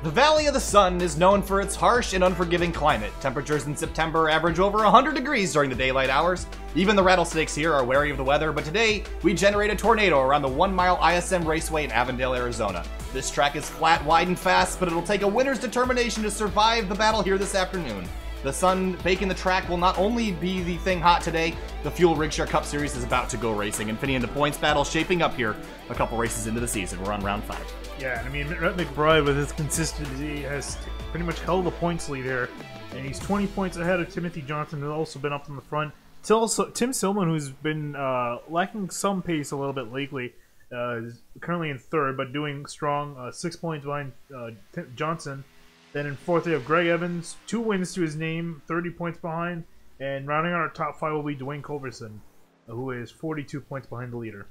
The Valley of the Sun is known for its harsh and unforgiving climate. Temperatures in September average over 100 degrees during the daylight hours. Even the rattlesnakes here are wary of the weather, but today we generate a tornado around the 1-mile ISM Raceway in Avondale, Arizona. This track is flat, wide, and fast, but it'll take a winner's determination to survive the battle here this afternoon. The sun baking the track will not only be the thing hot today, the FUEL Rigshare Cup Series is about to go racing, and Finian, the points battle shaping up here a couple races into the season. We're on round 5. Yeah, I mean, Rhett McBride, with his consistency, has pretty much held the points lead here, and he's 20 points ahead of Timothy Johnson, who's also been up in the front. It's also Tim Silman, who's been lacking some pace a little bit lately, is currently in third, but doing strong, 6 points behind Johnson. Then in fourth, we have Greg Evans, 2 wins to his name, 30 points behind. And rounding out our top 5 will be Dwayne Culberson, who is 42 points behind the leader.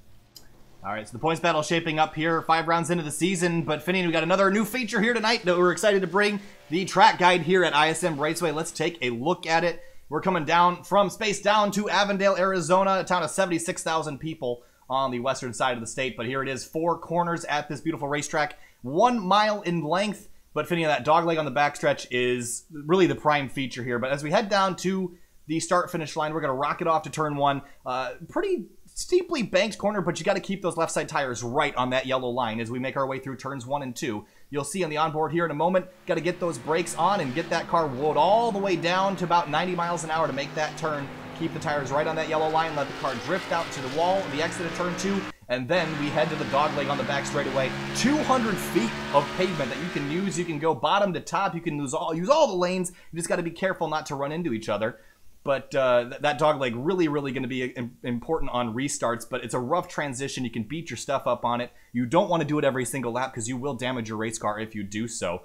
All right, so the points battle shaping up here 5 rounds into the season. But Finian, we got another new feature here tonight that we're excited to bring. The track guide here at ISM Raceway. Let's take a look at it. We're coming down from space down to Avondale, Arizona, a town of 76,000 people on the western side of the state. But here it is, 4 corners at this beautiful racetrack, 1 mile in length. But Finian, that dogleg on the backstretch is really the prime feature here. But as we head down to the start-finish line, we're going to rocket off to turn 1. Pretty steeply banked corner, but you got to keep those left side tires right on that yellow line as we make our way through turns 1 and 2. You'll see on the onboard here in a moment, got to get those brakes on and get that car rolled all the way down to about 90 miles an hour to make that turn. Keep the tires right on that yellow line, let the car drift out to the wall, the exit of turn 2, and then we head to the dogleg on the back straightaway. 200 feet of pavement that you can use. You can go bottom to top. You can use all the lanes. You just got to be careful not to run into each other. But that dogleg really going to be important on restarts. But it's a rough transition. You can beat your stuff up on it. You don't want to do it every single lap because you will damage your race car if you do so.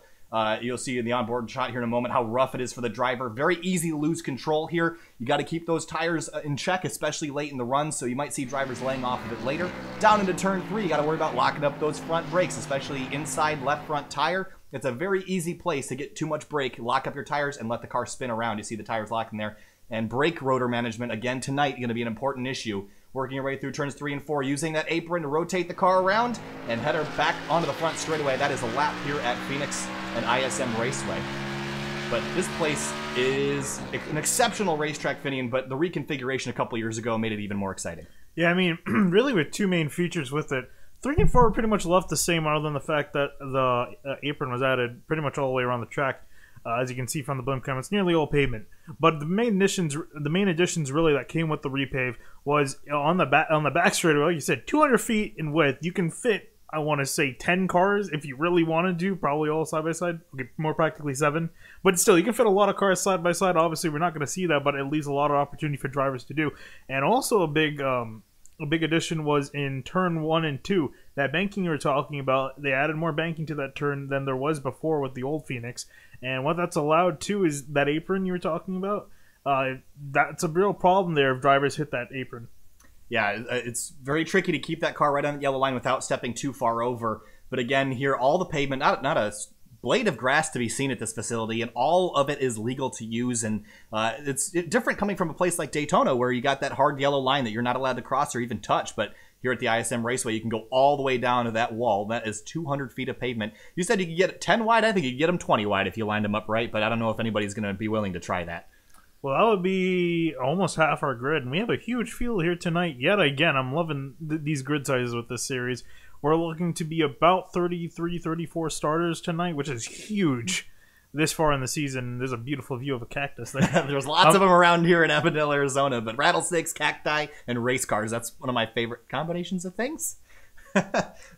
You'll see in the onboard shot here in a moment how rough it is for the driver. Very easy to lose control here. You got to keep those tires in check, especially late in the run, so you might see drivers laying off of it later. Down into turn 3, you got to worry about locking up those front brakes, especially inside left front tire. It's a very easy place to get too much brake. Lock up your tires and let the car spin around. You see the tires locking there. And brake rotor management, again, tonight, going to be an important issue. Working your way through turns 3 and 4, using that apron to rotate the car around and head her back onto the front straightaway. That is a lap here at Phoenix and ISM Raceway. But this place is an exceptional racetrack, Finian, but the reconfiguration a couple years ago made it even more exciting. Yeah, I mean, really with 2 main features with it. 3 and 4 were pretty much left the same other than the fact that the apron was added pretty much all the way around the track. As you can see from the blimp cam, it's nearly all pavement. But the main additions really that came with the repave was on the back straightaway. Like you said, 200 feet in width. You can fit, I want to say, 10 cars if you really wanted to. Probably all side by side. Okay, more practically 7. But still, you can fit a lot of cars side by side. Obviously, we're not going to see that, but it leaves a lot of opportunity for drivers to do. And also a big addition was in turn 1 and 2. That banking you were talking about, they added more banking to that turn than there was before with the old Phoenix. And what that's allowed too is that apron you were talking about. That's a real problem there if drivers hit that apron. Yeah, it's very tricky to keep that car right on the yellow line without stepping too far over. But again, here, all the pavement, not a blade of grass to be seen at this facility, and all of it is legal to use. And it's different coming from a place like Daytona where you got that hard yellow line that you're not allowed to cross or even touch. But here at the ISM Raceway, you can go all the way down to that wall. That is 200 feet of pavement. You said you could get 10 wide. I think you could get them 20 wide if you lined them up right, but I don't know if anybody's going to be willing to try that. Well, that would be almost half our grid, and we have a huge field here tonight. Yet again, I'm loving these grid sizes with this series. We're looking to be about 33, 34 starters tonight, which is huge. This far in the season, there's a beautiful view of a cactus there. There's lots of them around here in Avondale, Arizona, but rattlesnakes, cacti, and race cars, that's one of my favorite combinations of things.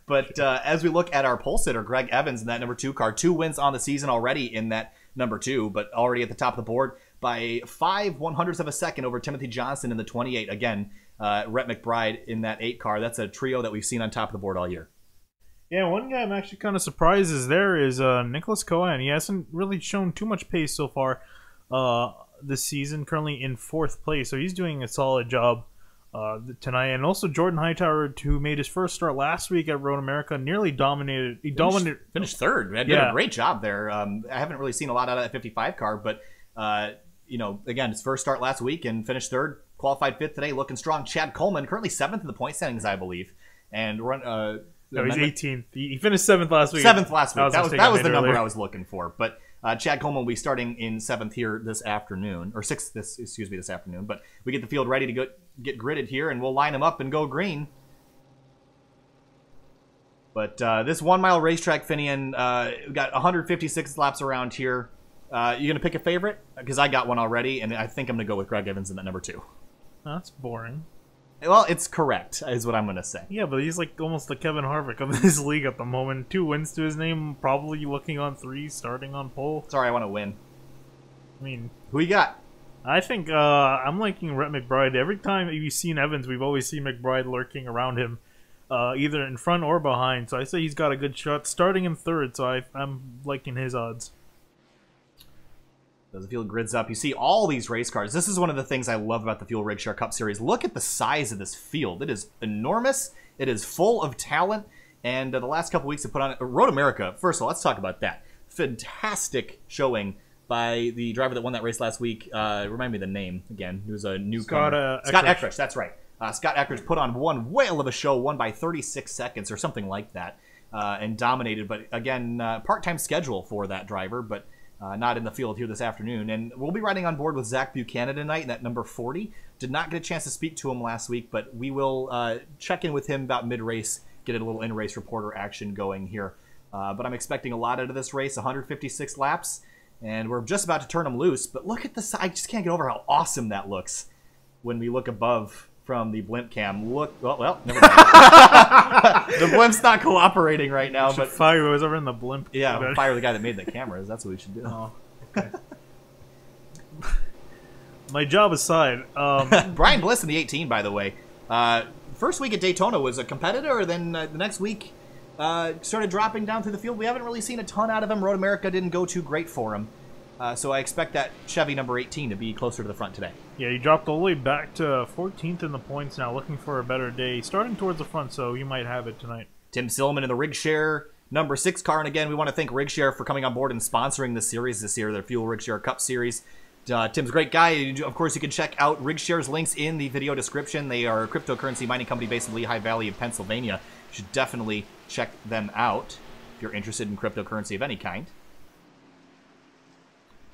But as we look at our pole sitter, Greg Evans in that number 2 car, 2 wins on the season already in that number 2, but already at the top of the board by 5/100ths of a second over Timothy Johnson in the 28. Again, Rhett McBride in that 8 car. That's a trio that we've seen on top of the board all year. Yeah, one guy I'm actually kind of surprised is Nicholas Cohen. He hasn't really shown too much pace so far this season, currently in 4th place. So he's doing a solid job tonight. And also Jordan Hightower, who made his first start last week at Road America, nearly dominated. He finished 3rd. Man, did a great job there. I haven't really seen a lot out of that 55 car, but again, his first start last week and finished 3rd, qualified 5th today, looking strong. Chad Coleman, currently 7th in the point standings, I believe, and No, he's 18th. He finished 7th last week. 7th last week. That was the number earlier. I was looking for. But Chad Coleman will be starting in 7th here this afternoon, or 6th this afternoon. But we get the field ready to get gridded here, and we'll line them up and go green. But this 1 mile racetrack, Finian, we got 156 laps around here. You gonna pick a favorite? Because I got one already, and I think I'm gonna go with Greg Evans in that number 2. That's boring. Well, it's correct, is what I'm going to say. Yeah, but he's like almost the Kevin Harvick of this league at the moment. 2 wins to his name, probably looking on 3, starting on pole. Sorry, I want to win. I mean... Who you got? I think I'm liking Rhett McBride. Every time you've seen Evans, we've always seen McBride lurking around him, either in front or behind. So I say he's got a good shot, starting in 3rd, so I'm liking his odds. As the field grids up, you see all these race cars. This is one of the things I love about the FUEL Rigshare Cup Series. Look at the size of this field. It is enormous. It is full of talent. And the last couple weeks have put on Road America. First of all, let's talk about that. Fantastic showing by the driver that won that race last week. Remind me the name again. He was a newcomer. Scott Eckridge. That's right. Scott Eckridge put on one whale of a show, won by 36 seconds or something like that, and dominated. But again, part-time schedule for that driver, but not in the field here this afternoon. And we'll be riding on board with Zach Buchanan tonight in that number 40. Did not get a chance to speak to him last week, but we will check in with him about mid-race, get a little in-race reporter action going here. But I'm expecting a lot out of this race, 156 laps, and we're just about to turn them loose. But look at the side. I just can't get over how awesome that looks when we look above from the blimp cam. Look, well, never mind. The blimp's not cooperating right now. But fire was over in the blimp. Yeah, we'll fire the guy that made the cameras. That's what we should do. Oh, okay. My job aside, Brian Bliss in the 18, by the way. First week at Daytona was a competitor, then the next week started dropping down through the field. We haven't really seen a ton out of him. Road America didn't go too great for him. So I expect that Chevy number 18 to be closer to the front today. Yeah, he dropped all the way back to 14th in the points now, looking for a better day. Starting towards the front, so you might have it tonight. Tim Silliman in the Rigshare number 6 car. And again, we want to thank Rigshare for coming on board and sponsoring this series this year, their FUEL Rigshare Cup Series. Tim's a great guy. Of course, you can check out Rigshare's links in the video description. They are a cryptocurrency mining company based in Lehigh Valley of Pennsylvania. You should definitely check them out if you're interested in cryptocurrency of any kind.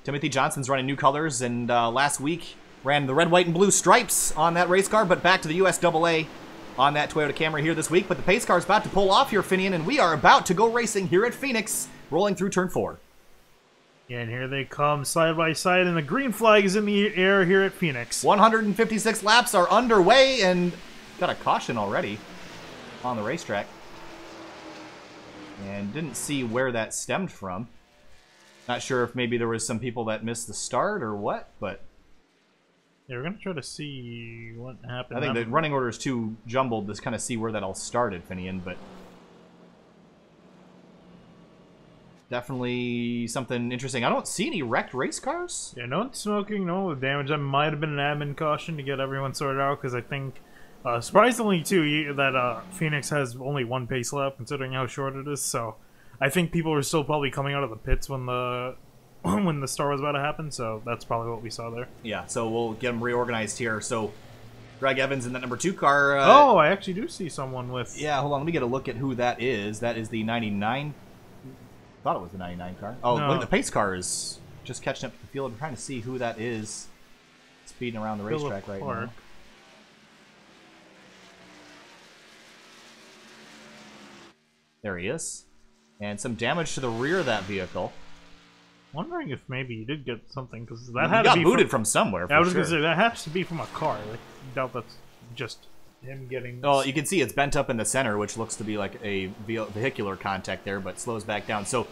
Timothy Johnson's running new colors, and last week ran the red, white, and blue stripes on that race car, but back to the USAA on that Toyota Camry here this week. But the pace car is about to pull off here, Finian, and we are about to go racing here at Phoenix, rolling through turn 4. Yeah, and here they come side by side, and the green flag is in the air here at Phoenix. 156 laps are underway, and got a caution already on the racetrack. And didn't see where that stemmed from. Not sure if maybe there was some people that missed the start or what, but... Yeah, we're going to try to see what happened. I think the running order is too jumbled to kind of see where that all started, Finian, but... Definitely something interesting. I don't see any wrecked race cars. Yeah, no smoking, no damage. That might have been an admin caution to get everyone sorted out, because I think, surprisingly too, that Phoenix has only 1 pace lap, considering how short it is, so... I think people were still probably coming out of the pits when the when the start was about to happen, so that's probably what we saw there. Yeah, so we'll get them reorganized here. So Greg Evans in that number 2 car. Oh, I actually do see someone with... Yeah, hold on. Let me get a look at who that is. That is the 99. I thought it was the 99 car. Oh, no. Look, the pace car is just catching up to the field. I'm trying to see who that is speeding around the racetrack right now. There he is. And some damage to the rear of that vehicle. Wondering if maybe he did get something, because that had to be booted from somewhere. I was going to say, that has to be from a car. Like, I doubt that's just him getting... Well, you can see it's bent up in the center, which looks to be like a vehicular contact there, but slows back down. So,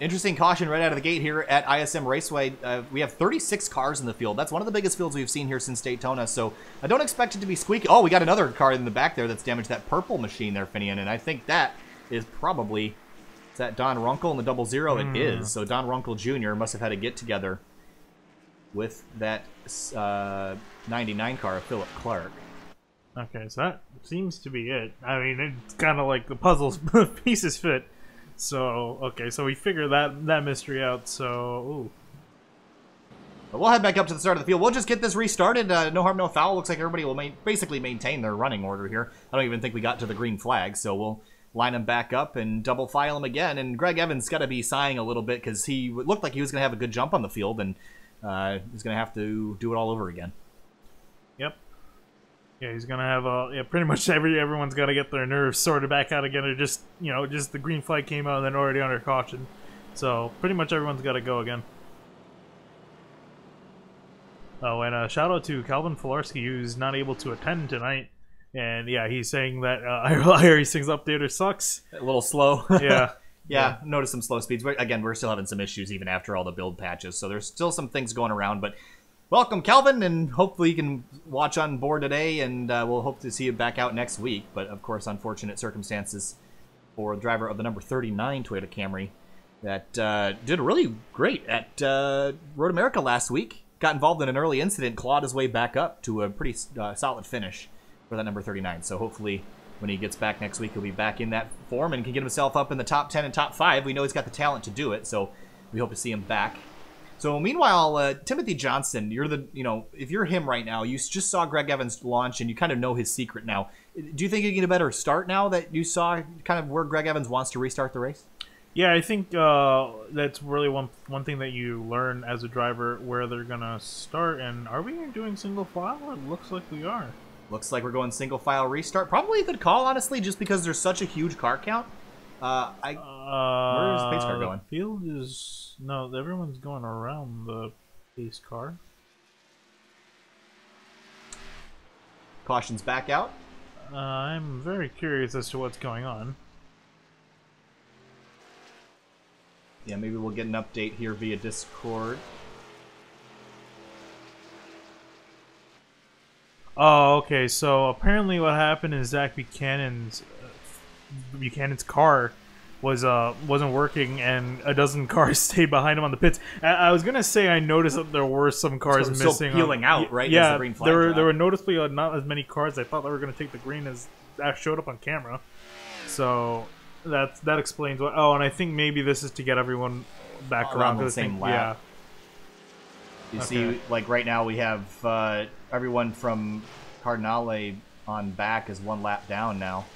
interesting caution right out of the gate here at ISM Raceway. We have 36 cars in the field. That's one of the biggest fields we've seen here since Daytona, so I don't expect it to be squeaky. Oh, we got another car in the back there that's damaged, that purple machine there, Finian, and I think that is probably... Is that Don Runkle in the 00? It is. So Don Runkle Jr. must have had a get-together with that 99 car of Philip Clark. Okay, so that seems to be it. I mean, it's kind of like the puzzle pieces fit. So, okay, so we figured that mystery out, so... Ooh. But we'll head back up to the start of the field. We'll just get this restarted. No harm, no foul. Looks like everybody will basically maintain their running order here. I don't even think we got to the green flag, so we'll line him back up and double file him again. And Greg Evans got to be sighing a little bit because he looked like he was going to have a good jump on the field, and he's going to have to do it all over again. Yep. Yeah, he's gonna have pretty much everyone's got to get their nerves sorted back out again. Or just just the green flag came out and then already under caution, so pretty much everyone's got to go again. Oh, and shout out to Calvin Filarski, who's not able to attend tonight. And yeah, he's saying that iRacing's updater sucks. A little slow. Yeah. Yeah, notice some slow speeds. Again, we're still having some issues even after all the build patches, so there's still some things going around. But welcome, Calvin, and hopefully you can watch on board today, and we'll hope to see you back out next week. But of course, unfortunate circumstances for the driver of the number 39 Toyota Camry that did really great at Road America last week. Got involved in an early incident, clawed his way back up to a pretty solid finish for that number 39. So hopefully when he gets back next week, he'll be back in that form and can get himself up in the top 10 and top 5. We know he's got the talent to do it, so we hope to see him back. So meanwhile, Timothy Johnson, you're if you're him right now, you just saw Greg Evans launch and you kind of know his secret now. Do you think you can get a better start now that you saw kind of where Greg Evans wants to restart the race? Yeah, I think that's really one thing that you learn as a driver, where they're gonna start. And are we doing single file? It looks like we are. Looks like we're going single file restart. Probably a good call, honestly, just because there's such a huge car count. Where is the pace car going? The field is everyone's going around the pace car. Caution's back out. I'm very curious as to what's going on. Yeah, maybe we'll get an update here via Discord. Oh, okay. So apparently, what happened is Zach Buchanan's car wasn't working, and a dozen cars stayed behind him on the pits. I was gonna say I noticed that there were some cars missing, still peeling out, right? Yeah, as the green flag there were noticeably not as many cars. I thought they were gonna take the green as that showed up on camera. So that explains what. Oh, and I think maybe this is to get everyone back around the same lap. Yeah. You see, like right now we have everyone from Cardinale on back is one lap down now.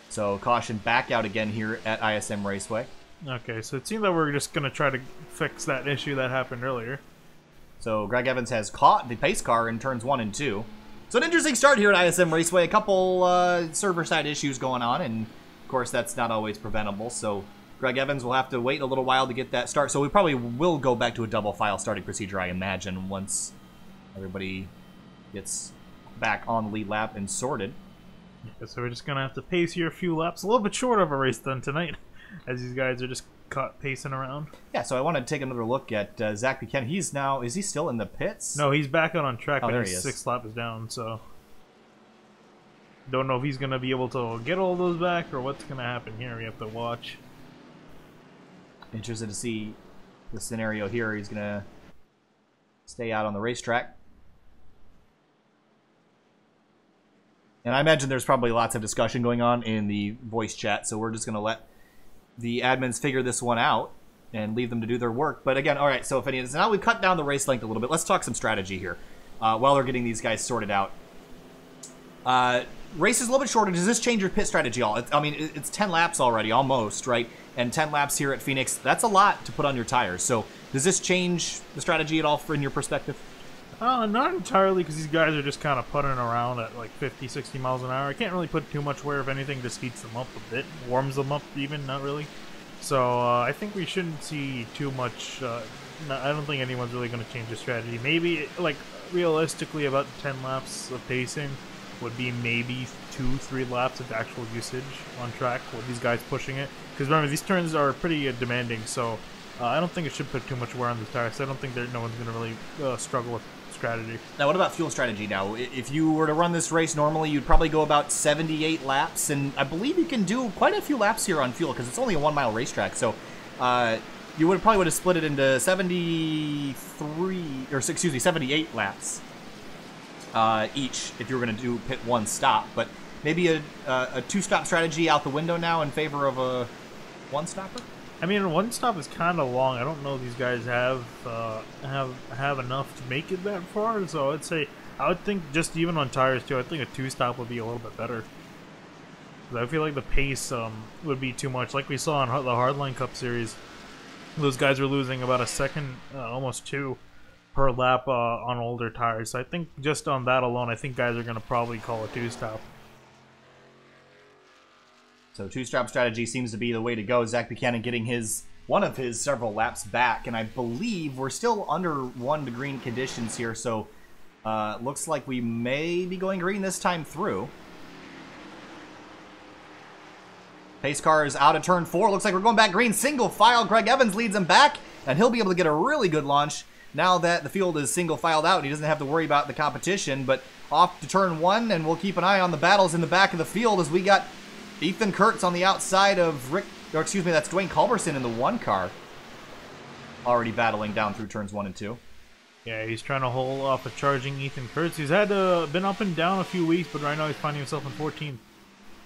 So caution back out again here at ISM Raceway. Okay, so it seems that we're just going to try to fix that issue that happened earlier. So Greg Evans has caught the pace car in turns 1 and 2. So an interesting start here at ISM Raceway. A couple server-side issues going on, and of course that's not always preventable. So Greg Evans will have to wait a little while to get that start. So we probably will go back to a double file starting procedure, I imagine, once everybody gets back on the lead lap and sorted. Yeah, so we're just going to have to pace here a few laps. A little bit short of a race done tonight, as these guys are just caught pacing around. Yeah, so I want to take another look at Zach Buchanan. Is he still in the pits? No, he's back out on track, but his sixth lap is down, so don't know if he's going to be able to get all those back or what's going to happen here. We have to watch. Interested to see the scenario here. He's going to stay out on the racetrack. And I imagine there's probably lots of discussion going on in the voice chat, so we're just going to let the admins figure this one out and leave them to do their work. But again, all right, so now we've cut down the race length a little bit. Let's talk some strategy here while they're getting these guys sorted out. Race is a little bit shorter. Does this change your pit strategy at all? It's 10 laps already, almost, right? And 10 laps here at Phoenix, that's a lot to put on your tires. So does this change the strategy at all in your perspective? Not entirely, because these guys are just kind of putting around at like 50, 60 miles an hour. I can't really put too much wear. If anything, just heats them up a bit. Warms them up even, not really. So I think we shouldn't see too much. I don't think anyone's really going to change the strategy. Maybe, like, realistically, about 10 laps of pacing would be maybe 2-3 laps of actual usage on track with these guys pushing it. Because remember, these turns are pretty demanding, so I don't think it should put too much wear on the tires. I don't think no one's going to really struggle with strategy. Now, what about fuel strategy now? If you were to run this race normally, you'd probably go about 78 laps, and I believe you can do quite a few laps here on fuel because it's only a 1-mile racetrack. So you probably would have split it into 78 laps each if you were going to do pit 1 stop. But maybe a 2-stop strategy out the window now in favor of a 1-stopper? I mean, a 1-stop is kind of long. I don't know if these guys have enough to make it that far. So I would think just even on tires too, I think a 2-stop would be a little bit better. I feel like the pace would be too much. Like we saw in the Hardline Cup Series, those guys were losing about a second, almost 2 per lap on older tires. So I think just on that alone, I think guys are going to probably call a 2-stop. So 2-stop strategy seems to be the way to go. Zach Buchanan getting one of his several laps back, and I believe we're still under 1 to green conditions here, so looks like we may be going green this time through. Pace car is out of turn 4. Looks like we're going back green. Single file. Greg Evans leads him back, and he'll be able to get a really good launch now that the field is single filed out. He doesn't have to worry about the competition, but off to turn 1, and we'll keep an eye on the battles in the back of the field as we got Ethan Kurtz on the outside of that's Dwayne Culberson in the 1 car. Already battling down through turns 1 and 2. Yeah, he's trying to hold off a charging Ethan Kurtz. He's had been up and down a few weeks, but right now he's finding himself in 14th.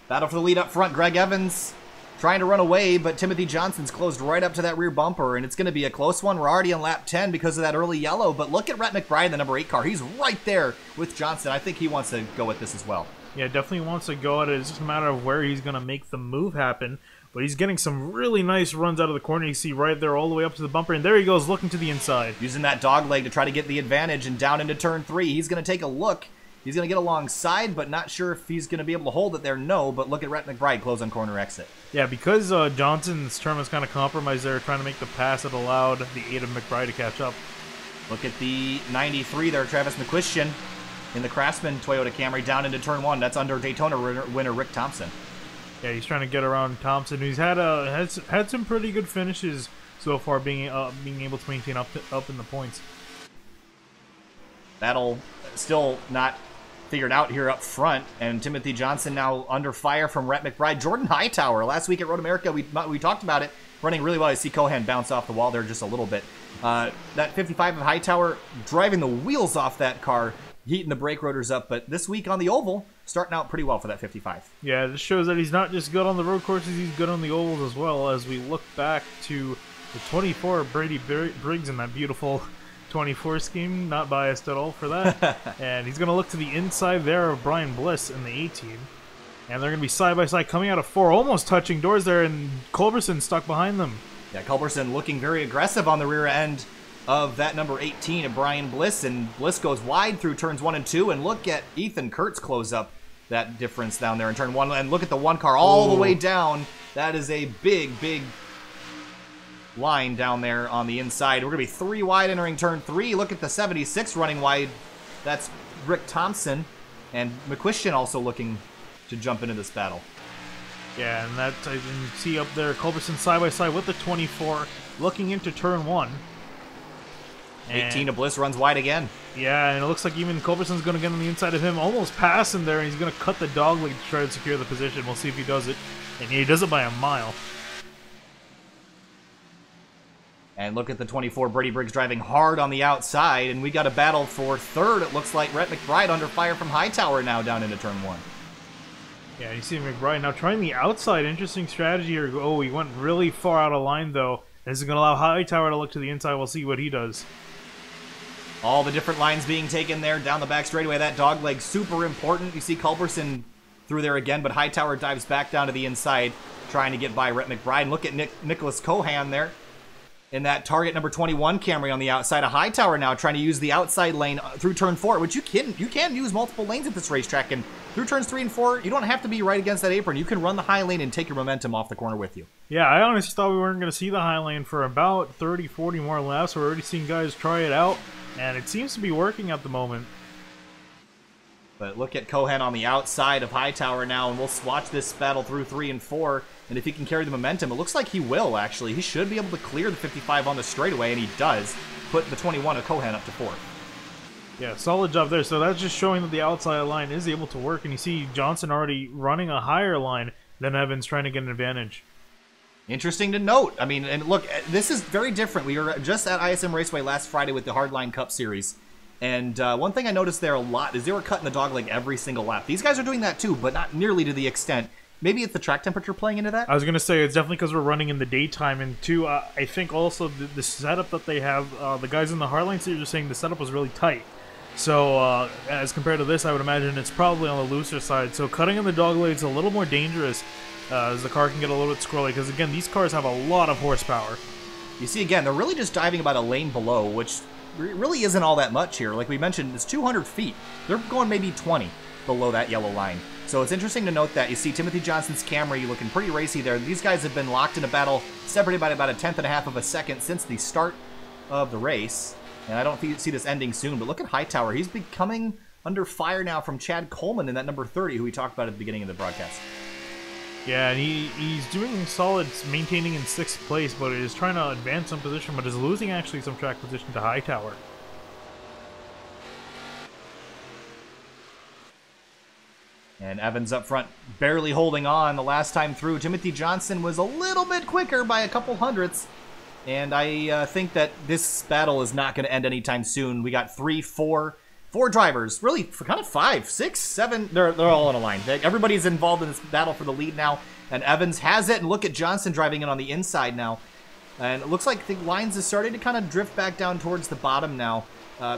Battle for the lead up front. Greg Evans trying to run away, but Timothy Johnson's closed right up to that rear bumper, and it's going to be a close one. We're already on lap 10 because of that early yellow, but look at Rhett McBride, the number 8 car. He's right there with Johnson. I think he wants to go with this as well. Yeah, definitely wants to go at it. It's just a matter of where he's going to make the move happen, but he's getting some really nice runs out of the corner. You see right there all the way up to the bumper, and there he goes looking to the inside. Using that dog leg to try to get the advantage and down into turn 3. He's going to take a look. He's going to get alongside, but not sure if he's going to be able to hold it there. No, but look at Rhett McBride close on corner exit. Yeah, because Johnson's turn was kind of compromised there, trying to make the pass that allowed the 8 of McBride to catch up. Look at the 93 there, Travis McQuistion in the Craftsman Toyota Camry down into turn 1. That's under Daytona winner Rick Thompson. Yeah, he's trying to get around Thompson, who's had some pretty good finishes so far, being able to maintain up in the points. That'll still not figured out here up front, and Timothy Johnson now under fire from Rhett McBride. Jordan Hightower, last week at Road America, we talked about it, running really well. I see Cohan bounce off the wall there just a little bit. That 55 of Hightower driving the wheels off that car, heating the brake rotors up, but this week on the oval, starting out pretty well for that 55. Yeah, this shows that he's not just good on the road courses, he's good on the ovals as well. As we look back to the 24, Brady Briggs in that beautiful 24 scheme, not biased at all for that. And he's going to look to the inside there of Brian Bliss in the 18. And they're going to be side by side coming out of 4, almost touching doors there, and Culberson stuck behind them. Yeah, Culberson looking very aggressive on the rear end of that number 18 of Brian Bliss, and Bliss goes wide through turns 1 and 2, and look at Ethan Kurtz close up that difference down there in turn 1, and look at the 1 car all the way down. That is a big line down there on the inside. We're going to be 3 wide entering turn 3. Look at the 76 running wide. That's Rick Thompson, and McQuistion also looking to jump into this battle. Yeah, and that, you can see up there, Culberson side by side with the 24, looking into turn 1. 18 to Bliss runs wide again. Yeah, and it looks like even Culberson's going to get on the inside of him, almost pass him there, and he's going to cut the dog leg to try to secure the position. We'll see if he does it. And he does it by a mile. And look at the 24, Brady Briggs driving hard on the outside, and we got a battle for third. It looks like Rhett McBride under fire from Hightower now down into turn 1. Yeah, you see McBride now trying the outside. Interesting strategy here. Oh, he went really far out of line, though. This is going to allow Hightower to look to the inside. We'll see what he does. All the different lines being taken there down the back straightaway. That dog leg super important. You see Culberson through there again, but Hightower dives back down to the inside, trying to get by Rhett McBride. And look at Nicholas Cohan there in that target number 21 Camry on the outside of Hightower now, trying to use the outside lane through turn 4, which you can use multiple lanes at this racetrack. And through turns 3 and 4, you don't have to be right against that apron. You can run the high lane and take your momentum off the corner with you. Yeah, I honestly thought we weren't going to see the high lane for about 30, 40 more laps. We're already seeing guys try it out, and it seems to be working at the moment. But look at Cohan on the outside of Hightower now, and we'll watch this battle through 3 and 4. And if he can carry the momentum, it looks like he will, actually. He should be able to clear the 55 on the straightaway, and he does. Put the 21 of Cohan up to 4th. Yeah, solid job there. So that's just showing that the outside line is able to work. And you see Johnson already running a higher line than Evans, trying to get an advantage. Interesting to note. I mean, and look, this is very different. We were just at ISM Raceway last Friday with the Hardline Cup Series. And one thing I noticed there a lot is they were cutting the dog leg every single lap. These guys are doing that too, but not nearly to the extent. Maybe it's the track temperature playing into that? I was going to say, it's definitely because we're running in the daytime. And two, I think also the setup that they have, the guys in the Hardline series are saying the setup was really tight. So as compared to this, I would imagine it's probably on the looser side. So cutting in the dogleg is a little more dangerous as the car can get a little bit squirrely, because again, these cars have a lot of horsepower. You see, again, they're really just diving about a lane below, which really isn't all that much here. Like we mentioned, it's 200 feet. They're going maybe 20 below that yellow line. So it's interesting to note that you see Timothy Johnson's Camry looking pretty racy there. These guys have been locked in a battle, separated by about a 1/10.5 of a second since the start of the race. And I don't see this ending soon, but look at Hightower. He's becoming under fire now from Chad Coleman in that number 30, who we talked about at the beginning of the broadcast. Yeah, and he's doing solid maintaining in 6th place, but is trying to advance some position, but is losing actually some track position to Hightower. And Evans up front, barely holding on the last time through. Timothy Johnson was a little bit quicker by a couple hundredths. And I think that this battle is not going to end anytime soon. We got four drivers, really for kind of 5, 6, 7. They're all on a line. Everybody's involved in this battle for the lead now. And Evans has it. And look at Johnson driving in on the inside now. And it looks like the lines is starting to kind of drift back down towards the bottom now.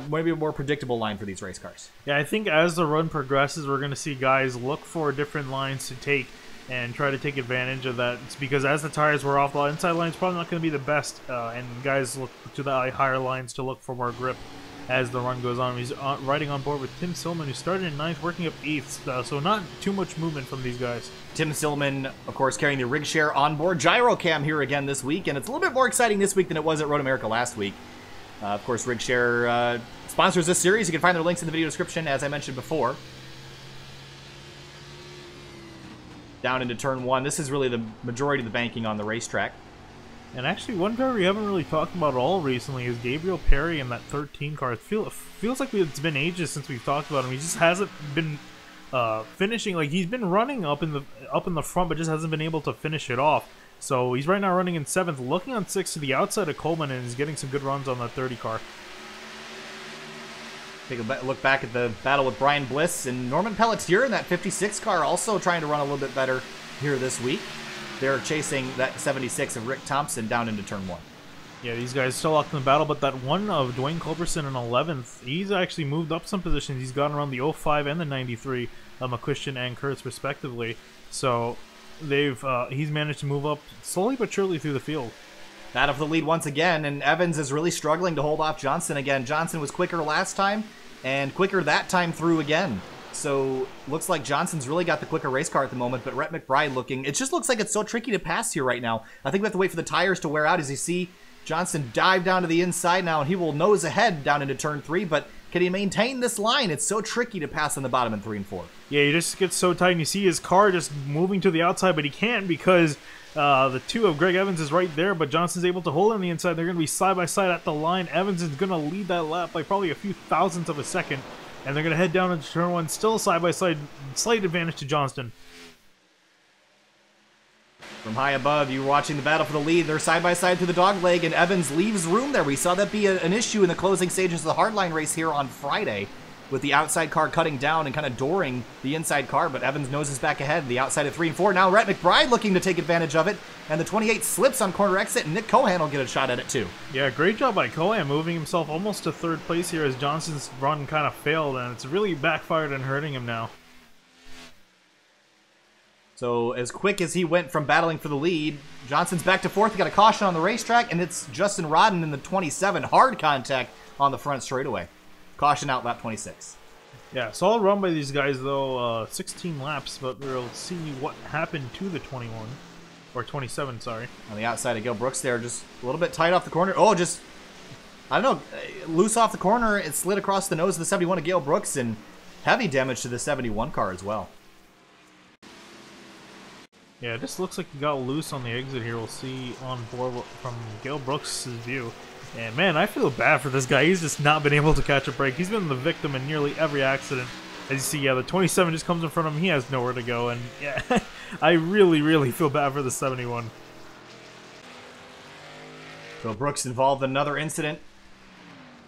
Maybe a more predictable line for these race cars. Yeah, I think as the run progresses, we're going to see guys look for different lines to take and try to take advantage of that. It's because as the tires wear off, the inside line's probably not going to be the best, and guys look to the higher lines to look for more grip as the run goes on. He's riding on board with Tim Silman, who started in 9th, working up 8th, so not too much movement from these guys. Tim Silman, of course, carrying the Rigshare onboard gyro cam here again this week, and it's a little bit more exciting this week than it was at Road America last week. Of course, Rigshare sponsors this series. You can find their links in the video description, as I mentioned before. Down into turn 1. This is really the majority of the banking on the racetrack. And actually, one driver we haven't really talked about at all recently is Gabriel Perry in that 13 car. It feels like it's been ages since we've talked about him. He just hasn't been finishing. Like, he's been running up in the front, but just hasn't been able to finish it off. So he's right now running in 7th, looking on 6th to the outside of Coleman, and is getting some good runs on that 30 car. Take a look back at the battle with Brian Bliss and Norman Pelletier in that 56 car, also trying to run a little bit better here this week. They're chasing that 76 of Rick Thompson down into turn 1. Yeah, these guys still locked in the battle, but that one of Dwayne Culberson in 11th, he's actually moved up some positions. He's gotten around the 05 and the 93 of McCuistion and Kurtz, respectively. So he's managed to move up slowly but surely through the field. Battle for the lead once again, and Evans is really struggling to hold off Johnson again. Johnson was quicker last time, and quicker that time through again. So, looks like Johnson's really got the quicker race car at the moment, but Rhett McBride looking... It just looks like it's so tricky to pass here right now. I think we have to wait for the tires to wear out. As you see Johnson dive down to the inside now, and he will nose ahead down into turn 3, but can he maintain this line? It's so tricky to pass on the bottom in 3 and 4. Yeah, he just gets so tight, and you see his car just moving to the outside, but he can't because the 2 of Greg Evans is right there, but Johnson's able to hold on the inside. They're going to be side-by-side at the line. Evans is going to lead that lap by probably a few thousandths of a second, and they're going to head down into turn 1, still side-by-side, slight advantage to Johnston. From high above, you're watching the battle for the lead. They're side-by-side through the dogleg, and Evans leaves room there. We saw that be an issue in the closing stages of the hardline race here on Friday, with the outside car cutting down and kind of dooring the inside car, but Evans noses back ahead, the outside of 3 and 4. Now Rhett McBride looking to take advantage of it, and the 28 slips on corner exit, and Nick Cohan will get a shot at it too. Yeah, great job by Cohan, moving himself almost to 3rd place here as Johnson's run kind of failed, and it's really backfired and hurting him now. So as quick as he went from battling for the lead, Johnson's back to 4th. He got a caution on the racetrack, and it's Justin Rodden in the 27. Hard contact on the front straightaway. Caution out lap 26. Yeah, solid run by these guys, though. 16 laps, but we'll see what happened to the 21. Or 27, sorry. On the outside of Gil Brooks there, just a little bit tight off the corner. Oh, just, I don't know, loose off the corner. It slid across the nose of the 71 of Gil Brooks, and heavy damage to the 71 car as well. Yeah, it just looks like he got loose on the exit here. We'll see on board from Gil Brooks' view. And man, I feel bad for this guy. He's just not been able to catch a break. He's been the victim in nearly every accident. As you see, yeah, the 27 just comes in front of him. He has nowhere to go. And yeah, I really, really feel bad for the 71. So Brooks involved in another incident.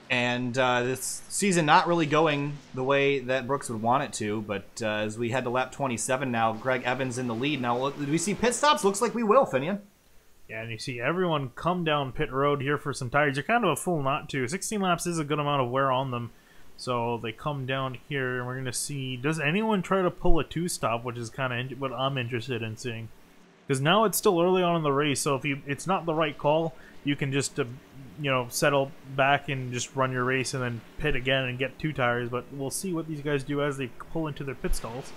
And this season not really going the way that Brooks would want it to. But as we head to lap 27 now, Greg Evans in the lead. Now, do we see pit stops? Looks like we will, Finian. Yeah, and you see everyone come down pit road here for some tires. You're kind of a fool not to. 16 laps is a good amount of wear on them. So they come down here, and we're going to see, does anyone try to pull a two-stop, which is kind of what I'm interested in seeing. Because now it's still early on in the race, so if it's not the right call, you can just, you know, settle back and just run your race and then pit again and get 2 tires. But we'll see what these guys do as they pull into their pit stalls.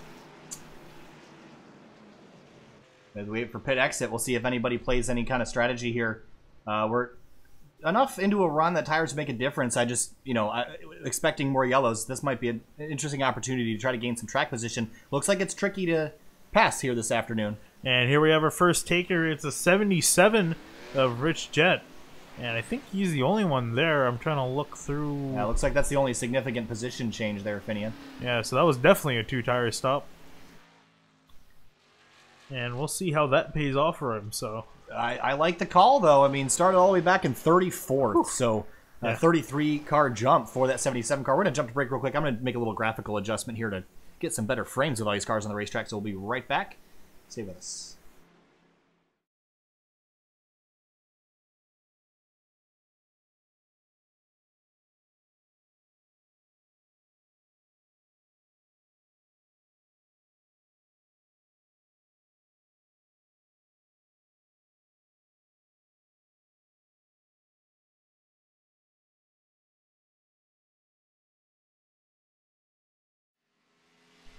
As we wait for pit exit, we'll see if anybody plays any kind of strategy here. We're enough into a run that tires make a difference. I just, you know, expecting more yellows. This might be an interesting opportunity to try to gain some track position. Looks like it's tricky to pass here this afternoon. And here we have our first taker. It's a 77 of Rich Jet. And I think he's the only one there. I'm trying to look through. Yeah, looks like that's the only significant position change there, Finian. Yeah, so that was definitely a 2-tire stop. And we'll see how that pays off for him. So I like the call, though. I mean, started all the way back in 34th, Whew. So a 33-car jump for that 77 car. We're going to jump to break real quick. I'm going to make a little graphical adjustment here to get some better frames with all these cars on the racetrack, so we'll be right back. Stay with us.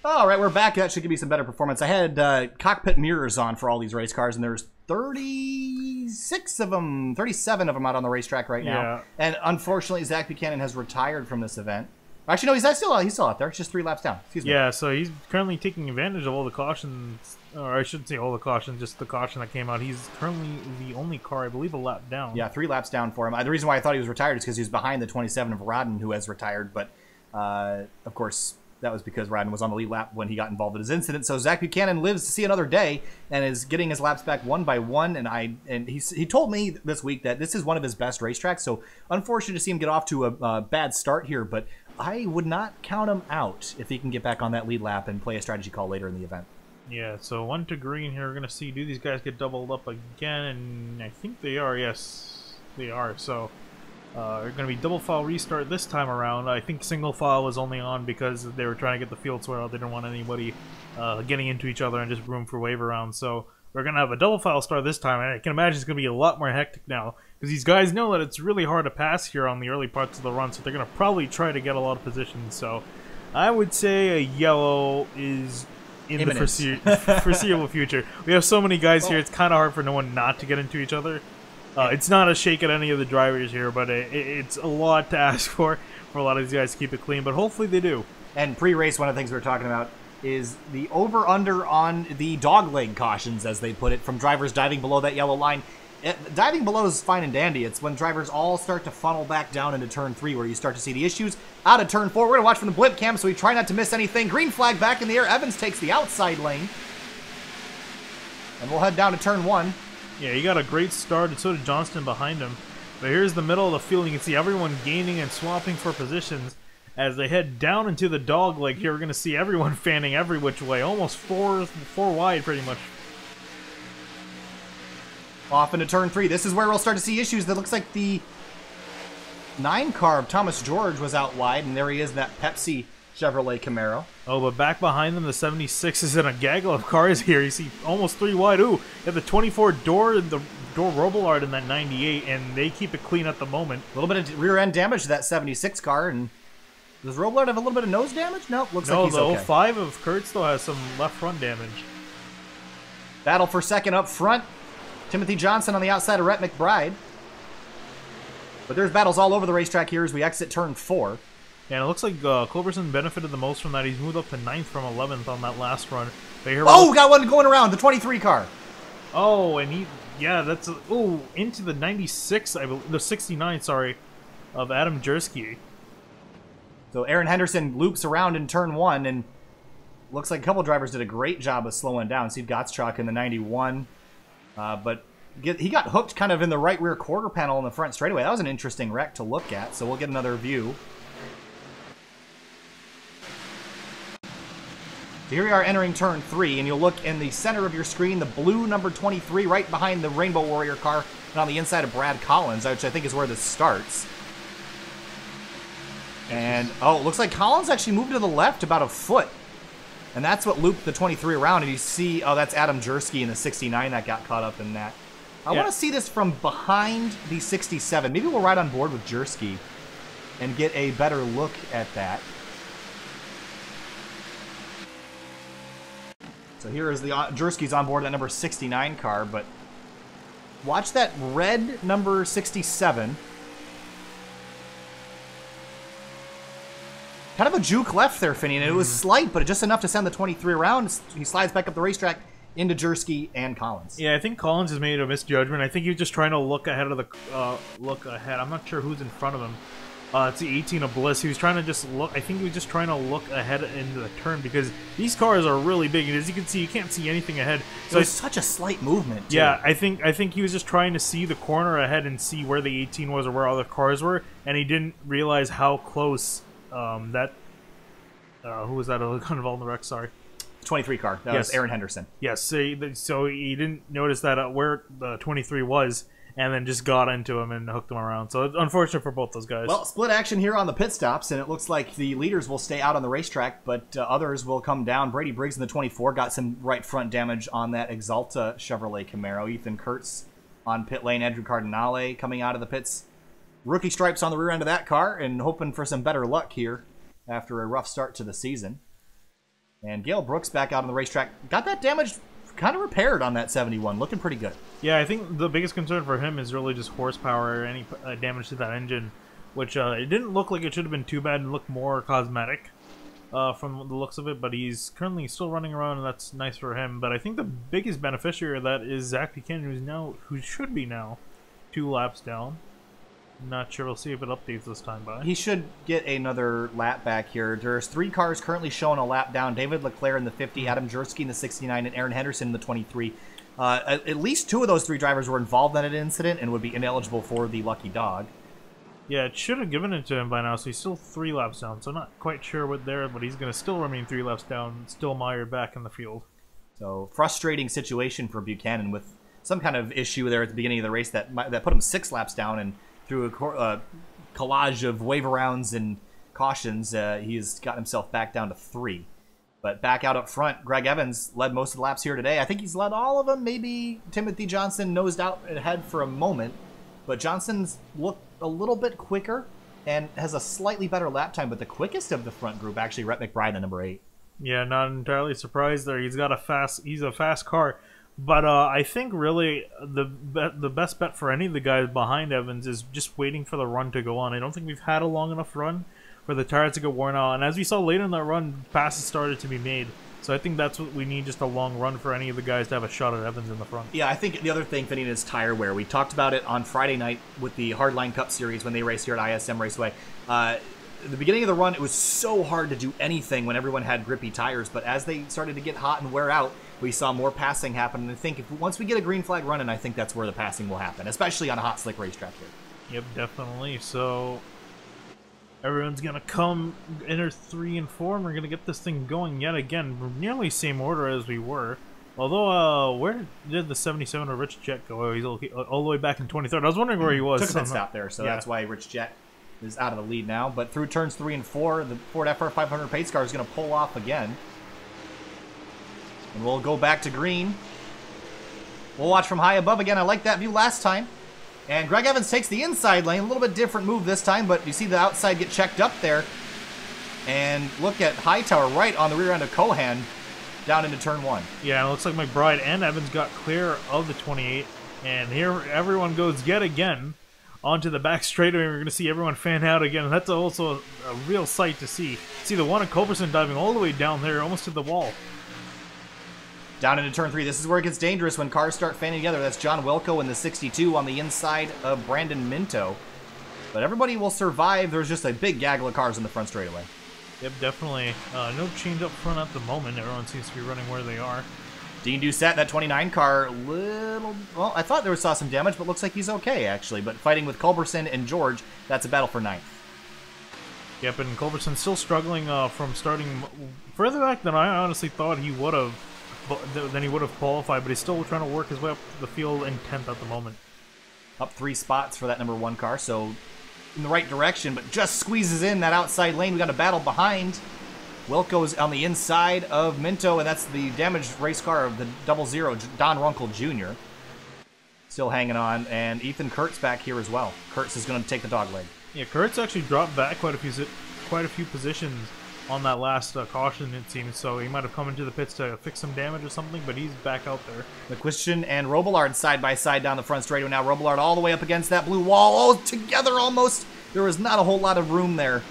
All right, we're back. That should give me some better performance. I had cockpit mirrors on for all these race cars, and there's 36 of them, 37 of them out on the racetrack right now. Yeah. And unfortunately, Zach Buchanan has retired from this event. Actually, no, he's still out there. It's just 3 laps down. Excuse me. Yeah, so he's currently taking advantage of all the cautions, or I shouldn't say all the cautions, just the caution that came out. He's currently the only car, I believe, a lap down. Yeah, 3 laps down for him. The reason why I thought he was retired is because he was behind the 27 of Rodden, who has retired. But, of course, that was because Rodden was on the lead lap when he got involved in his incident. So Zach Buchanan lives to see another day and is getting his laps back one by one. And he told me this week that this is one of his best racetracks. So unfortunate to see him get off to a bad start here, but I would not count him out if he can get back on that lead lap and play a strategy call later in the event. Yeah, so 1 to green here. We're going to see, do these guys get doubled up again? And I think they are. Yes, they are. So they're going to be double file restart this time around. I think single file was only on because they were trying to get the field swear out. They didn't want anybody getting into each other and just room for wave around. So we're going to have a double file start this time. And I can imagine it's going to be a lot more hectic now because these guys know that it's really hard to pass here on the early parts of the run. So they're going to probably try to get a lot of positions. So I would say a yellow is in the foreseeable future. We have so many guys here, it's kind of hard for no one not to get into each other. It's not a shake at any of the drivers here, but it's a lot to ask for a lot of these guys to keep it clean, but hopefully they do. And pre-race, one of the things we were talking about is the over-under on the dogleg cautions, as they put it, from drivers diving below that yellow line. Diving below is fine and dandy. It's when drivers all start to funnel back down into turn 3 where you start to see the issues. Out of turn 4, we're going to watch from the blip cam, so we try not to miss anything. Green flag back in the air. Evans takes the outside lane. And we'll head down to turn 1. Yeah, he got a great start, and so did Johnston behind him. But here's the middle of the field. You can see everyone gaining and swapping for positions. As they head down into the dog leg here, we're going to see everyone fanning every which way. Almost four wide, pretty much. Off into turn 3. This is where we'll start to see issues. That looks like the 9 car of Thomas George was out wide, and there he is in that Pepsi Chevrolet Camaro. Oh, but back behind them, the 76 is in a gaggle of cars here. You see almost 3 wide. Ooh, you have the 24 door and the door Robillard in that 98, and they keep it clean at the moment. A little bit of rear end damage to that 76 car, and does Robillard have a little bit of nose damage? Nope, looks like he's okay. No, the 05 of Kurt still has some left front damage. Battle for second up front. Timothy Johnson on the outside of Rhett McBride. But there's battles all over the racetrack here as we exit turn 4. And it looks like Culberson benefited the most from that. He's moved up to 9th from 11th on that last run. But here got one going around, the 23 car. Oh, and that's into the 96, I believe, the 69, sorry, of Adam Jersky. So Aaron Henderson loops around in turn 1, and looks like a couple drivers did a great job of slowing down. Steve Gottschalk in the 91. But he got hooked kind of in the right rear quarter panel in the front straightaway. That was an interesting wreck to look at, so we'll get another view. So here we are entering turn 3, and you'll look in the center of your screen, the blue number 23 right behind the Rainbow Warrior car, and on the inside of Brad Collins, which I think is where this starts. And, oh, it looks like Collins actually moved to the left about a foot. And that's what looped the 23 around. And you see, oh, that's Adam Jersky in the 69 that got caught up in that. I want to see this from behind the 67. Maybe we'll ride on board with Jersky and get a better look at that. So here is the Jersky's on board that number 69 car, but watch that red number 67. Kind of a juke left there, Finney, and it was slight, but just enough to send the 23 around. He slides back up the racetrack into Jersky and Collins. Yeah, I think Collins has made a misjudgment. I think he was just trying to look ahead of the I'm not sure who's in front of him. It's the 18 of Bliss. He was trying to just look. I think he was just trying to look ahead into the turn because these cars are really big, and as you can see, you can't see anything ahead. So it's such a slight movement, too. Yeah, I think he was just trying to see the corner ahead and see where the 18 was or where other cars were, and he didn't realize how close that. Who was that involved in the wreck? Sorry. 23 car. That was Aaron Henderson. Yes, so he didn't notice that where the 23 was, and then just got into him and hooked him around. So it's unfortunate for both those guys. Well, split action here on the pit stops, and it looks like the leaders will stay out on the racetrack, but others will come down. Brady Briggs in the 24 got some right front damage on that Exalta Chevrolet Camaro. Ethan Kurtz on pit lane. Andrew Cardinale coming out of the pits. Rookie stripes on the rear end of that car, and hoping for some better luck here after a rough start to the season. And Gale Brooks back out on the racetrack. Got that damage kind of repaired on that 71. Looking pretty good. Yeah, I think the biggest concern for him is really just horsepower, any damage to that engine, which it didn't look like it should have been too bad and looked more cosmetic from the looks of it, but he's currently still running around, and that's nice for him. But I think the biggest beneficiary of that is Zach Buchanan, who should be now 2 laps down. Not sure. We'll see if it updates this time, but he should get another lap back here. There's 3 cars currently showing a lap down. David Leclerc in the 50, Adam Jersky in the 69, and Aaron Henderson in the 23. At least 2 of those 3 drivers were involved in that incident and would be ineligible for the lucky dog. Yeah, it should have given it to him by now, so he's still 3 laps down. So not quite sure what there, but he's going to still remain 3 laps down, still mired back in the field. So frustrating situation for Buchanan with some kind of issue there at the beginning of the race that put him 6 laps down, and through a collage of wave arounds and cautions, he's got himself back down to 3. But back out up front, Greg Evans led most of the laps here today. I think he's led all of them. Maybe Timothy Johnson nosed out ahead for a moment. But Johnson's looked a little bit quicker and has a slightly better lap time. But the quickest of the front group, actually, Rhett McBride, the number 8. Yeah, not entirely surprised there. He's a fast car. But I think really the best bet for any of the guys behind Evans is just waiting for the run to go on. I don't think we've had a long enough run for the tires to get worn out. And as we saw later in that run, passes started to be made. So I think that's what we need, just a long run for any of the guys to have a shot at Evans in the front. Yeah, I think the other thing, Finney, is tire wear. We talked about it on Friday night with the Hardline Cup Series when they raced here at ISM Raceway. The beginning of the run, it was so hard to do anything when everyone had grippy tires. But as they started to get hot and wear out, we saw more passing happen. And I think once we get a green flag running, I think that's where the passing will happen, especially on a hot, slick racetrack here. Yep, definitely. So everyone's going to come enter 3 and 4, and we're going to get this thing going yet again. We're nearly same order as we were. Although, where did the 77 of Rich Jet go? Oh, he's all the way back in 23rd. I was wondering where he was. Took a pit stop there, so that's why Rich Jet is out of the lead now. But through turns 3 and 4, the Ford FR500 pace car is going to pull off again. And we'll go back to green. We'll watch from high above again. I like that view last time. And Greg Evans takes the inside lane. A little bit different move this time, but you see the outside get checked up there. And look at Hightower right on the rear end of Cohan down into turn 1. Yeah, it looks like McBride and Evans got clear of the 28. And here everyone goes yet again onto the back straightaway. We're going to see everyone fan out again. That's also a real sight to see. See the one at Culberson diving all the way down there, almost to the wall. Down into turn 3. This is where it gets dangerous when cars start fanning together. That's John Wilco in the 62 on the inside of Brandon Minto. But everybody will survive. There's just a big gaggle of cars in the front straightaway. Yep, definitely. No change up front at the moment. Everyone seems to be running where they are. Dean Doucette, that 29 car, well, I thought saw some damage, but looks like he's okay, actually. But fighting with Culberson and George, that's a battle for 9th. Yep, and Culberson still struggling from starting further back than I honestly thought he would have. Then he would have qualified, but he's still trying to work his way up the field in 10th at the moment. Up 3 spots for that number 1 car, so in the right direction, but just squeezes in that outside lane. We got a battle behind. Wilco's on the inside of Minto, and that's the damaged race car of the 00, Don Runkle Jr. Still hanging on, and Ethan Kurtz back here as well. Kurtz is going to take the dog leg. Yeah, Kurtz actually dropped back quite a few positions on that last caution, it seems, so he might have come into the pits to fix some damage or something, but he's back out there. McQuistion and Robillard side by side down the front straightaway now. Robillard all the way up against that blue wall. Oh, together almost. There was not a whole lot of room there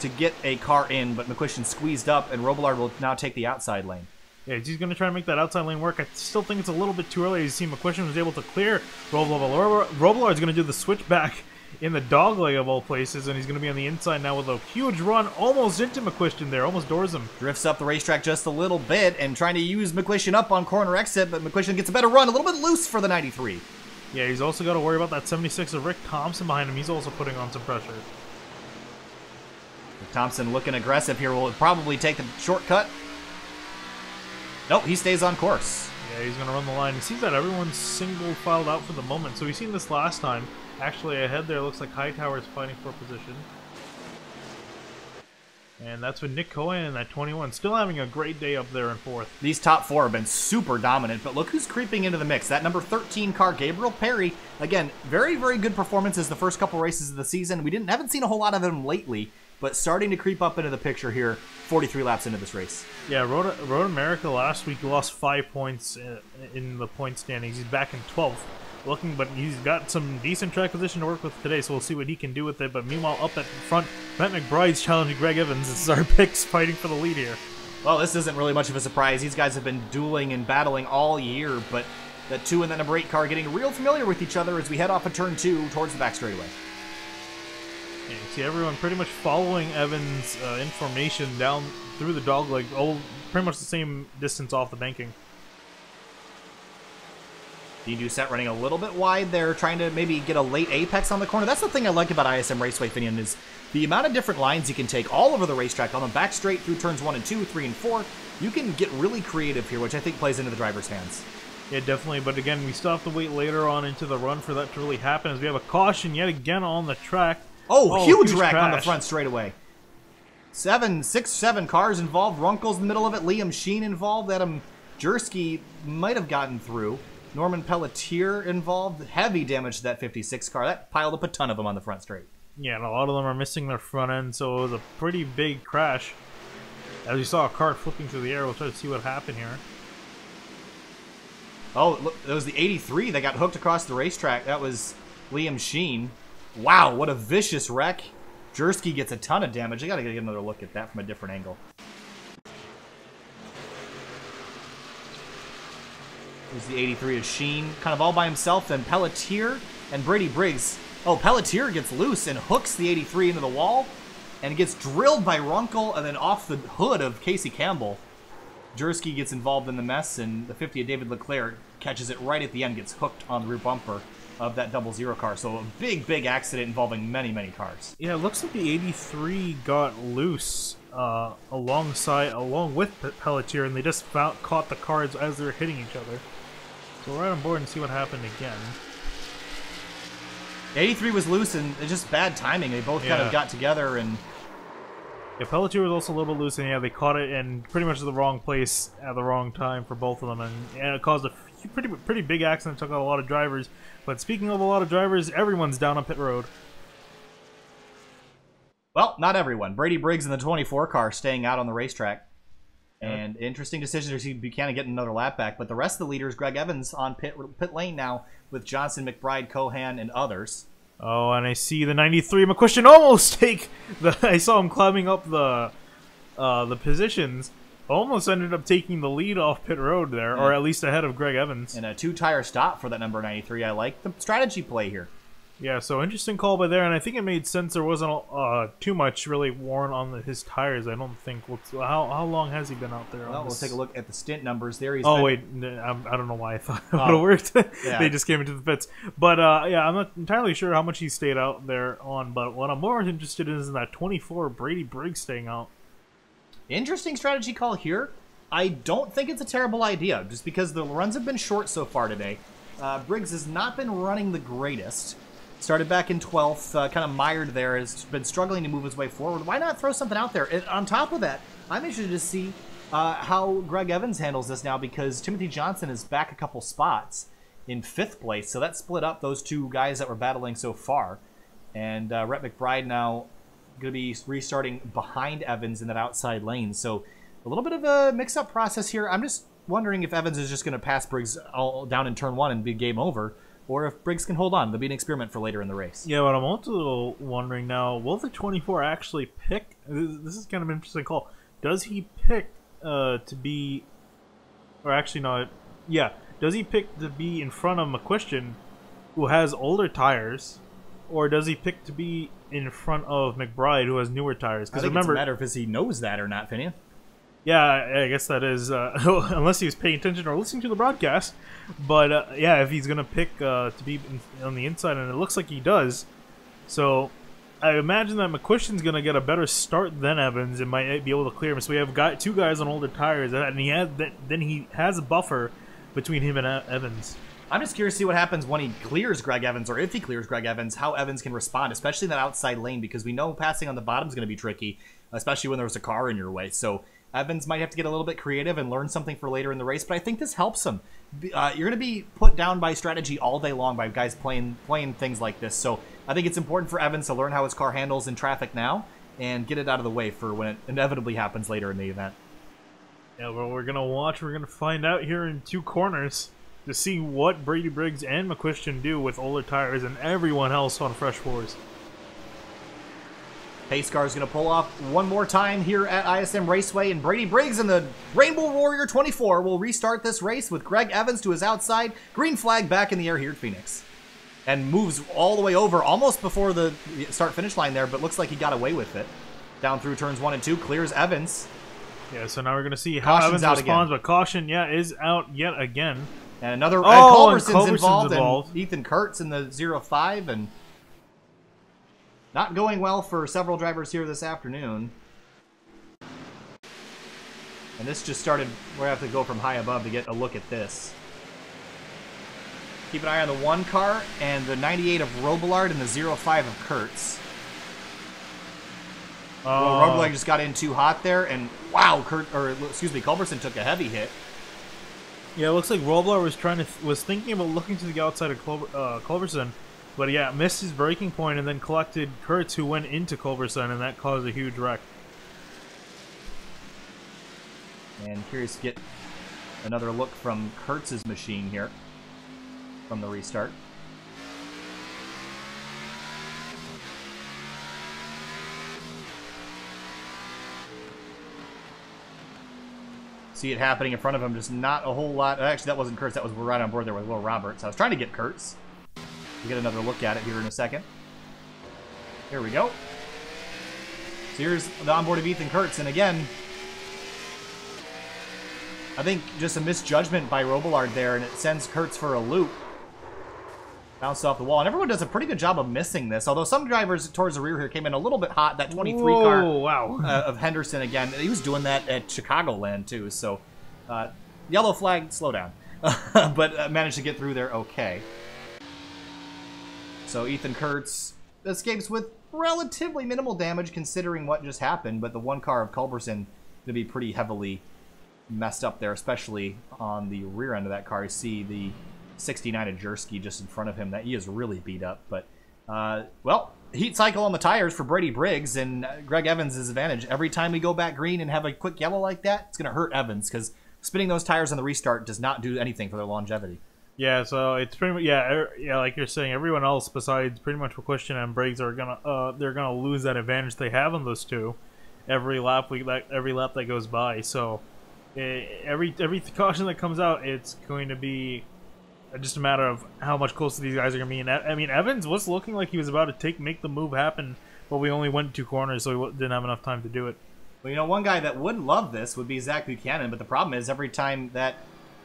to get a car in, but McQuistion squeezed up, and Robillard will now take the outside lane. Yeah, he's going to try to make that outside lane work. I still think it's a little bit too early. You see McQuistion was able to clear Robillard. Robillard's going to do the switchback in the dogleg of all places, and he's going to be on the inside now with a huge run almost into McQuistion there, almost doors him. Drifts up the racetrack just a little bit and trying to use McQuistion up on corner exit, but McQuistion gets a better run, a little bit loose for the 93. Yeah, he's also got to worry about that 76 of Rick Thompson behind him. He's also putting on some pressure. Thompson looking aggressive here, will probably take the shortcut. Nope, he stays on course. Yeah, he's going to run the line. He seems that everyone's single filed out for the moment, so we've seen this last time. Actually, ahead there looks like Hightower is fighting for position. And that's with Nick Cohen in that 21. Still having a great day up there in fourth. These top four have been super dominant, but look who's creeping into the mix. That number 13 car, Gabriel Perry. Again, very, very good performances the first couple races of the season. We haven't seen a whole lot of him lately, but starting to creep up into the picture here 43 laps into this race. Yeah, Road America last week lost 5 points in the point standings. He's back in 12th. But he's got some decent track position to work with today, so we'll see what he can do with it. But meanwhile, up at the front, Matt McBride's challenging Greg Evans. This is our picks fighting for the lead here. Well, this isn't really much of a surprise. These guys have been dueling and battling all year, but the 2 and the number 8 car getting real familiar with each other as we head off of turn 2 towards the back straightaway. And you see everyone pretty much following Evans' information down through the dogleg, pretty much the same distance off the banking. Dean Doucette running a little bit wide there, trying to maybe get a late apex on the corner. That's the thing I like about ISM Raceway, Finian, is the amount of different lines you can take all over the racetrack, on the back straight through turns 1 and 2, 3 and 4. You can get really creative here, which I think plays into the driver's hands. Yeah, definitely, but again, we still have to wait later on into the run for that to really happen, as we have a caution yet again on the track. Oh, huge wreck crash on the front straightaway. 7 cars involved. Runkle's in the middle of it. Liam Sheen involved. Adam Jersky might have gotten through. Norman Pelletier involved. Heavy damage to that 56 car. That piled up a ton of them on the front straight. Yeah, and a lot of them are missing their front end, so it was a pretty big crash. As you saw a car flipping through the air, we'll try to see what happened here. Oh, look, it was the 83 that got hooked across the racetrack. That was Liam Sheen. Wow, what a vicious wreck. Jersky gets a ton of damage. I gotta get another look at that from a different angle. There's the 83 of Sheen, kind of all by himself. Then Pelletier and Brady Briggs. Oh, Pelletier gets loose and hooks the 83 into the wall and gets drilled by Runkle and then off the hood of Casey Campbell. Jersky gets involved in the mess, and the 50 of David Leclerc catches it right at the end, gets hooked on the rear bumper of that 00 car. So a big, big accident involving many, many cars. Yeah, it looks like the 83 got loose along with Pelletier, and they just caught the cars as they were hitting each other. So we're right on board and see what happened again. 83 was loose, and it's just bad timing. They both kind of got together, and yeah, Pelletier was also a little bit loose, and yeah, they caught it in pretty much the wrong place at the wrong time for both of them, and it caused a pretty big accident, took out a lot of drivers. But speaking of a lot of drivers, everyone's down on pit road. Well, not everyone. Brady Briggs in the 24 car staying out on the racetrack. And interesting decision to see Buchanan getting another lap back. But the rest of the leaders, Greg Evans on pit lane now with Johnson, McBride, Cohan, and others. Oh, and I see the 93 McQuistion almost take the. I saw him climbing up the positions. Almost ended up taking the lead off pit road there, or at least ahead of Greg Evans. And a 2-tire stop for that number 93. I like the strategy play here. Yeah, so interesting call by there, and I think it made sense. There wasn't too much really worn on his tires, I don't think. How long has he been out there? Well, we'll take a look at the stint numbers there. Wait, I don't know why I thought it would have worked. Yeah. They just came into the pits. But, yeah, I'm not entirely sure how much he stayed out there on, but what I'm more interested in is that 24 Brady Briggs staying out. Interesting strategy call here. I don't think it's a terrible idea, just because the runs have been short so far today. Briggs has not been running the greatest. Started back in 12th, kind of mired there, has been struggling to move his way forward. Why not throw something out there? And on top of that, I'm interested to see how Greg Evans handles this now, because Timothy Johnson is back a couple spots in 5th place, so that split up those two guys that were battling so far. And Rhett McBride now going to be restarting behind Evans in that outside lane. So a little bit of a mix-up process here. I'm just wondering if Evans is just going to pass Briggs all down in turn 1 and be game over, or if Briggs can hold on. There'll be an experiment for later in the race. Yeah, but I'm also wondering now, will the 24 actually pick? This is kind of an interesting call. Does he pick to be, or actually not, yeah, does he pick to be in front of McQuestion, who has older tires, or does he pick to be in front of McBride, who has newer tires? Because remember, it's a matter of if he knows that or not, Finian. Yeah, I guess that is, unless he was paying attention or listening to the broadcast. But, yeah, if he's going to pick to be on the inside, and it looks like he does. So, I imagine that McQuestion's going to get a better start than Evans and might be able to clear him. So we have two guys on older tires, and he has a buffer between him and Evans. I'm just curious to see what happens when he clears Greg Evans, or if he clears Greg Evans, how Evans can respond, especially in that outside lane, because we know passing on the bottom is going to be tricky, especially when there's a car in your way. So Evans might have to get a little bit creative and learn something for later in the race, but I think this helps him. You're going to be put down by strategy all day long by guys playing things like this. So I think it's important for Evans to learn how his car handles in traffic now and get it out of the way for when it inevitably happens later in the event. Yeah, well, we're going to watch. We're going to find out here in 2 corners to see what Brady Briggs and McQuestion do with older tires and everyone else on fresh fours. Pace car is going to pull off one more time here at ISM Raceway, and Brady Briggs and the Rainbow Warrior 24 will restart this race with Greg Evans to his outside. Green flag back in the air here at Phoenix. And moves all the way over almost before the start-finish line there, but looks like he got away with it. Down through turns 1 and 2, clears Evans. Yeah, so now we're going to see how Evans responds, but caution, yeah, is out yet again. And another Culberson's involved, involved. And Ethan Kurtz in the 0-5, and not going well for several drivers here this afternoon. And this just started, we have to go from high above to get a look at this. Keep an eye on the 1 car and the 98 of Robillard and the 0-5 of Kurtz. Robillard just got in too hot there, and wow, Culberson took a heavy hit. Yeah, it looks like Robillard was thinking about looking to the outside of Culberson, but yeah, missed his braking point and then collected Kurtz, who went into Culberson, and that caused a huge wreck. And curious to get another look from Kurtz's machine here from the restart. See it happening in front of him, just not a whole lot. Actually, that wasn't Kurtz. That was, we're right on board there with Will Roberts. I was trying to get Kurtz. We'll get another look at it here in a second. Here we go. So here's the onboard of Ethan Kurtz. And again, I think just a misjudgment by Robillard there, and it sends Kurtz for a loop. Bounced off the wall. And everyone does a pretty good job of missing this. Although some drivers towards the rear here came in a little bit hot. That 23 car of Henderson again. He was doing that at Chicagoland too. So yellow flag, slow down. But managed to get through there okay. So Ethan Kurtz escapes with relatively minimal damage considering what just happened. But the 1 car of Culberson going to be pretty heavily messed up there, especially on the rear end of that car. You see the 69 of Jersky just in front of him. That he is really beat up. But, well, heat cycle on the tires for Brady Briggs, and Greg Evans' advantage. Every time we go back green and have a quick yellow like that, it's going to hurt Evans, because spinning those tires on the restart does not do anything for their longevity. Yeah, so it's pretty much, yeah, like you're saying, everyone else besides pretty much McQuestion and Briggs are they're gonna lose that advantage they have on those two every lap that goes by. So every caution that comes out, it's going to be just a matter of how much closer these guys are going to be. And I mean, Evans was looking like he was about to make the move happen, but we only went 2 corners, so he didn't have enough time to do it. Well, you know, one guy that would love this would be Zach Buchanan, but the problem is every time that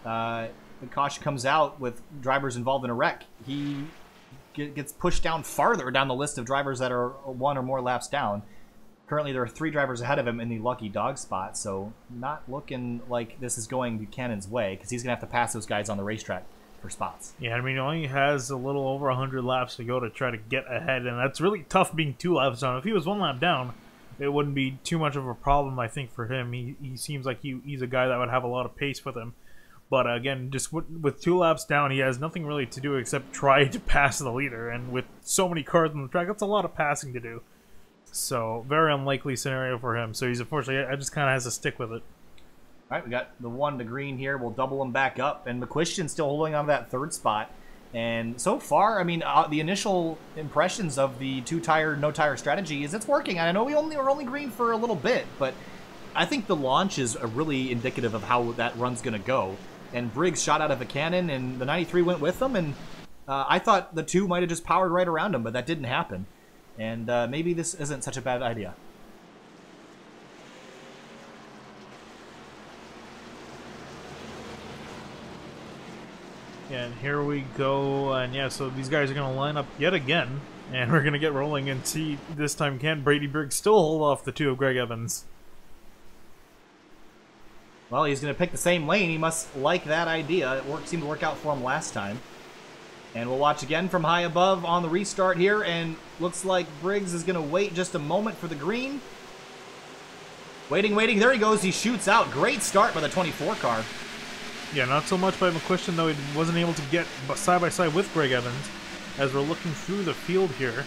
the caution comes out with drivers involved in a wreck, he gets pushed down farther down the list of drivers that are 1 or more laps down. Currently, there are 3 drivers ahead of him in the lucky dog spot, so not looking like this is going Buchanan's way, because he's going to have to pass those guys on the racetrack for spots. Yeah, I mean, he only has a little over 100 laps to go to try to get ahead, and that's really tough being 2 laps down. If he was 1 lap down, it wouldn't be too much of a problem, I think, for him. He seems like he's a guy that would have a lot of pace with him. But again, just with 2 laps down, he has nothing really to do except try to pass the leader. And with so many cars on the track, that's a lot of passing to do. So, very unlikely scenario for him. So he's unfortunately, I just kind of has to stick with it. All right, we got the 1 to green here. We'll double him back up. And McQuistion's still holding on to that 3rd spot. And so far, I mean, the initial impressions of the 2-tire, no-tire strategy is it's working. And I know we're only green for a little bit, but I think the launch is really indicative of how that run's going to go. And Briggs shot out of a cannon, and the 93 went with him. And I thought the 2 might have just powered right around him, but that didn't happen. And maybe this isn't such a bad idea. And here we go, and yeah, so these guys are going to line up yet again, and we're going to get rolling and see this time can Brady Briggs still hold off the 2 of Greg Evans. Well, he's going to pick the same lane. He must like that idea. It seemed to work out for him last time. And we'll watch again from high above on the restart here, and looks like Briggs is going to wait just a moment for the green. Waiting, waiting. There he goes. He shoots out. Great start by the 24 car. Yeah, not so much by McQuistion, though. He wasn't able to get side-by-side with Greg Evans as we're looking through the field here.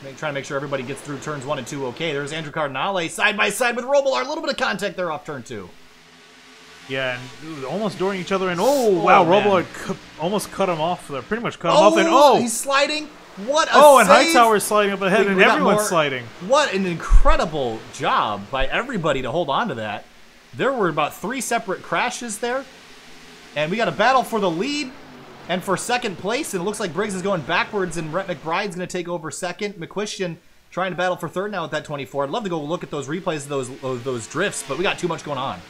Trying to make sure everybody gets through turns 1 and 2 okay. There's Andrew Cardinale side-by-side with Robillard. A little bit of contact there off turn 2. Yeah, and almost during each other, and wow, Robillard almost cut him off there. Pretty much cut him off, and he's sliding. What a and save. Hightower's sliding up ahead, and everyone's sliding. What an incredible job by everybody to hold on to that. There were about 3 separate crashes there. And we got a battle for the lead and for 2nd place. And it looks like Briggs is going backwards, and Rhett McBride's going to take over 2nd. McQuistion trying to battle for 3rd now with that 24. I'd love to go look at those replays of those drifts, but we got too much going on.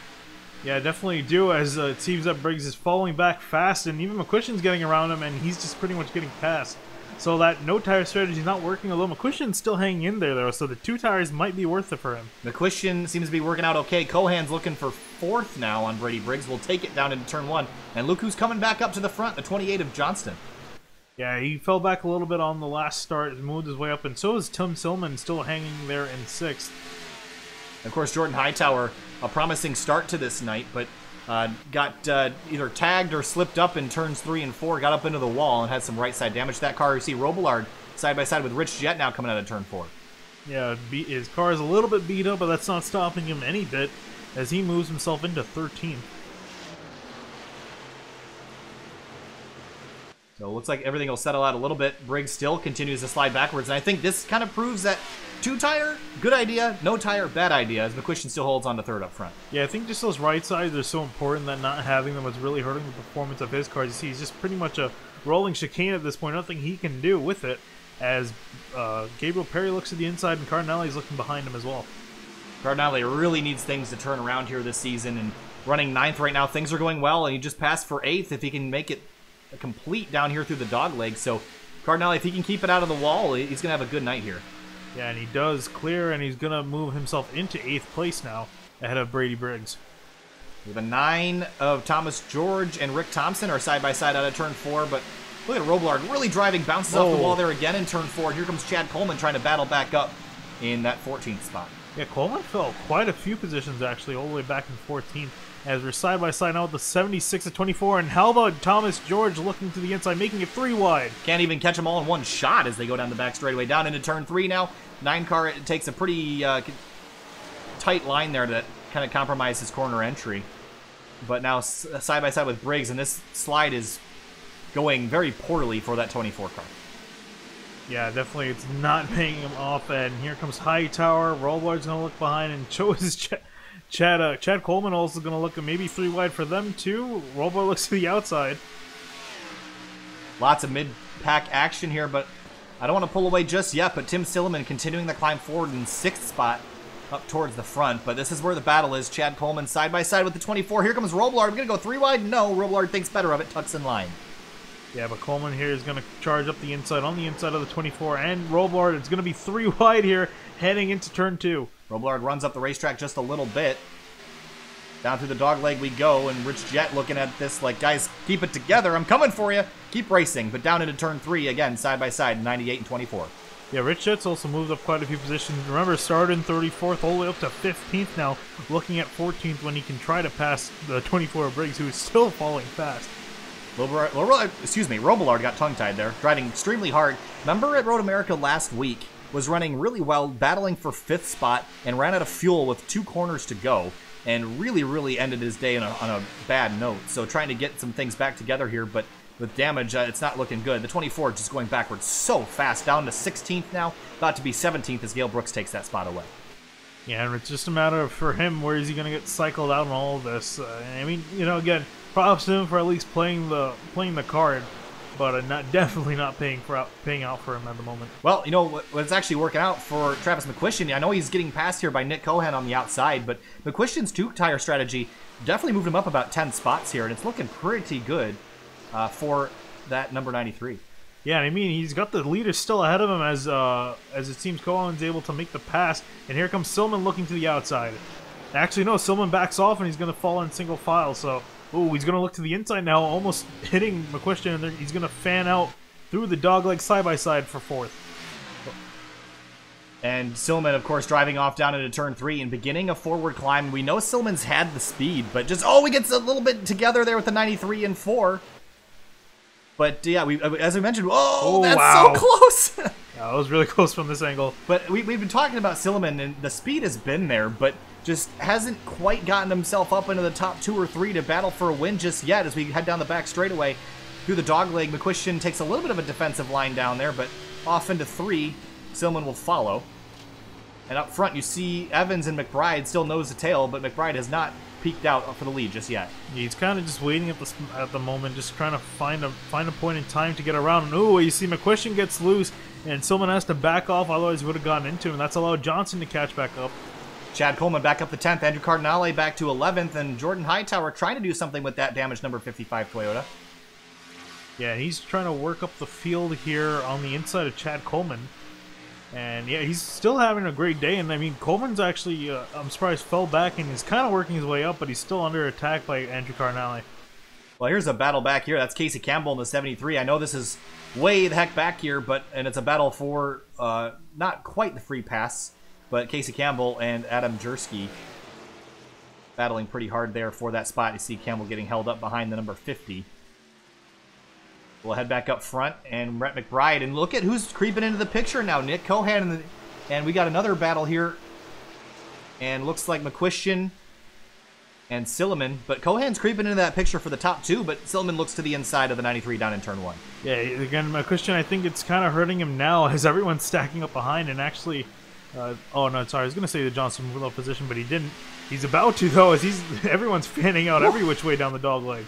Yeah, definitely do, as it seems that Briggs is falling back fast, and even McQuistion's getting around him, and he's just pretty much getting past. So that no-tire strategy is not working, although McQuistion's still hanging in there, though, so the 2 tires might be worth it for him. McQuistion seems to be working out okay. Cohan's looking for 4th now on Brady Briggs. We'll take it down into turn 1. And look who's coming back up to the front, the 28 of Johnston. Yeah, he fell back a little bit on the last start, moved his way up, and so is Tim Silman still hanging there in 6th. Of course, Jordan Hightower, a promising start to this night, but got either tagged or slipped up in turns 3 and 4, got up into the wall and had some right side damage. That car, you see Robillard side by side with Rich Jett now coming out of turn 4. Yeah, his car is a little bit beat up, but that's not stopping him any bit as he moves himself into 13th. So it looks like everything will settle out a little bit. Briggs still continues to slide backwards, and I think this kind of proves that 2-tire, good idea. No-tire, bad idea, as McQuistion still holds on to 3rd up front. Yeah, I think just those right sides are so important that not having them is really hurting the performance of his cars. You see, he's just pretty much a rolling chicane at this point. Nothing he can do with it, as Gabriel Perry looks to the inside, and Cardinale's looking behind him as well. Cardinale really needs things to turn around here this season, and running 9th right now, things are going well, and he just passed for 8th if he can make it complete down here through the dog leg. So Cardinale, if he can keep it out of the wall, he's going to have a good night here. Yeah, and he does clear, and he's going to move himself into 8th place now, ahead of Brady Briggs. The 9 of Thomas George and Rick Thompson are side-by-side out of turn 4, but look at Robillard really driving, bounces off the wall there again in turn 4. Here comes Chad Coleman trying to battle back up in that 14th spot. Yeah, Coleman fell quite a few positions, actually, all the way back in 14th. As we're side-by-side now with the 76 of 24, and how about Thomas George looking to the inside, making it 3 wide. Can't even catch them all in one shot as they go down the back straightaway. Down into turn 3 now. 9 car takes a pretty tight line there that kind of compromises corner entry. But now side-by-side with Briggs, and this slide is going very poorly for that 24 car. Yeah, definitely it's not paying him off, and here comes Hightower. Rollbar's going to look behind, and chose Chad Coleman also going to look at maybe 3 wide for them too. Rollbar looks to the outside. Lots of mid-pack action here, but I don't want to pull away just yet. But Tim Silliman continuing the climb forward in 6th spot up towards the front. But this is where the battle is. Chad Coleman side by side with the 24. Here comes Robillard. We're going to go 3 wide. No, Robillard thinks better of it. Tucks in line. Yeah, but Coleman here is going to charge up the inside on the inside of the 24. And Robillard, it's going to be 3 wide here heading into turn 2. Robillard runs up the racetrack just a little bit. Down through the dog leg we go, and Rich Jet looking at this like, guys, keep it together. I'm coming for you. Keep racing. But down into turn 3, again, side by side, 98 and 24. Yeah, Rich Jet's also moved up quite a few positions. Remember, started in 34th, all the way up to 15th now, looking at 14th when he can try to pass the 24 Briggs, who is still falling fast. Robillard got tongue-tied there, driving extremely hard. Remember at Road America last week, was running really well, battling for 5th spot, and ran out of fuel with 2 corners to go. And really ended his day on a bad note. So trying to get some things back together here, but with damage, it's not looking good. The 24 just going backwards so fast, down to 16th now, about to be 17th as Gale Brooks takes that spot away. Yeah, and it's just a matter of, for him, where is he going to get cycled out on all of this? I mean, you know, again, props to him for at least playing the card, but definitely not paying out for him at the moment. Well, you know what's actually working out for Travis McQuistion. I know he's getting passed here by Nick Cohan on the outside, but McQuistion's 2-tire strategy definitely moved him up about 10 spots here, and it's looking pretty good for that number 93. Yeah, I mean, he's got the leader still ahead of him as it seems Cohan's able to make the pass, and here comes Silman looking to the outside. Actually, no, Silman backs off, and he's going to fall in single file, so... Ooh, he's going to look to the inside now, almost hitting McQuistion, and he's going to fan out through the dogleg side-by-side for 4th. And Silman, of course, driving off down into turn 3 and beginning a forward climb. We know Silman's had the speed, but just, we get a little bit together there with the 93 and 4. But, yeah, as we mentioned, that's wow. so close! Yeah, that was really close from this angle. But we've been talking about Silman, and the speed has been there, but just hasn't quite gotten himself up into the top 2 or 3 to battle for a win just yet as we head down the back straightaway through the dogleg. McQuistion takes a little bit of a defensive line down there, but off into 3, Silman will follow. And up front, you see Evans and McBride still nose to tail, but McBride has not peeked out for the lead just yet. Yeah, he's kind of just waiting at the moment, just trying to find a point in time to get around. And ooh, you see McQuistion gets loose, and Silman has to back off, otherwise he would have gotten into him. And that's allowed Johnson to catch back up. Chad Coleman back up to 10th, Andrew Cardinale back to 11th, and Jordan Hightower trying to do something with that damaged number 55 Toyota. Yeah, he's trying to work up the field here on the inside of Chad Coleman. And yeah, he's still having a great day. And I mean, Coleman's actually, I'm surprised, fell back and is kind of working his way up, but he's still under attack by Andrew Cardinale. Well, here's a battle back here. That's Casey Campbell in the 73. I know this is way the heck back here, and it's a battle for not quite the free pass. But Casey Campbell and Adam Jersky battling pretty hard there for that spot. You see Campbell getting held up behind the number 50. We'll head back up front, and Brett McBride. And look at who's creeping into the picture now. Nick Cohan, and we got another battle here. And looks like McQuistion and Silliman. But Cohan's creeping into that picture for the top 2, but Silliman looks to the inside of the 93 down in turn 1. Yeah, again, McQuistion, I think it's kind of hurting him now as everyone's stacking up behind and actually... oh no, sorry, I was going to say the Johnson moved up position, but he didn't. He's about to, though, as everyone's fanning out every which way down the dog leg.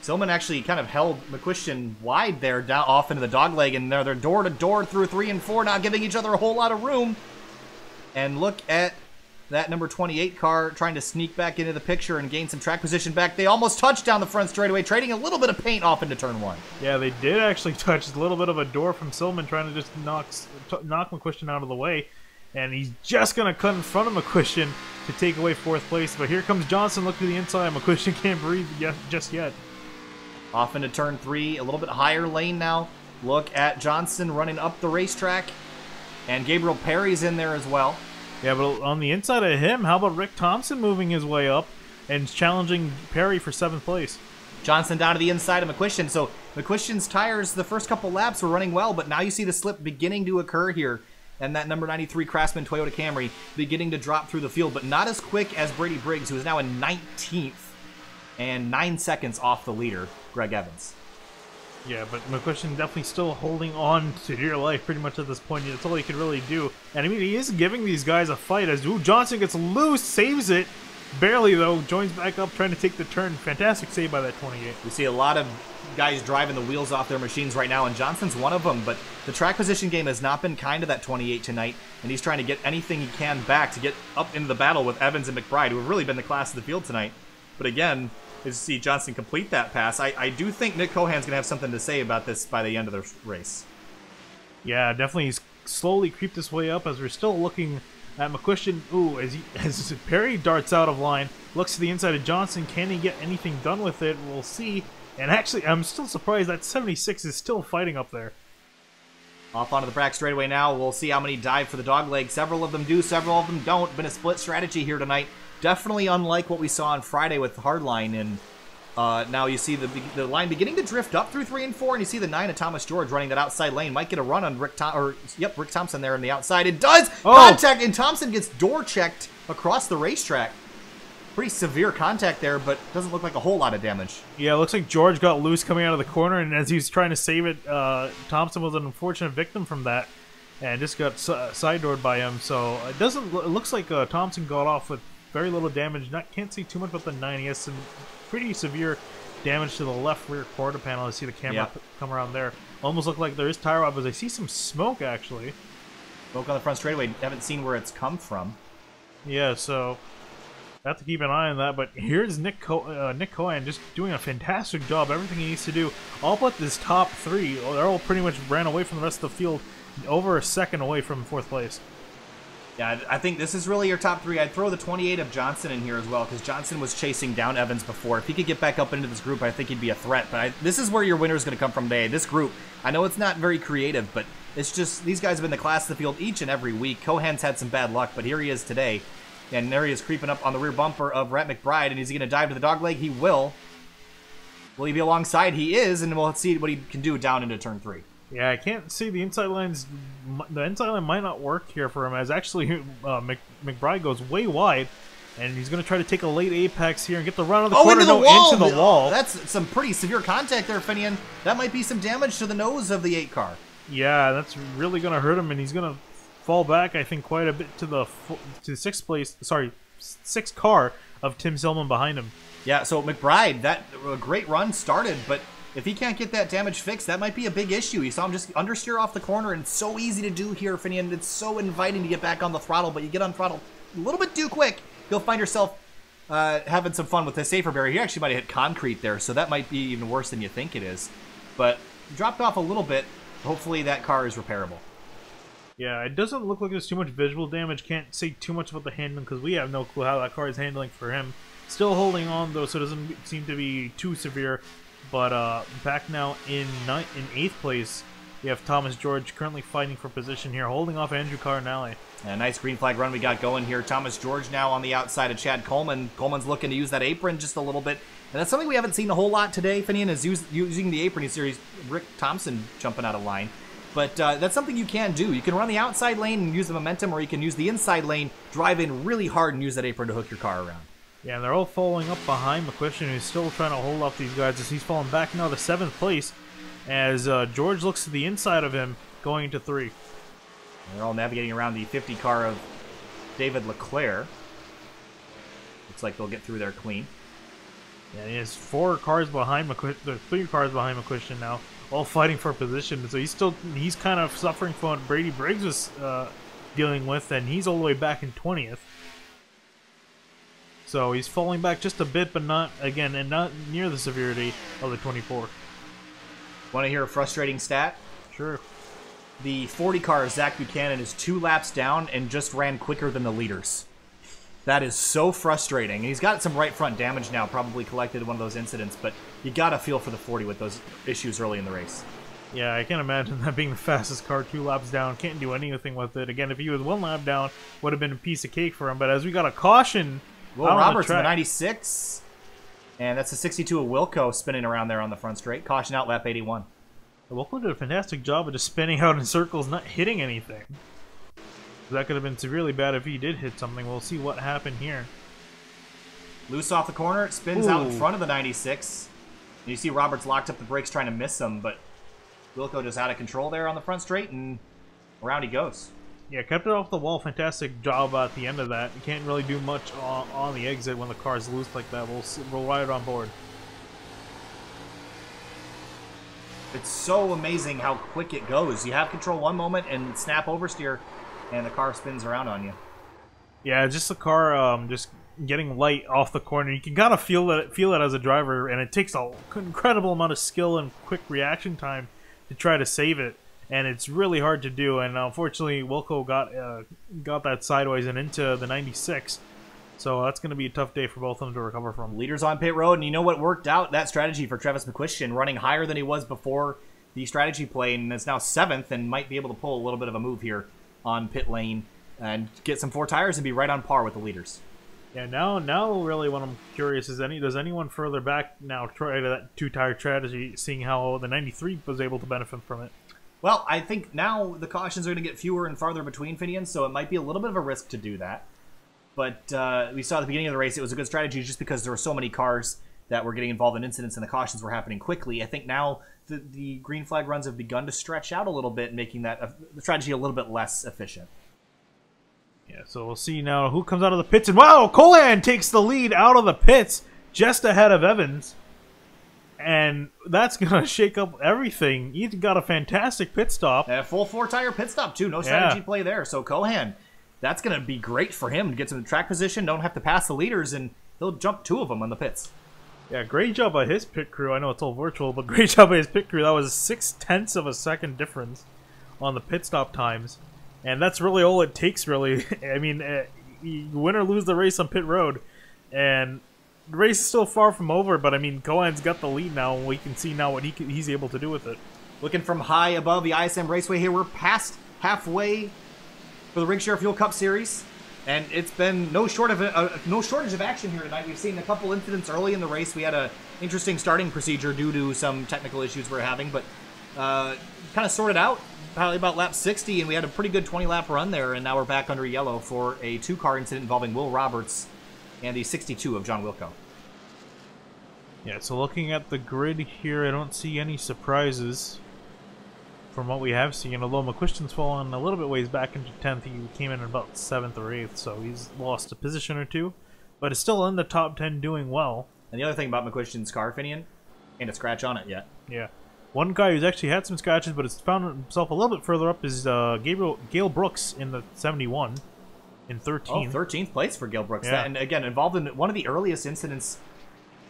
Silman actually kind of held McQuistion wide there, down off into the dog leg, and they're door to door through 3 and 4, not giving each other a whole lot of room. And look at that number 28 car trying to sneak back into the picture and gain some track position back. They almost touched down the front straightaway, trading a little bit of paint off into turn 1. Yeah, they did actually touch a little bit of a door from Silman, trying to just knock McQuistion out of the way. And he's just going to cut in front of McQuistion to take away 4th place. But here comes Johnson, look to the inside. McQuistion can't breathe just yet. Off into turn 3, a little bit higher lane now. Look at Johnson running up the racetrack. And Gabriel Perry's in there as well. Yeah, but on the inside of him, how about Rick Thompson moving his way up and challenging Perry for 7th place? Johnson down to the inside of McQuistion. So McQuistion's tires, the first couple laps were running well, but now you see the slip beginning to occur here. And that number 93 Craftsman Toyota Camry beginning to drop through the field, but not as quick as Brady Briggs, who is now in 19th and 9 seconds off the leader, Greg Evans. Yeah, but McQuistion definitely still holding on to dear life pretty much at this point. That's all he could really do. And I mean, he is giving these guys a fight as Johnson gets loose, saves it. Barely, though, joins back up, trying to take the turn. Fantastic save by that 28. We see a lot of guys driving the wheels off their machines right now, and Johnson's one of them, but the track position game has not been kind to that 28 tonight, and he's trying to get anything he can back to get up into the battle with Evans and McBride, who have really been the class of the field tonight. But again, as you see Johnson complete that pass, I do think Nick Cohan's going to have something to say about this by the end of the race. Yeah, definitely he's slowly creeped his way up as we're still looking at McQuistion. Ooh, as Perry darts out of line, looks to the inside of Johnson. Can he get anything done with it? We'll see. And actually, I'm still surprised that 76 is still fighting up there. Off onto the back straightaway now. We'll see how many dive for the dog leg. Several of them do, several of them don't. Been a split strategy here tonight. Definitely unlike what we saw on Friday with Hardline. And now you see the line beginning to drift up through 3 and 4, and you see the 9 of Thomas George running that outside lane. Might get a run on Rick Thompson there on the outside. It does! Oh. Contact, and Thompson gets door checked across the racetrack. Pretty severe contact there, but doesn't look like a whole lot of damage. Yeah, it looks like George got loose coming out of the corner, and as he was trying to save it, Thompson was an unfortunate victim from that, and just got side-doored by him. So it looks like Thompson got off with very little damage. Can't see too much about the 9. He has some pretty severe damage to the left rear quarter panel. I see the camera come around there. Almost look like there is tire rot, but I see some smoke actually. Smoke on the front straightaway. Haven't seen where it's come from. Yeah, so have to keep an eye on that. But here's Nick Cohen just doing a fantastic job. Everything he needs to do. All but this top 3. They're all pretty much ran away from the rest of the field, over a second away from 4th place. Yeah, I think this is really your top 3. I'd throw the 28 of Johnson in here as well, because Johnson was chasing down Evans before. If he could get back up into this group, I think he'd be a threat. But this is where your winner is going to come from today. This group, I know it's not very creative, but it's just these guys have been the class of the field each and every week. Cohen's had some bad luck, but here he is today. And there he is creeping up on the rear bumper of Rhett McBride, and is he going to dive to the dog leg? He will. Will he be alongside? He is, and we'll see what he can do down into turn 3. Yeah, I can't see the inside lines. The inside line might not work here for him, as actually McBride goes way wide, and he's going to try to take a late apex here and get the run of the corner. Into the wall! Into the wall. That's some pretty severe contact there, Finian. That might be some damage to the nose of the 8 car. Yeah, that's really going to hurt him, and he's going to fall back, I think, quite a bit to the 6th place. Sorry, 6th car of Tim Zillman behind him. Yeah, so McBride, that a great run started, but if he can't get that damage fixed, that might be a big issue. You saw him just understeer off the corner, and it's so easy to do here, Finian. It's so inviting to get back on the throttle, but you get on throttle a little bit too quick, you'll find yourself having some fun with the safer barrier. He actually might have hit concrete there, so that might be even worse than you think it is. But dropped off a little bit. Hopefully that car is repairable. Yeah, it doesn't look like there's too much visual damage. Can't say too much about the handling because we have no clue how that car is handling for him. Still holding on, though, so it doesn't seem to be too severe. But back now in 8th place, we have Thomas George currently fighting for position here, holding off Andrew Cardinale. A nice green flag run we got going here. Thomas George now on the outside of Chad Coleman. Coleman's looking to use that apron just a little bit. And that's something we haven't seen a whole lot today. Finian is using the apron. He's Rick Thompson jumping out of line. But that's something you can do. You can run the outside lane and use the momentum, or you can use the inside lane, drive in really hard, and use that apron to hook your car around. Yeah, and they're all following up behind McQuistion, who's still trying to hold off these guys as he's falling back now to 7th place, as George looks to the inside of him, going into 3. They're all navigating around the 50 car of David Leclerc. Looks like they'll get through there clean. Yeah, he has 4 cars behind McQuistion, 3 cars behind McQuistion now, all fighting for position. So he's kind of suffering from what Brady Briggs was dealing with, and he's all the way back in 20th. So he's falling back just a bit, but not near the severity of the 24. Want to hear a frustrating stat? Sure. The 40 car of Zach Buchanan is 2 laps down and just ran quicker than the leaders. That is so frustrating. And he's got some right front damage now, probably collected in one of those incidents, but you got to feel for the 40 with those issues early in the race. Yeah, I can't imagine that being the fastest car 2 laps down. Can't do anything with it. Again, if he was 1 lap down, would have been a piece of cake for him. But as we got a caution... Will Roberts in the 96, and that's the 62 of Wilco spinning around there on the front straight. Caution out, lap 81. Wilco did a fantastic job of just spinning out in circles, not hitting anything. That could have been severely bad if he did hit something. We'll see what happened here. Loose off the corner, it spins out in front of the 96. And you see Roberts locked up the brakes trying to miss him, but Wilco just out of control there on the front straight, and around he goes. Yeah, kept it off the wall. Fantastic job at the end of that. You can't really do much on the exit when the car's loose like that. We'll ride it on board. It's so amazing how quick it goes. You have control one moment and snap oversteer, and the car spins around on you. Yeah, just the car just getting light off the corner. You can kind of feel it as a driver, and it takes an incredible amount of skill and quick reaction time to try to save it. and it's really hard to do. And unfortunately, Wilco got that sideways and into the 96. So that's going to be a tough day for both of them to recover from. Leaders on pit road, and you know what worked out? That strategy for Travis McQuistion, running higher than he was before the strategy play, and is now 7th and might be able to pull a little bit of a move here on pit lane and get some 4 tires and be right on par with the leaders. Yeah, now really what I'm curious is, does anyone further back now try that 2-tire strategy, seeing how the 93 was able to benefit from it? Well, I think now the cautions are going to get fewer and farther between, Finian, so it might be a little bit of a risk to do that. But we saw at the beginning of the race it was a good strategy just because there were so many cars that were getting involved in incidents and the cautions were happening quickly. I think now the green flag runs have begun to stretch out a little bit, making that the strategy a little bit less efficient. Yeah, so we'll see now who comes out of the pits. And wow, Colan takes the lead out of the pits just ahead of Evans. And that's going to shake up everything. He's got a fantastic pit stop. And a full 4-tire pit stop, too. No strategy play there. So Cohan, that's going to be great for him. Gets him in track position, don't have to pass the leaders, and he'll jump 2 of them on the pits. Yeah, great job by his pit crew. I know it's all virtual, but great job by his pit crew. That was 0.6 of a second difference on the pit stop times. And that's really all it takes, really. I mean, you win or lose the race on pit road. And the race is still far from over, but I mean, Cohen's got the lead now, and we can see now what he's able to do with it. Looking from high above the ISM Raceway here, we're past halfway for the Rigshare Fuel Cup Series. And it's been no shortage of action here tonight. We've seen a couple incidents early in the race. We had an interesting starting procedure due to some technical issues we're having, but kind of sorted out probably about lap 60, and we had a pretty good 20-lap run there, and now we're back under yellow for a 2-car incident involving Will Roberts and the 62 of John Wilco. Yeah, so looking at the grid here, I don't see any surprises from what we have seen, although McQuistion's fallen a little bit ways back into 10th. He came in about 7th or 8th, so he's lost a position or 2, but is still in the top 10 doing well. And the other thing about McQuistion's car, Finian, ain't a scratch on it yet. Yeah. One guy who's actually had some scratches but has found himself a little bit further up is Gale Brooks in the 71 in 13th. Oh, 13th place for Gale Brooks. Yeah. And again, involved in one of the earliest incidents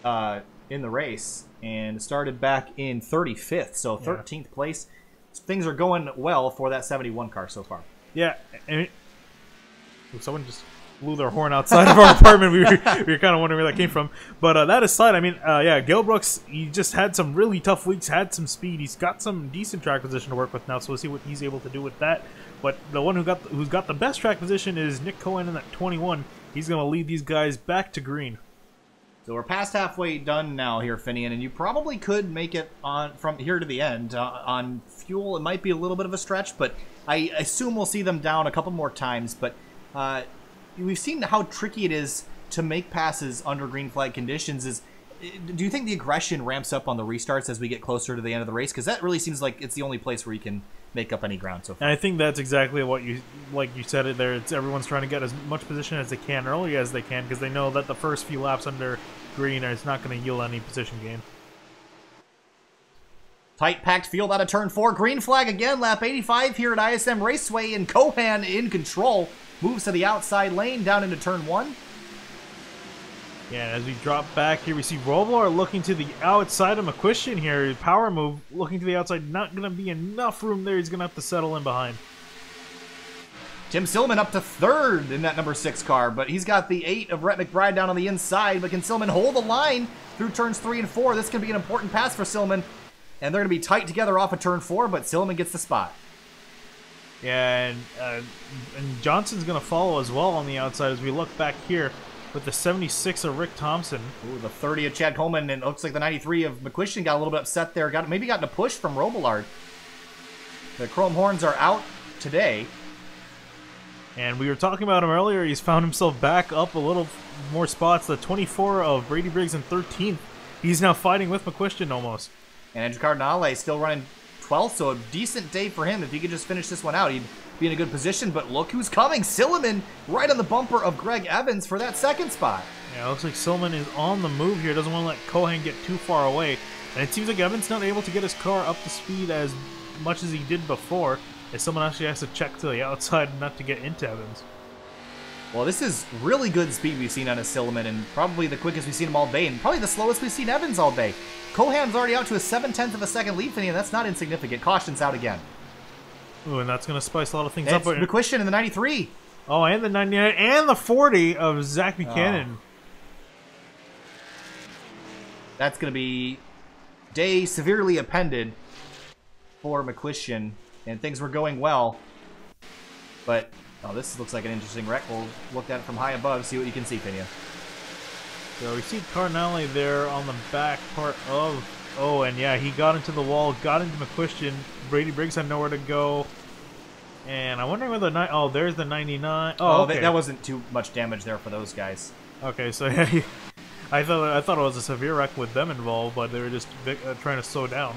in the race and started back in 35th. So 13th place. Things are going well for that 71 car so far. Yeah. And someone just blew their horn outside of our apartment. We were kind of wondering where that came from. But that aside, I mean, yeah, Gale Brooks, he just had some really tough weeks, had some speed. He's got some decent track position to work with now, so we'll see what he's able to do with that. But the one who's got the best track position is Nick Cohen in that 21. He's going to lead these guys back to green. So we're past halfway done now here, Finian, and you probably could make it on from here to the end. On fuel, it might be a little bit of a stretch, but I assume we'll see them down a couple more times. But we've seen how tricky it is to make passes under green flag conditions. Do you think the aggression ramps up on the restarts as we get closer to the end of the race? Because that really seems like it's the only place where you can make up any ground so far. And I think that's exactly what you said it there. It's everyone's trying to get as much position as they can early as they can because they know that the first few laps under green is not going to yield any position gain. Tight packed field out of turn 4. Green flag again, lap 85 here at ISM Raceway, and Cohan in control. Moves to the outside lane down into turn 1. Yeah, as we drop back here, we see Roblar looking to the outside of McQuistion here. Power move, looking to the outside. Not going to be enough room there. He's going to have to settle in behind. Tim Silman up to 3rd in that number 6 car, but he's got the 8 of Rhett McBride down on the inside. But can Silman hold the line through turns 3 and 4? This can be an important pass for Silman. And they're going to be tight together off of turn 4, but Silman gets the spot. Yeah, and Johnson's going to follow as well on the outside as we look back here with the 76 of Rick Thompson. Ooh, the 30 of Chad Coleman, and it looks like the 93 of McQuistion got a little bit upset there. Maybe gotten a push from Robillard. The Chrome Horns are out today. And we were talking about him earlier. He's found himself back up a little more spots. The 24 of Brady Briggs in 13th. He's now fighting with McQuistion almost. And Andrew Cardinale still running 12th, so a decent day for him. If he could just finish this one out, he'd be in a good position. But look who's coming. Silliman right on the bumper of Greg Evans for that 2nd spot. Yeah, it looks like Silliman is on the move here. Doesn't want to let Cohen get too far away. And it seems like Evans not able to get his car up to speed as much as he did before. As someone actually has to check to the outside not to get into Evans. Well, this is really good speed we've seen on a Silliman, and probably the quickest we've seen him all day, and probably the slowest we've seen Evans all day. Cohan's already out to a 7/10 of a second lead, and that's not insignificant. Caution's out again. Ooh, and that's going to spice a lot of things It's up. McQuistion in the 93. Oh, and the 99 and the 40 of Zach Buchanan. Oh. That's going to be day severely appended for McQuistion, and things were going well. But, oh, this looks like an interesting wreck. We'll look at it from high above, see what you can see, Finia. So we see Cardinale there on the back part of... Oh, and yeah, he got into the wall, got into McQuistion. Brady Briggs had nowhere to go. And I'm wondering whether... Oh, there's the 99. Oh, okay. That wasn't too much damage there for those guys. Okay, so yeah, I thought it was a severe wreck with them involved, but they were just trying to slow down.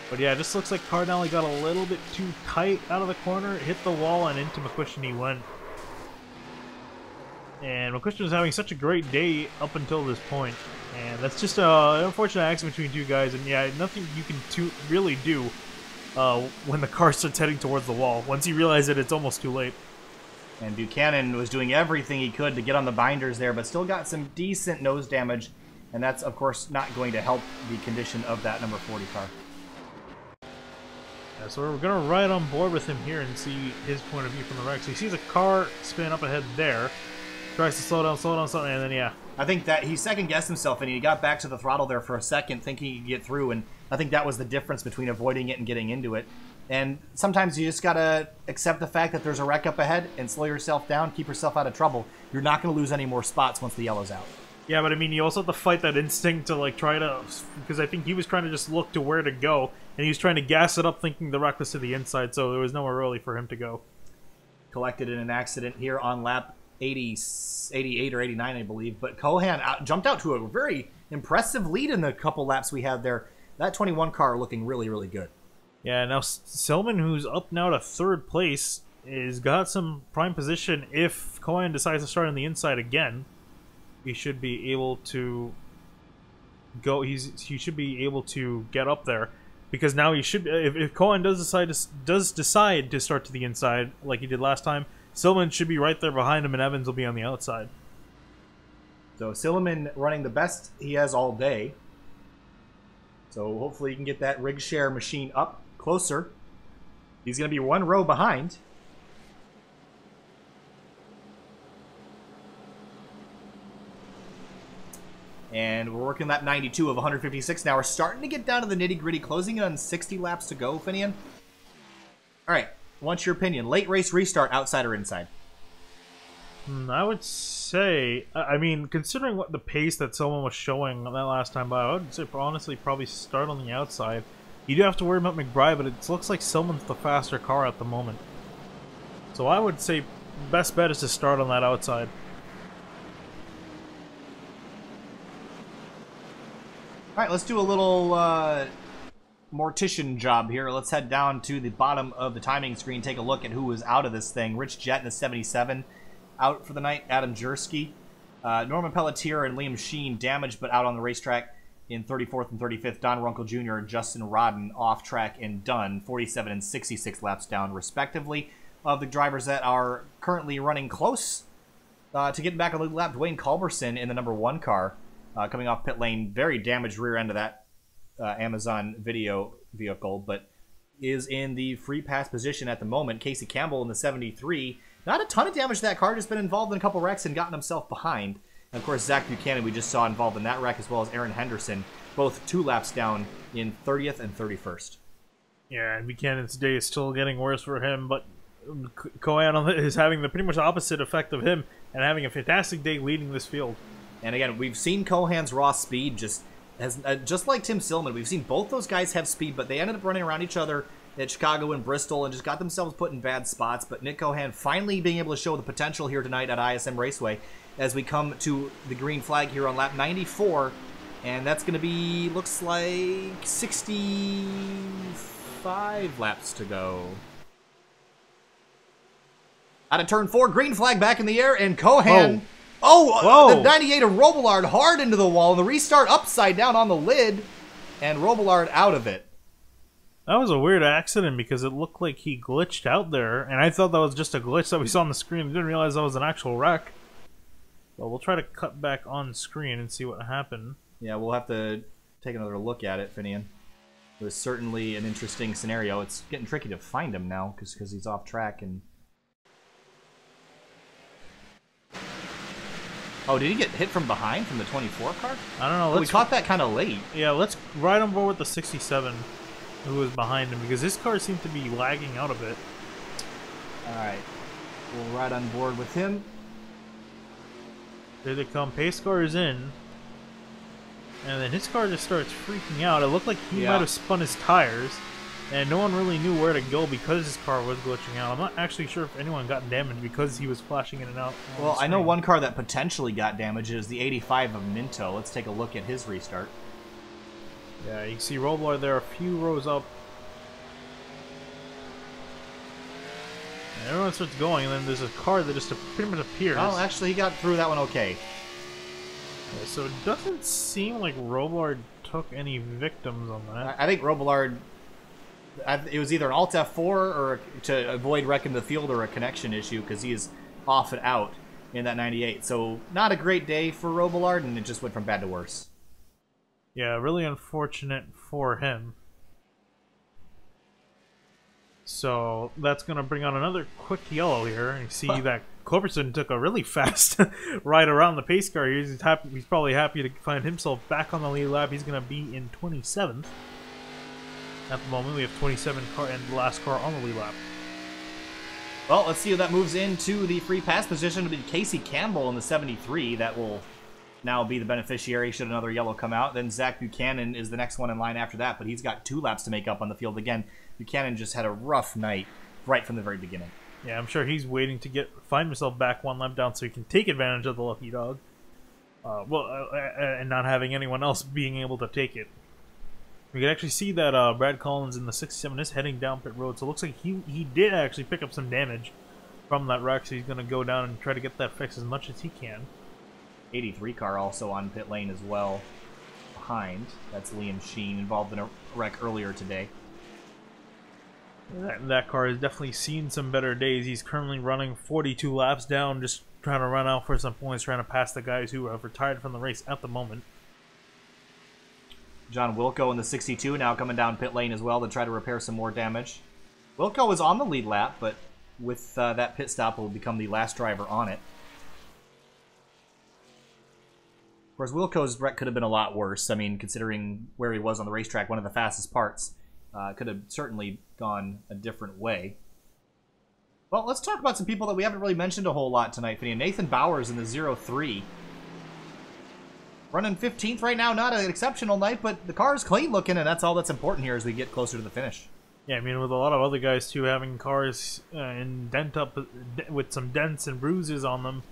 But yeah, it just looks like Cardinale got a little bit too tight out of the corner, hit the wall, and into McQuistion he went. And McQuistion was having such a great day up until this point. And that's just an unfortunate accident between two guys. And yeah, nothing you can really do when the car starts heading towards the wall. Once you realize it, it's almost too late. And Buchanan was doing everything he could to get on the binders there, but still got some decent nose damage. And that's, of course, not going to help the condition of that number 40 car. Yeah, so we're going to ride on board with him here and see his point of view from the wreck. So he sees a car spin up ahead there. Tries to slow down, and then, yeah. I think that he second-guessed himself, and he got back to the throttle there for a second, thinking he could get through, and I think that was the difference between avoiding it and getting into it. And sometimes you just got to accept the fact that there's a wreck up ahead and slow yourself down, keep yourself out of trouble. You're not going to lose any more spots once the yellow's out. Yeah, but I mean, you also have to fight that instinct to, like, try to... Because I think he was trying to just look to where to go, and he was trying to gas it up thinking the wreck was to the inside, so there was nowhere really for him to go. Collected in an accident here on lap 88 or 89, I believe. But Cohan jumped out to a very impressive lead in the couple laps we had there. That 21 car looking really, really good. Yeah, now Selman, who's up now to third place, is got some prime position. If Cohan decides to start on the inside again, he should be able to go. He should be able to get up there, because now he should. If Cohan does decide to start to the inside like he did last time, Silliman should be right there behind him, and Evans will be on the outside. So Silliman running the best he has all day. So hopefully he can get that Rigshare machine up closer. He's going to be one row behind. And we're working lap 92 of 156 now. We're starting to get down to the nitty-gritty, closing in on 60 laps to go, Finian. All right. What's your opinion? Late race restart, outside or inside? I would say, I mean, considering what the pace that someone was showing that last time by, I would say honestly probably start on the outside. You do have to worry about McBride, but it looks like someone's the faster car at the moment. So I would say best bet is to start on that outside. All right, let's do a little mortician job here. Let's head down to the bottom of the timing screen, take a look at who was out of this thing. Rich Jett in the 77 out for the night. Adam Jersky. Norman Pelletier and Liam Sheen damaged but out on the racetrack in 34th and 35th. Don Runkle Jr. and Justin Rodden off track and done. 47 and 66 laps down respectively. Of the drivers that are currently running close to getting back on the lead lap, Dwayne Culberson in the number 1 car. Coming off pit lane, very damaged rear end of that Amazon video vehicle, but is in the free pass position at the moment. Casey Campbell in the 73. Not a ton of damage to that car, just been involved in a couple wrecks and gotten himself behind. And of course, Zach Buchanan we just saw involved in that wreck, as well as Aaron Henderson, both 2 laps down in 30th and 31st. Yeah, and Buchanan's day is still getting worse for him, but Cohan is having the pretty much opposite effect of him and having a fantastic day leading this field. And again, we've seen Cohan's raw speed just like Tim Silliman. We've seen both those guys have speed, but they ended up running around each other at Chicago and Bristol and just got themselves put in bad spots. But Nick Cohan finally being able to show the potential here tonight at ISM Raceway as we come to the green flag here on lap 94. And that's going to be, looks like 65 laps to go. Out of turn 4, green flag back in the air, and Cohan... Whoa. Oh, the 98 of Robillard hard into the wall. The restart upside down on the lid, and Robillard out of it. That was a weird accident because it looked like he glitched out there, and I thought that was just a glitch that we saw on the screen. I didn't realize that was an actual wreck. Well, we'll try to cut back on screen and see what happened. Yeah, we'll have to take another look at it, Finian. It was certainly an interesting scenario. It's getting tricky to find him now because he's off track. And oh, did he get hit from behind from the 24 car? I don't know. We caught that kind of late. Yeah, let's ride on board with the 67 who was behind him because this car seemed to be lagging out a bit. All right, we'll ride on board with him. There they come. Pace car is in. And then his car just starts freaking out. It looked like he might have spun his tires. And no one really knew where to go because his car was glitching out. I'm not actually sure if anyone got damaged because he was flashing in and out. Well, I know one car that potentially got damaged is the 85 of Minto. Let's take a look at his restart. Yeah, you can see Roblar there a few rows up. And everyone starts going, and then there's a car that just pretty much appears. Oh, actually, he got through that one okay. Yeah, so it doesn't seem like Roblar took any victims on that. I think Robillard, it was either an Alt F4 or to avoid wrecking the field or a connection issue because he is off and out in that 98. So not a great day for Robillard, and it just went from bad to worse. Yeah, really unfortunate for him. So that's going to bring on another quick yellow here. You see that Culbertson took a really fast ride around the pace car here. He's probably happy to find himself back on the lead lap. He's going to be in 27th. At the moment, we have 27 car and the last car on the lead lap. Well, let's see who that moves into the free pass position. It'll be Casey Campbell in the 73. That will now be the beneficiary should another yellow come out. Then Zach Buchanan is the next one in line after that, but he's got 2 laps to make up on the field again. Buchanan just had a rough night right from the very beginning. Yeah, I'm sure he's waiting to find himself back 1 lap down so he can take advantage of the lucky dog. And not having anyone else being able to take it. We can actually see that Brad Collins in the 67 is heading down pit road, so it looks like he did actually pick up some damage from that wreck, so he's going to go down and try to get that fixed as much as he can. 83 car also on pit lane as well behind. That's Liam Sheen, involved in a wreck earlier today. That car has definitely seen some better days. He's currently running 42 laps down, just trying to run out for some points, trying to pass the guys who have retired from the race at the moment. John Wilco in the 62 now coming down pit lane as well to try to repair some more damage. Wilco is on the lead lap, but with that pit stop will become the last driver on it. Of course, Wilco's wreck could have been a lot worse. I mean, considering where he was on the racetrack, one of the fastest parts. Could have certainly gone a different way. Well, let's talk about some people that we haven't really mentioned a whole lot tonight, Finney. Nathan Bowers in the 03. Running 15th right now, not an exceptional night, but the car is clean looking, and that's all that's important here as we get closer to the finish. Yeah, I mean, with a lot of other guys, too, having cars with some dents and bruises on them,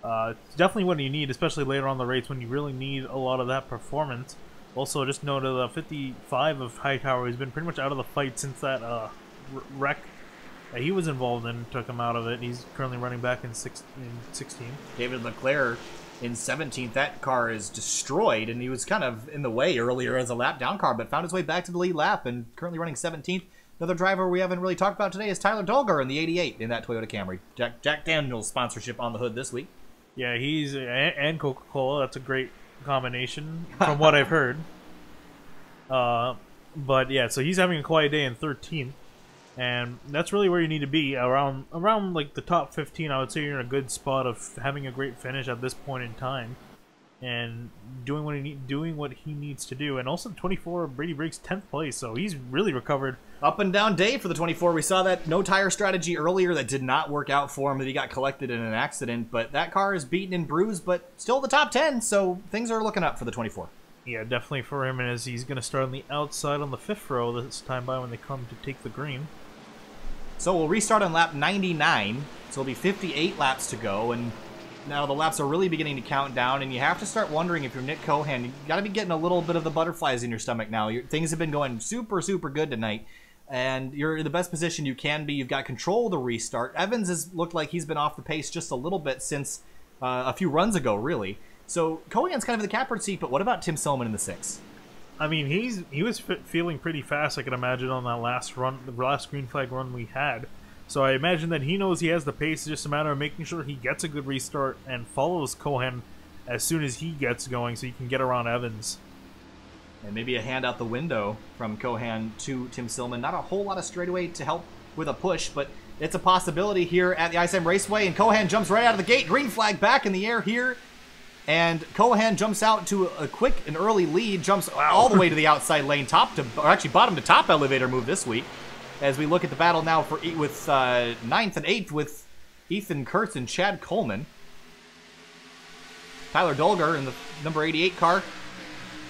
it's definitely what you need, especially later on the race when you really need a lot of that performance. Also, just note the 55 of Hightower has been pretty much out of the fight since that wreck that he was involved in took him out of it. He's currently running back in 16. David Leclerc in 17th. That car is destroyed, and he was kind of in the way earlier as a lap down car, but found his way back to the lead lap and currently running 17th. Another driver we haven't really talked about today is Tyler Dolgar in the 88 in that Toyota Camry. Jack Daniels sponsorship on the hood this week. Yeah, and Coca-Cola. That's a great combination from what I've heard. But yeah, so he's having a quiet day in 13th, and that's really where you need to be around like the top 15. I would say you're in a good spot of having a great finish at this point in time, and doing what he needs to do. And also 24, Brady Briggs 10th place, so he's really recovered. Up and down day for the 24. We saw that no tire strategy earlier that did not work out for him, that he got collected in an accident, but that car is beaten and bruised, but still the top 10, so things are looking up for the 24. Yeah, definitely for him, and as he's going to start on the outside on the 5th row this time by when they come to take the green. So we'll restart on lap 99, so it'll be 58 laps to go, and now the laps are really beginning to count down, and you have to start wondering if you're Nick Cohan, you got to be getting a little bit of the butterflies in your stomach now. Things have been going super, super good tonight, and you're in the best position you can be. You've got control of the restart. Evans has looked like he's been off the pace just a little bit since a few runs ago, really. So Cohan's kind of in the catbird seat, but what about Tim Solman in the 6? I mean, he was feeling pretty fast, I can imagine, on that last run, the last green flag run we had. So I imagine that he knows he has the pace. It's just a matter of making sure he gets a good restart and follows Cohan as soon as he gets going so he can get around Evans. And maybe a hand out the window from Cohan to Tim Silman. Not a whole lot of straightaway to help with a push, but it's a possibility here at the ISM Raceway. And Cohan jumps right out of the gate. Green flag back in the air here. And Cohan jumps out to a quick and early lead. Jumps all the way to the outside lane, or actually bottom to top elevator move this week. As we look at the battle now with 9th and 8th with Ethan Kurtz and Chad Coleman. Tyler Dolger in the number 88 car.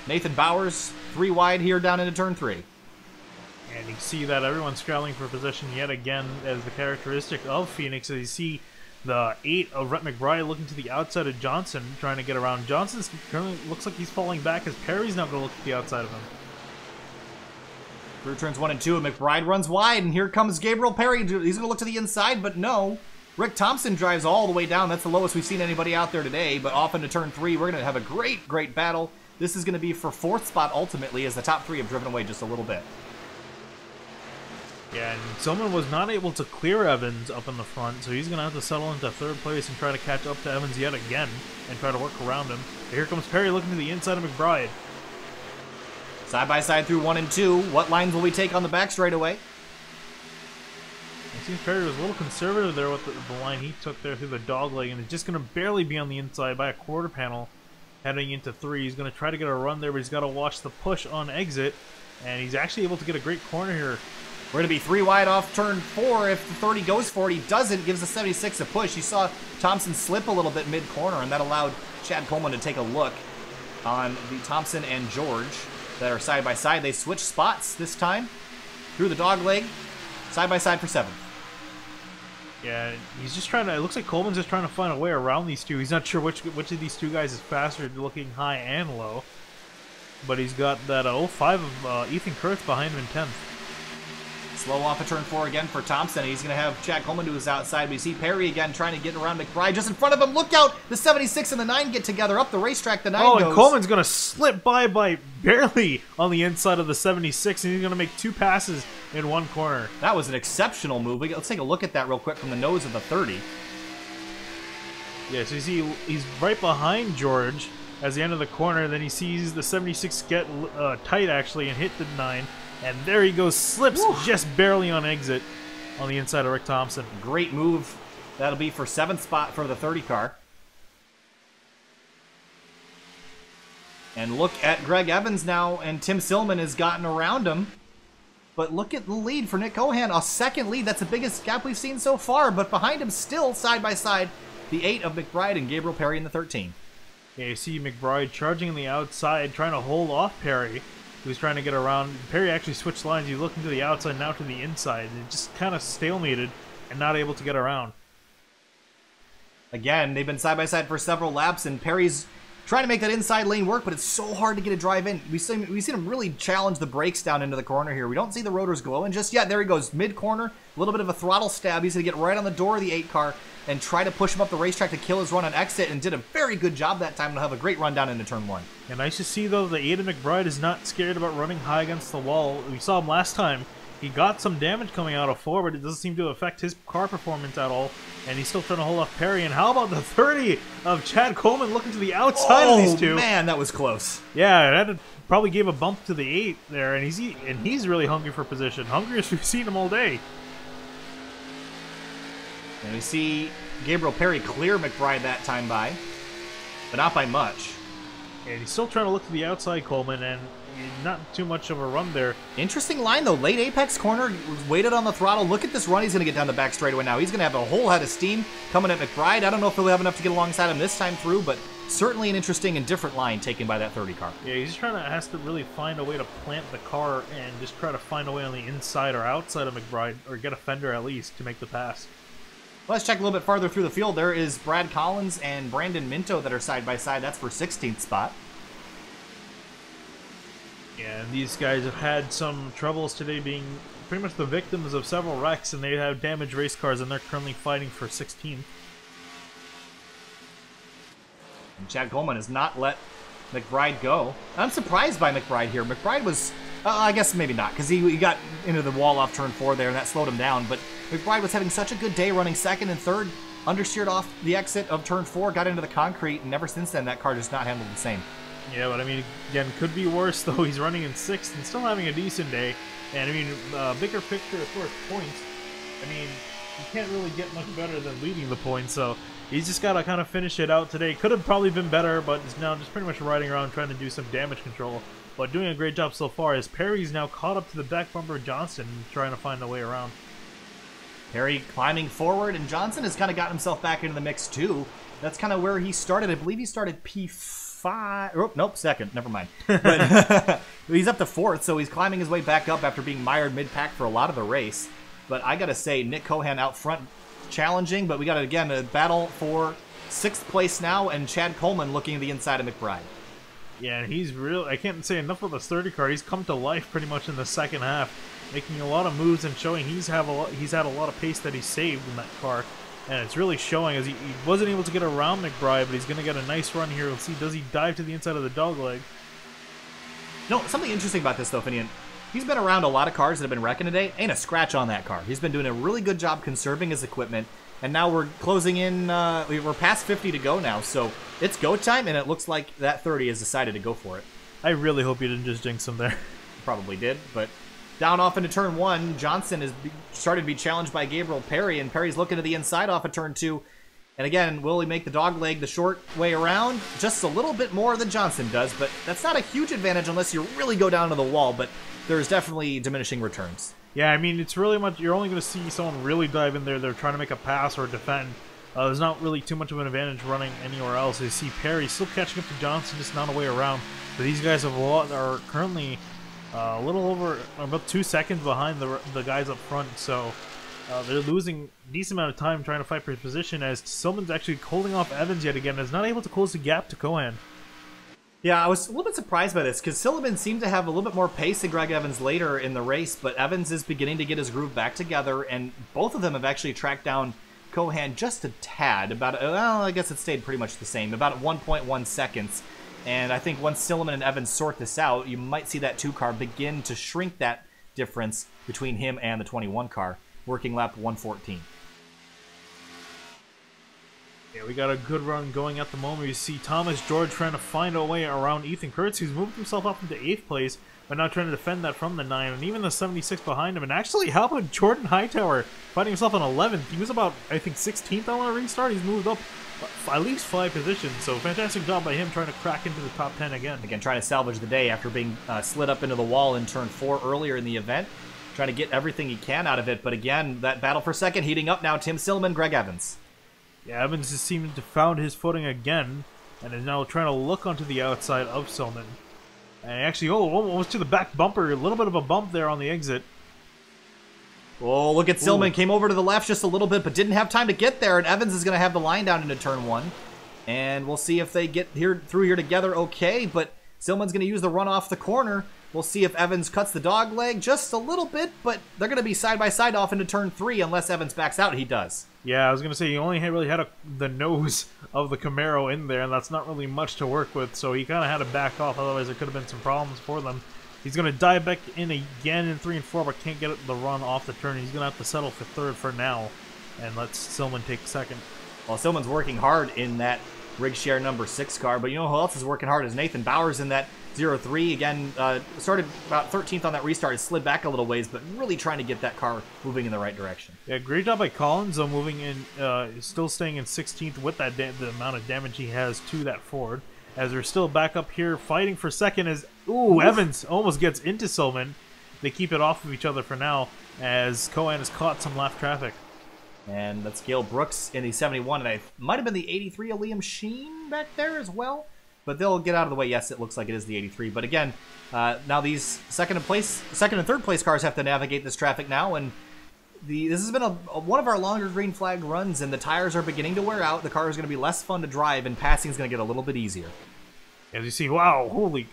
Nathan Bowers, 3 wide here down into turn 3. And you can see that everyone's scrambling for position yet again as the characteristic of Phoenix. As you see the 8 of Rhett McBride looking to the outside of Johnson, trying to get around. Johnson currently looks like he's falling back as Perry's not going to look at the outside of him. Through turns 1 and 2, McBride runs wide, and here comes Gabriel Perry. He's going to look to the inside, but no. Rick Thompson drives all the way down. That's the lowest we've seen anybody out there today, but off into turn 3. We're going to have a great, great battle. This is going to be for 4th spot ultimately, as the top 3 have driven away just a little bit. Yeah, and Silman was not able to clear Evans up in the front, so he's going to have to settle into 3rd place and try to catch up to Evans yet again and try to work around him. But here comes Perry looking to the inside of McBride. Side by side through 1 and 2. What lines will we take on the back straightaway? It seems Perry was a little conservative there with the line he took there through the dog leg, and it's just going to barely be on the inside by a quarter panel. Heading into 3, he's going to try to get a run there, but he's got to watch the push on exit, and he's actually able to get a great corner here. We're going to be 3 wide off turn 4. If the 30 goes for it, he doesn't. Gives the 76 a push. You saw Thompson slip a little bit mid-corner, and that allowed Chad Coleman to take a look on the Thompson and George that are side by side. They switch spots this time through the dog leg, side by side for 7th. Yeah, he's just trying to. It looks like Coleman's just trying to find a way around these two. He's not sure which of these two guys is faster, looking high and low. But he's got that 05 of Ethan Kurtz behind him in 10th. Slow off of turn 4 again for Thompson. He's going to have Chad Coleman to his outside. We see Perry again trying to get around McBride just in front of him. Look out! The 76 and the 9 get together up the racetrack. The 9 goes. And Coleman's going to slip by barely on the inside of the 76, and he's going to make 2 passes in 1 corner. That was an exceptional move. Let's take a look at that real quick from the nose of the 30. Yeah, so you see he's right behind George as the end of the corner. Then he sees the 76 get tight, actually, and hit the 9. And there he goes, slips just barely on exit on the inside of Rick Thompson. Great move. That'll be for 7th spot for the 30 car. And look at Greg Evans now, and Tim Silman has gotten around him. But look at the lead for Nick Cohan, a 2nd lead. That's the biggest gap we've seen so far. But behind him, still side by side, the 8 of McBride and Gabriel Perry in the 13. Yeah, you see McBride charging on the outside, trying to hold off Perry, who's trying to get around. Perry actually switched lines. He's looking to the outside, now to the inside. And just kind of stalemated and not able to get around. Again, they've been side by side for several laps, and Perry's trying to make that inside lane work, but it's so hard to get a drive in. We've seen him really challenge the brakes down into the corner here. We don't see the rotors glowing just yet. There he goes, mid-corner, a little bit of a throttle stab. He's going to get right on the door of the 8 car and try to push him up the racetrack to kill his run on exit, and did a very good job that time. He'll have a great run down into turn 1. And nice to see, though, that Aiden McBride is not scared about running high against the wall. We saw him last time. He got some damage coming out of 4, but it doesn't seem to affect his car performance at all. And he's still trying to hold off Perry. And how about the 30 of Chad Coleman looking to the outside of these two? Oh, man, that was close. Yeah, that probably gave a bump to the 8 there. And he's really hungry for position. Hungriest we've seen him all day. And we see Gabriel Perry clear McBride that time by, but not by much. And he's still trying to look to the outside, Coleman, and not too much of a run there. Interesting line, though. Late apex corner, waited on the throttle. Look at this run he's going to get down the back straightaway now. He's going to have a whole head of steam coming at McBride. I don't know if he'll have enough to get alongside him this time through, but certainly an interesting and different line taken by that 30 car. Yeah, he's just has to really find a way to plant the car and just try to find a way on the inside or outside of McBride, or get a fender at least to make the pass. Let's check a little bit farther through the field. There is Brad Collins and Brandon Minto that are side by side. That's for 16th spot. Yeah, and these guys have had some troubles today, being pretty much the victims of several wrecks, and they have damaged race cars, and they're currently fighting for 16th. And Chad Coleman has not let McBride go. I'm surprised by McBride here. McBride was, I guess maybe not, because he got into the wall off turn 4 there, and that slowed him down. But McBride was having such a good day running 2nd and 3rd, understeered off the exit of turn 4, got into the concrete, and ever since then that car just not handled the same. Yeah, but I mean, again, could be worse, though. He's running in 6th and still having a decent day. And I mean, bigger picture as far as points, I mean, you can't really get much better than leading the points, so he's just got to kind of finish it out today. Could have probably been better, but is now just pretty much riding around trying to do some damage control. But doing a great job so far, as Perry's now caught up to the back bumper of Johnson, trying to find a way around. Perry climbing forward, and Johnson has kind of gotten himself back into the mix too. That's kind of where he started. I believe he started P5. Oh, nope, second. Never mind. But he's up to 4th, so he's climbing his way back up after being mired mid-pack for a lot of the race. But I got to say, Nick Cohan out front challenging, but we got, again, a battle for 6th place now, and Chad Coleman looking at the inside of McBride. Yeah, and he's real. I can't say enough of this 30 car. He's come to life pretty much in the second half, making a lot of moves and showing he's had a lot of pace that he saved in that car, and it's really showing as he wasn't able to get around McBride, but he's going to get a nice run here. We'll see, does he dive to the inside of the dogleg? No, something interesting about this though, Finian. He's been around a lot of cars that have been wrecking today. Ain't a scratch on that car. He's been doing a really good job conserving his equipment. And now we're closing in, we're past 50 to go now, so it's go time, and it looks like that 30 has decided to go for it. I really hope you didn't just jinx him there. Probably did, but down off into turn 1, Johnson is started to be challenged by Gabriel Perry, and Perry's looking to the inside off of turn 2. And again, will he make the dog leg the short way around? Just a little bit more than Johnson does, but that's not a huge advantage unless you really go down to the wall, but there's definitely diminishing returns. Yeah, I mean, it's really much, you're only going to see someone really dive in there. They're trying to make a pass or defend. There's not really too much of an advantage running anywhere else. You see Perry still catching up to Johnson, just not a way around. But these guys are currently a little over, about 2 seconds behind the guys up front. So they're losing a decent amount of time trying to fight for his position, as Silman's actually holding off Evans yet again, is not able to close the gap to Cohan. Yeah, I was a little bit surprised by this, because Silliman seemed to have a little bit more pace than Greg Evans later in the race, but Evans is beginning to get his groove back together, and both of them have actually tracked down Cohan just a tad, about, well, I guess it stayed pretty much the same, about 1.1 seconds. And I think once Silliman and Evans sort this out, you might see that 2 car begin to shrink that difference between him and the 21 car, working lap 114. Yeah, we got a good run going at the moment. You see Thomas George trying to find a way around Ethan Kurtz, who's moved himself up into 8th place, but now trying to defend that from the 9, and even the 76 behind him. And actually, how about Jordan Hightower finding himself on 11th? He was about, I think, 16th on a restart. He's moved up at least 5 positions, so fantastic job by him trying to crack into the top 10 again. Again, trying to salvage the day after being slid up into the wall in turn 4 earlier in the event. Trying to get everything he can out of it, but again, that battle for second heating up now. Tim Silliman, Greg Evans. Yeah, Evans has seemed to found his footing again, and is now trying to look onto the outside of Silman. And actually, almost to the back bumper, a little bit of a bump there on the exit. Oh, look at Silman, came over to the left just a little bit, but didn't have time to get there, and Evans is going to have the line down into turn 1. And we'll see if they get through here together okay, but Silman's going to use the run off the corner. We'll see if Evans cuts the dog leg just a little bit, but they're going to be side by side off into turn 3 unless Evans backs out. He does. Yeah, I was going to say, he only really had the nose of the Camaro in there, and that's not really much to work with, so he kind of had to back off, otherwise there could have been some problems for them. He's going to dive back in again in 3 and 4, but can't get the run off the turn. He's going to have to settle for 3rd for now, and let Silman take 2nd. Well, Silman's working hard in that Rigshare number 6 car, but you know who else is working hard is Nathan Bowers in that 0-3. Again, started about 13th on that restart. It slid back a little ways, but really trying to get that car moving in the right direction. Yeah, great job by Collins, though, moving in, still staying in 16th with that the amount of damage he has to that Ford. As they're still back up here fighting for second as, Evans almost gets into Silman. They keep it off of each other for now as Cohan has caught some left traffic. And that's Gail Brooks in the 71, and it might have been the 83 of Liam Sheen back there as well. But they'll get out of the way. Yes, it looks like it is the 83. But again, now these second and 3rd place cars have to navigate this traffic now, and this has been one of our longer green flag runs, and the tires are beginning to wear out. The car is going to be less fun to drive, and passing is going to get a little bit easier. As you see, wow, holy...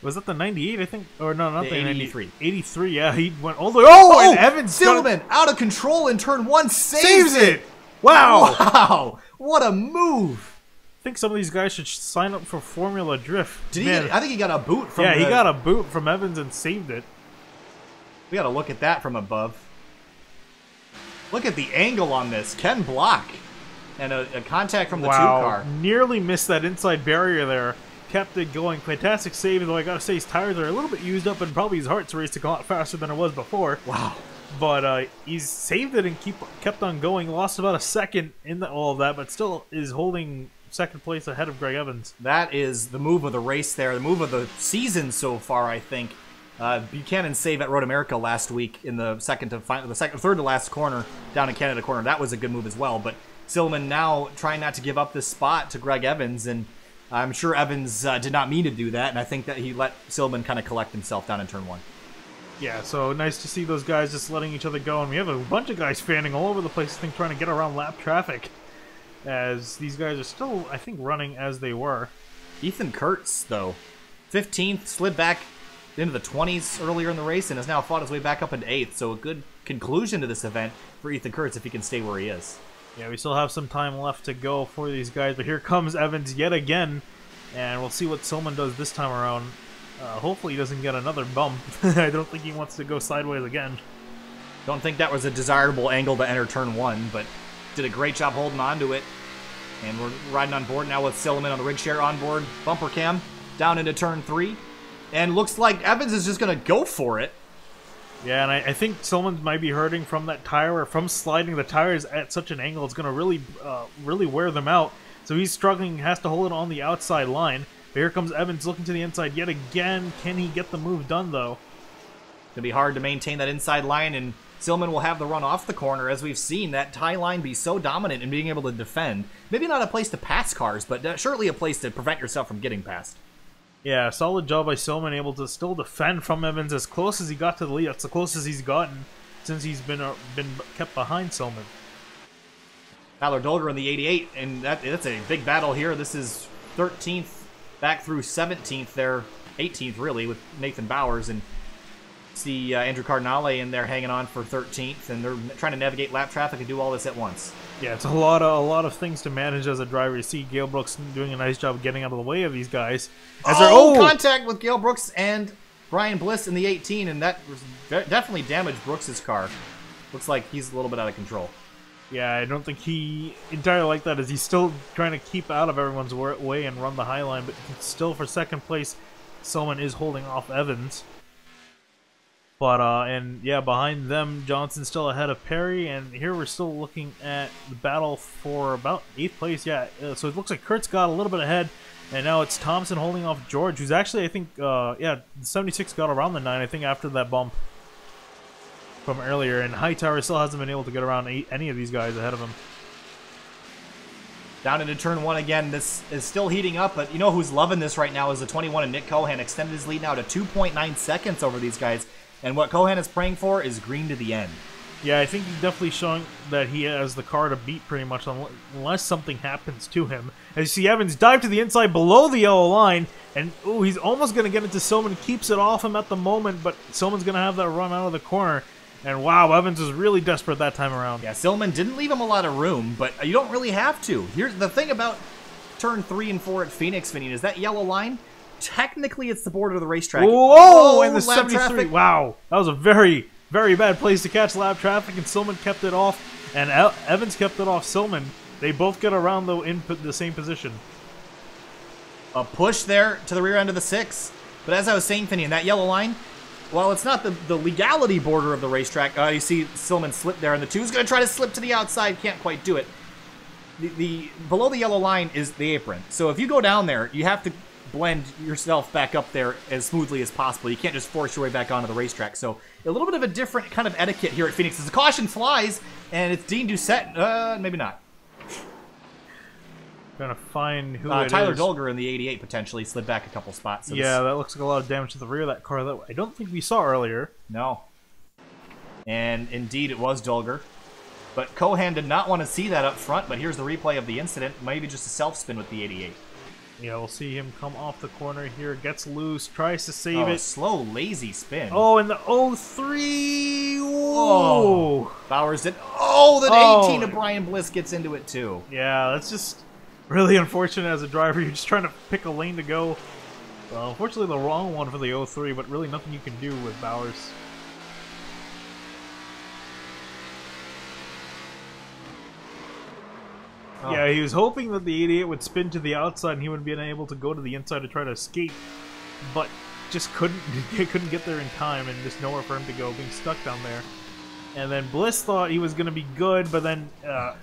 Was that the 98, I think? Or no, not the 83. 83, yeah. He went all the way... and Evans... Silman, out of control in turn 1, saves it! Wow! Wow! What a move! I think some of these guys should sign up for Formula Drift. I think he got a boot from he got a boot from Evans and saved it. We got to look at that from above. Look at the angle on this. Ken Block. And a contact from the 2 car. Nearly missed that inside barrier there. kept it going. Fantastic save, though I gotta say his tires are a little bit used up and probably his heart's racing a lot faster than it was before. Wow. But he's saved it and kept on going. Lost about a second in all of that, but still is holding second place ahead of Greg Evans. That is the move of the race there, the move of the season so far, I think. Buchanan save at Road America last week in the third to last corner down in Canada corner. That was a good move as well. But Silliman now trying not to give up this spot to Greg Evans, and I'm sure Evans did not mean to do that, and I think that he let Silliman kind of collect himself down in turn 1. Yeah, so nice to see those guys just letting each other go, and we have a bunch of guys fanning all over the place, I think, trying to get around lap traffic, as these guys are still, I think, running as they were. Ethan Kurtz, though, 15th, slid back into the 20s earlier in the race, and has now fought his way back up into 8th, so a good conclusion to this event for Ethan Kurtz if he can stay where he is. Yeah, we still have some time left to go for these guys, but here comes Evans yet again, and we'll see what Silliman does this time around. Hopefully he doesn't get another bump. I don't think he wants to go sideways again. Don't think that was a desirable angle to enter turn 1, but did a great job holding on to it. And we're riding on board now with Silliman on the Rigshare onboard bumper cam down into turn 3. And looks like Evans is just going to go for it. Yeah, and I think Silliman might be hurting from that tire, or from sliding the tires at such an angle. It's going to really wear them out. So he's struggling, has to hold it on the outside line. But here comes Evans looking to the inside yet again. Can he get the move done, though? It's going to be hard to maintain that inside line, and Silliman will have the run off the corner, as we've seen that tie line be so dominant in being able to defend. Maybe not a place to pass cars, but surely a place to prevent yourself from getting past. Yeah, solid job by Silliman, able to still defend from Evans as close as he got to the lead. That's the closest he's gotten since he's been kept behind Silliman. Tyler Dolger in the 88, and that's a big battle here. This is 13th back through 17th there, 18th really, with Nathan Bowers, and see Andrew Cardinale in there hanging on for 13th, and they're trying to navigate lap traffic and do all this at once. Yeah, it's a lot of things to manage as a driver. You see Gale Brooks doing a nice job of getting out of the way of these guys. Contact with Gale Brooks and Brian Bliss in the 18, and that definitely damaged Brooks's car. Looks like he's a little bit out of control. Yeah, I don't think he entirely like that, as he's still trying to keep out of everyone's way and run the high line, but still for second place, Silliman is holding off Evans. But, and yeah, behind them, Johnson's still ahead of Perry, and here we're still looking at the battle for about 8th place. Yeah, so it looks like Kurt's got a little bit ahead, and now it's Thompson holding off George, who's actually, I think, yeah, 76 got around the 9, I think, after that bump from earlier, and Hightower still hasn't been able to get around any of these guys ahead of him. Down into turn 1 again. This is still heating up, but you know who's loving this right now is the 21 and Nick Cohan. Extended his lead now to 2.9 seconds over these guys. And what Cohan is praying for is green to the end. Yeah, I think he's definitely showing that he has the car to beat pretty much, unless something happens to him. As you see Evans dive to the inside below the yellow line, and ooh, he's almost going to get into Silliman. Keeps it off him at the moment, but Silliman's going to have that run out of the corner. And wow, Evans was really desperate that time around. Yeah, Silliman didn't leave him a lot of room, but you don't really have to. Here's the thing about turn 3 and 4 at Phoenix, Finian, is that yellow line, technically it's the border of the racetrack. Whoa, and the 73. Traffic. Wow, that was a very, very bad place to catch lap traffic, and Silliman kept it off, and Evans kept it off Silliman. They both get around, though, in the same position. A push there to the rear end of the 6. But as I was saying, Finian, that yellow line, while it's not the legality border of the racetrack, you see Silliman slip there, and the 2's going to try to slip to the outside, can't quite do it. The below the yellow line is the apron. So if you go down there, you have to blend yourself back up there as smoothly as possible. You can't just force your way back onto the racetrack. So a little bit of a different kind of etiquette here at Phoenix. As the caution flies, and it's Dean Doucette. Maybe not. Trying to find who it is. Tyler Dolger in the 88 potentially slid back a couple spots. So yeah, that looks like a lot of damage to the rear of that car that I don't think we saw earlier. No. And indeed it was Dolger. But Cohan did not want to see that up front, but here's the replay of the incident. Maybe just a self-spin with the 88. Yeah, we'll see him come off the corner here, gets loose, tries to save it. Slow, lazy spin. Oh, and the 03! Whoa! Oh, Bowers did. Oh, the 18 of Brian Bliss gets into it too. Yeah, that's just really unfortunate as a driver. You're just trying to pick a lane to go. Well, unfortunately, the wrong one for the 03, but really nothing you can do with Bowers. Oh. Yeah, he was hoping that the 88 would spin to the outside and he would be able to go to the inside to try to escape, but just couldn't get there in time, and just nowhere for him to go, being stuck down there. And then Bliss thought he was going to be good, but then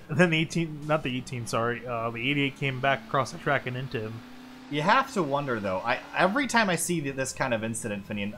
the 18, not the 18, sorry, the 88 came back across the track and into him. You have to wonder, though. Every time I see this kind of incident, Finian,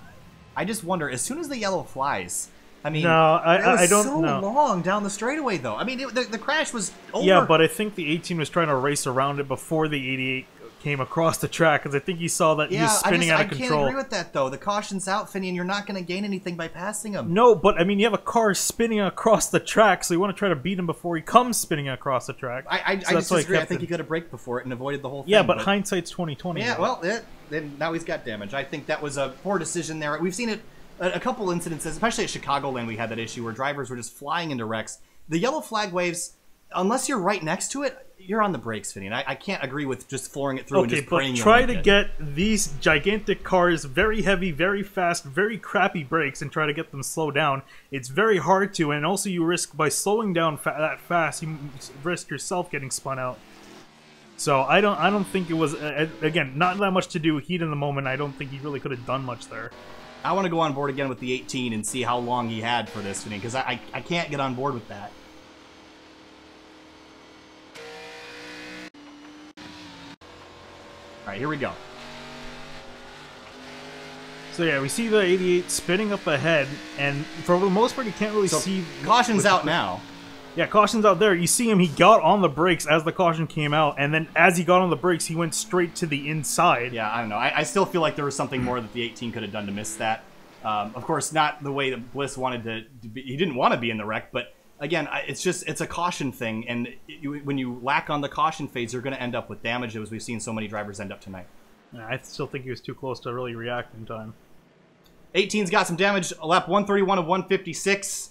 I just wonder, as soon as the yellow flies, I mean, no, I don't so know. long down the straightaway, though. I mean, the crash was over. Yeah, but I think the 18 was trying to race around it before the 88 came across the track, because I think he saw that he was spinning out of control. I can't agree with that, though. The caution's out, Finian. You're not going to gain anything by passing him. No, but, I mean, you have a car spinning across the track, so you want to try to beat him before he comes spinning across the track. I just disagree. I think he could have braked before it and avoided the whole thing. Yeah, but hindsight's 20/20. Yeah, well, then now he's got damage. I think that was a poor decision there. We've seen it a couple incidences, especially at Chicagoland. We had that issue where drivers were just flying into wrecks. The yellow flag waves, unless you're right next to it, you're on the brakes, Finian. I can't agree with just flooring it through and just praying. Okay, but try to get these gigantic cars very heavy, very fast, very crappy brakes and try to get them slow down. It's very hard to, and also you risk, by slowing down that fast, you risk yourself getting spun out. So I don't think it was, again, not that much to do, heat in the moment. I don't think he really could have done much there. I want to go on board again with the 18 and see how long he had for this, Finian, because I can't get on board with that. All right, here we go. So yeah, we see the 88 spinning up ahead, and for the most part, you can't really see. Caution's out now. Yeah, caution's out there. You see him, he got on the brakes as the caution came out, and then as he got on the brakes, he went straight to the inside. Yeah, I don't know. I still feel like there was something more that the 18 could have done to miss that. Of course, not the way that Bliss wanted to be. He didn't want to be in the wreck, but again, it's a caution thing, and when you lack on the caution phase, you're going to end up with damage, as we've seen so many drivers end up tonight. Yeah, I still think he was too close to really react in time. 18's got some damage. Lap 131 of 156.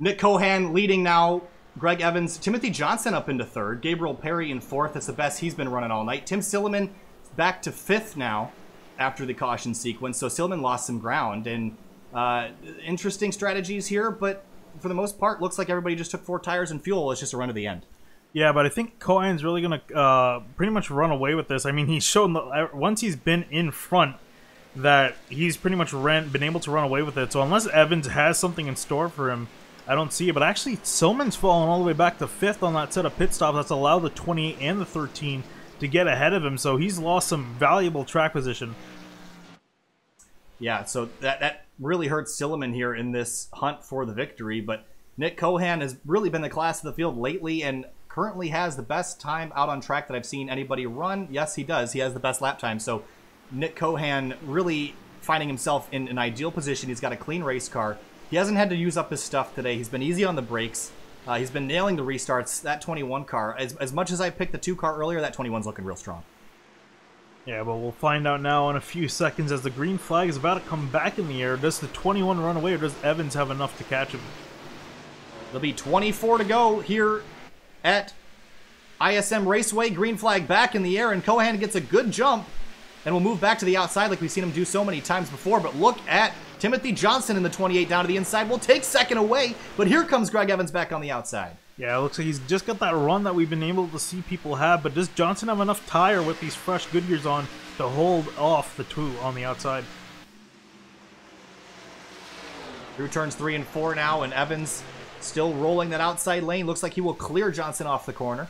Nick Cohan leading now. Greg Evans. Timothy Johnson up into third. Gabriel Perry in fourth. That's the best he's been running all night. Tim Silliman back to fifth now after the caution sequence. So Silliman lost some ground. And interesting strategies here, but for the most part, looks like everybody just took 4 tires and fuel. It's just a run to the end. Yeah, but I think Cohen's really going to pretty much run away with this. I mean, he's shown that once he's been in front, that he's pretty much been able to run away with it. So unless Evans has something in store for him, I don't see it. But actually, Silman's fallen all the way back to 5th on that set of pit stops. That's allowed the 28 and the 13 to get ahead of him. So he's lost some valuable track position. Yeah, so that really hurts Silliman here in this hunt for the victory. But Nick Cohan has really been the class of the field lately and currently has the best time out on track that I've seen anybody run. Yes, he does. He has the best lap time. So Nick Cohan really finding himself in an ideal position. He's got a clean race car. He hasn't had to use up his stuff today. He's been easy on the brakes. He's been nailing the restarts. That 21 car, as much as I picked the 2 car earlier, that 21's looking real strong. Yeah, but we'll find out now in a few seconds as the green flag is about to come back in the air. Does the 21 run away, or does Evans have enough to catch him? There'll be 24 to go here at ISM Raceway. Green flag back in the air, and Cohan gets a good jump. And we'll move back to the outside like we've seen him do so many times before. But look at Timothy Johnson in the 28 down to the inside. We'll take second away, but here comes Greg Evans back on the outside. Yeah, it looks like he's just got that run that we've been able to see people have, but does Johnson have enough tire with these fresh Goodyears on to hold off the 2 on the outside? Through turns 3 and 4 now, and Evans still rolling that outside lane. Looks like he will clear Johnson off the corner.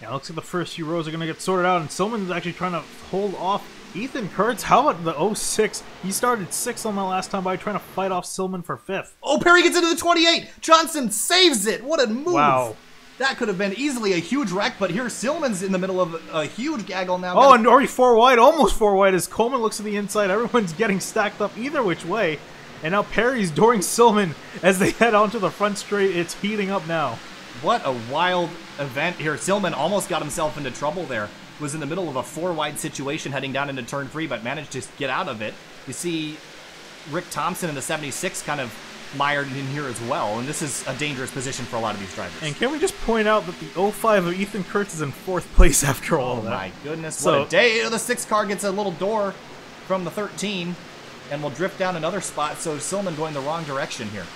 Yeah, it looks like the first few rows are going to get sorted out, and Silman's actually trying to hold off Ethan Kurtz. How about the 06? He started 6th on that last time by trying to fight off Silman for 5th. Oh, Perry gets into the 28! Johnson saves it! What a move! Wow. That could have been easily a huge wreck, but here Silman's in the middle of a huge gaggle now. Oh, and already 4 wide, almost 4 wide as Coleman looks to the inside. Everyone's getting stacked up either which way. And now Perry's dooring Silman as they head onto the front straight. It's heating up now. What a wild event here. Silman almost got himself into trouble there. Was in the middle of a 4-wide situation heading down into turn 3, but managed to get out of it. You see Rick Thompson in the 76 kind of mired in here as well, and this is a dangerous position for a lot of these drivers. And can we just point out that the 05 of Ethan Kurtz is in 4th place after all of that? Oh my goodness, what a day. The 6 car gets a little door from the 13, and will drift down another spot, so Silman going the wrong direction here.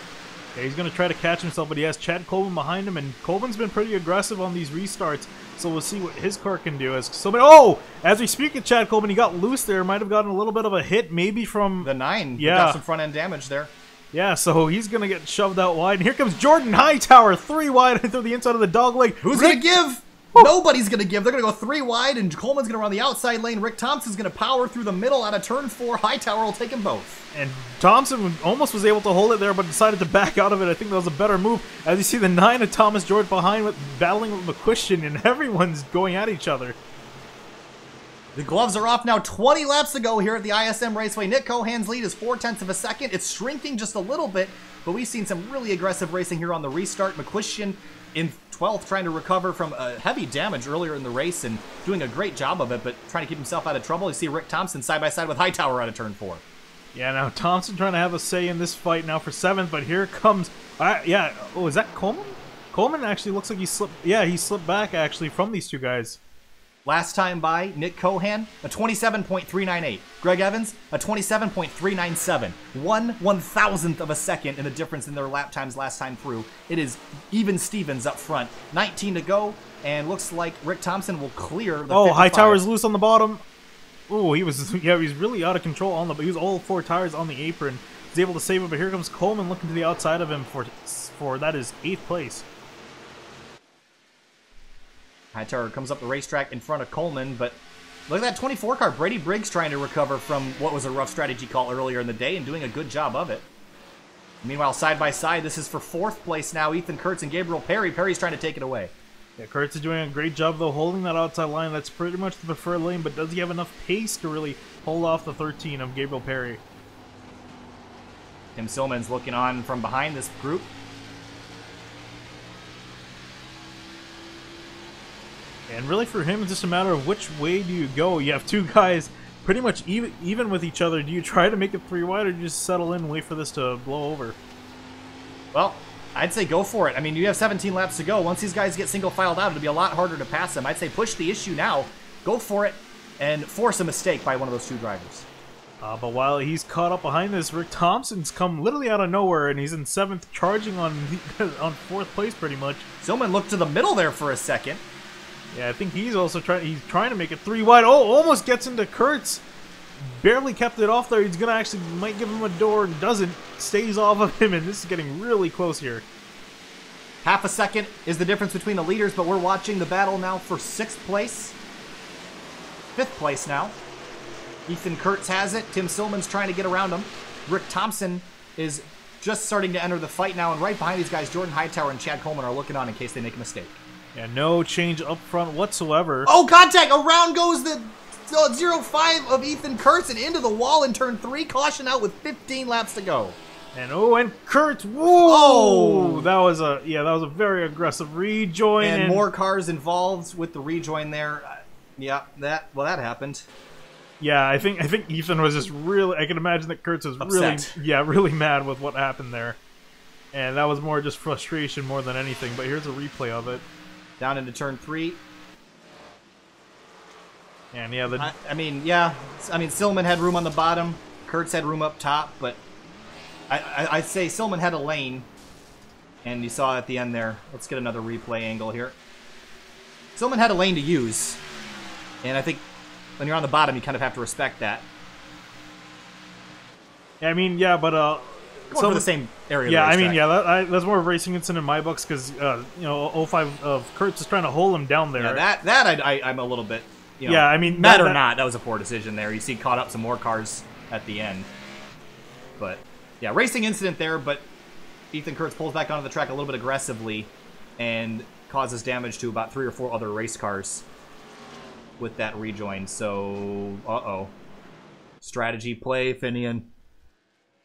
Yeah, he's going to try to catch himself, but he has Chad Coleman behind him, and Coleman's been pretty aggressive on these restarts, so we'll see what his car can do. As we speak of Chad Coleman, he got loose there, might have gotten a little bit of a hit, maybe from... the 9. Yeah. Got some front-end damage there. Yeah, so he's going to get shoved out wide, and here comes Jordan Hightower, 3 wide through the inside of the dog leg. Who's going to give? Nobody's going to give. They're going to go 3 wide, and Coleman's going to run the outside lane. Rick Thompson's going to power through the middle out of turn 4. Hightower will take them both. And Thompson almost was able to hold it there, but decided to back out of it. I think that was a better move. As you see the 9 of Thomas George behind with battling with McQuistion, and everyone's going at each other. The gloves are off now. 20 laps to go here at the ISM Raceway. Nick Cohan's lead is 0.4 of a second. It's shrinking just a little bit, but we've seen some really aggressive racing here on the restart. McQuistion in 12th, trying to recover from heavy damage earlier in the race and doing a great job of it, but trying to keep himself out of trouble. You see Rick Thompson side by side with Hightower out of turn 4. Yeah, now Thompson trying to have a say in this fight now for 7th, but here comes... is that Coleman? Coleman actually looks like he slipped... Yeah, he slipped back, actually, from these two guys. Last time by, Nick Cohan, a 27.398. Greg Evans, a 27.397. 1/1000th of a second in the difference in their lap times last time through. It is even Stevens up front. 19 to go, and looks like Rick Thompson will clear the 55. Hightower's loose on the bottom. Oh, he was really out of control on he was all 4 tires on the apron. He's able to save it, but here comes Coleman looking to the outside of him for that is 8th place. Hightower comes up the racetrack in front of Coleman, but look at that 24 car. Brady Briggs trying to recover from what was a rough strategy call earlier in the day and doing a good job of it. Meanwhile, side by side, this is for 4th place now. Ethan Kurtz and Gabriel Perry. Perry's trying to take it away. Yeah, Kurtz is doing a great job, though, holding that outside line. That's pretty much the preferred lane, but does he have enough pace to really hold off the 13 of Gabriel Perry? Tim Silman's looking on from behind this group. And really for him, it's just a matter of which way do you go. You have 2 guys pretty much even with each other. Do you try to make it 3 wide or do you just settle in and wait for this to blow over? Well, I'd say go for it. I mean, you have 17 laps to go. Once these guys get single filed out, it'll be a lot harder to pass them. I'd say push the issue now, go for it, and force a mistake by one of those 2 drivers. But while he's caught up behind this, Rick Thompson's come literally out of nowhere, and he's in 7th, charging on 4th place pretty much. Silman looked to the middle there for a second. Yeah, I think he's also trying to make it 3 wide. Oh, almost gets into Kurtz. Barely kept it off there. He's going to might give him a door and doesn't. Stays off of him, and this is getting really close here. Half a second is the difference between the leaders, but we're watching the battle now for 6th place. 5th place now. Ethan Kurtz has it. Tim Silman's trying to get around him. Rick Thompson is just starting to enter the fight now, and right behind these guys, Jordan Hightower and Chad Coleman are looking on in case they make a mistake. Yeah, no change up front whatsoever. Oh, contact! Around goes the 0.5 of Ethan Kurtz and into the wall in turn 3. Caution out with 15 laps to go. And Kurtz, whoa! That was a very aggressive rejoin. And more cars involved with the rejoin there. That happened. Yeah, I think Ethan was just really. I can imagine that Kurtz was upset. really mad with what happened there, and that was more just frustration more than anything. But here's a replay of it. Down into turn 3. And yeah, I mean, Silman had room on the bottom. Kurtz had room up top, but I'd say Silman had a lane, and you saw at the end there. Let's get another replay angle here. Silman had a lane to use, and I think when you're on the bottom, you kind of have to respect that. I mean, yeah, but going for the same area. Yeah, I mean, yeah, that's more of a racing incident in my books because 05 of Kurtz is trying to hold him down there. Yeah, I'm a little bit. Yeah, I mean, not, that was a poor decision there. You see, caught up some more cars at the end, but yeah, racing incident there. But Ethan Kurtz pulls back onto the track a little bit aggressively and causes damage to about 3 or 4 other race cars with that rejoin. So, strategy play, Finian.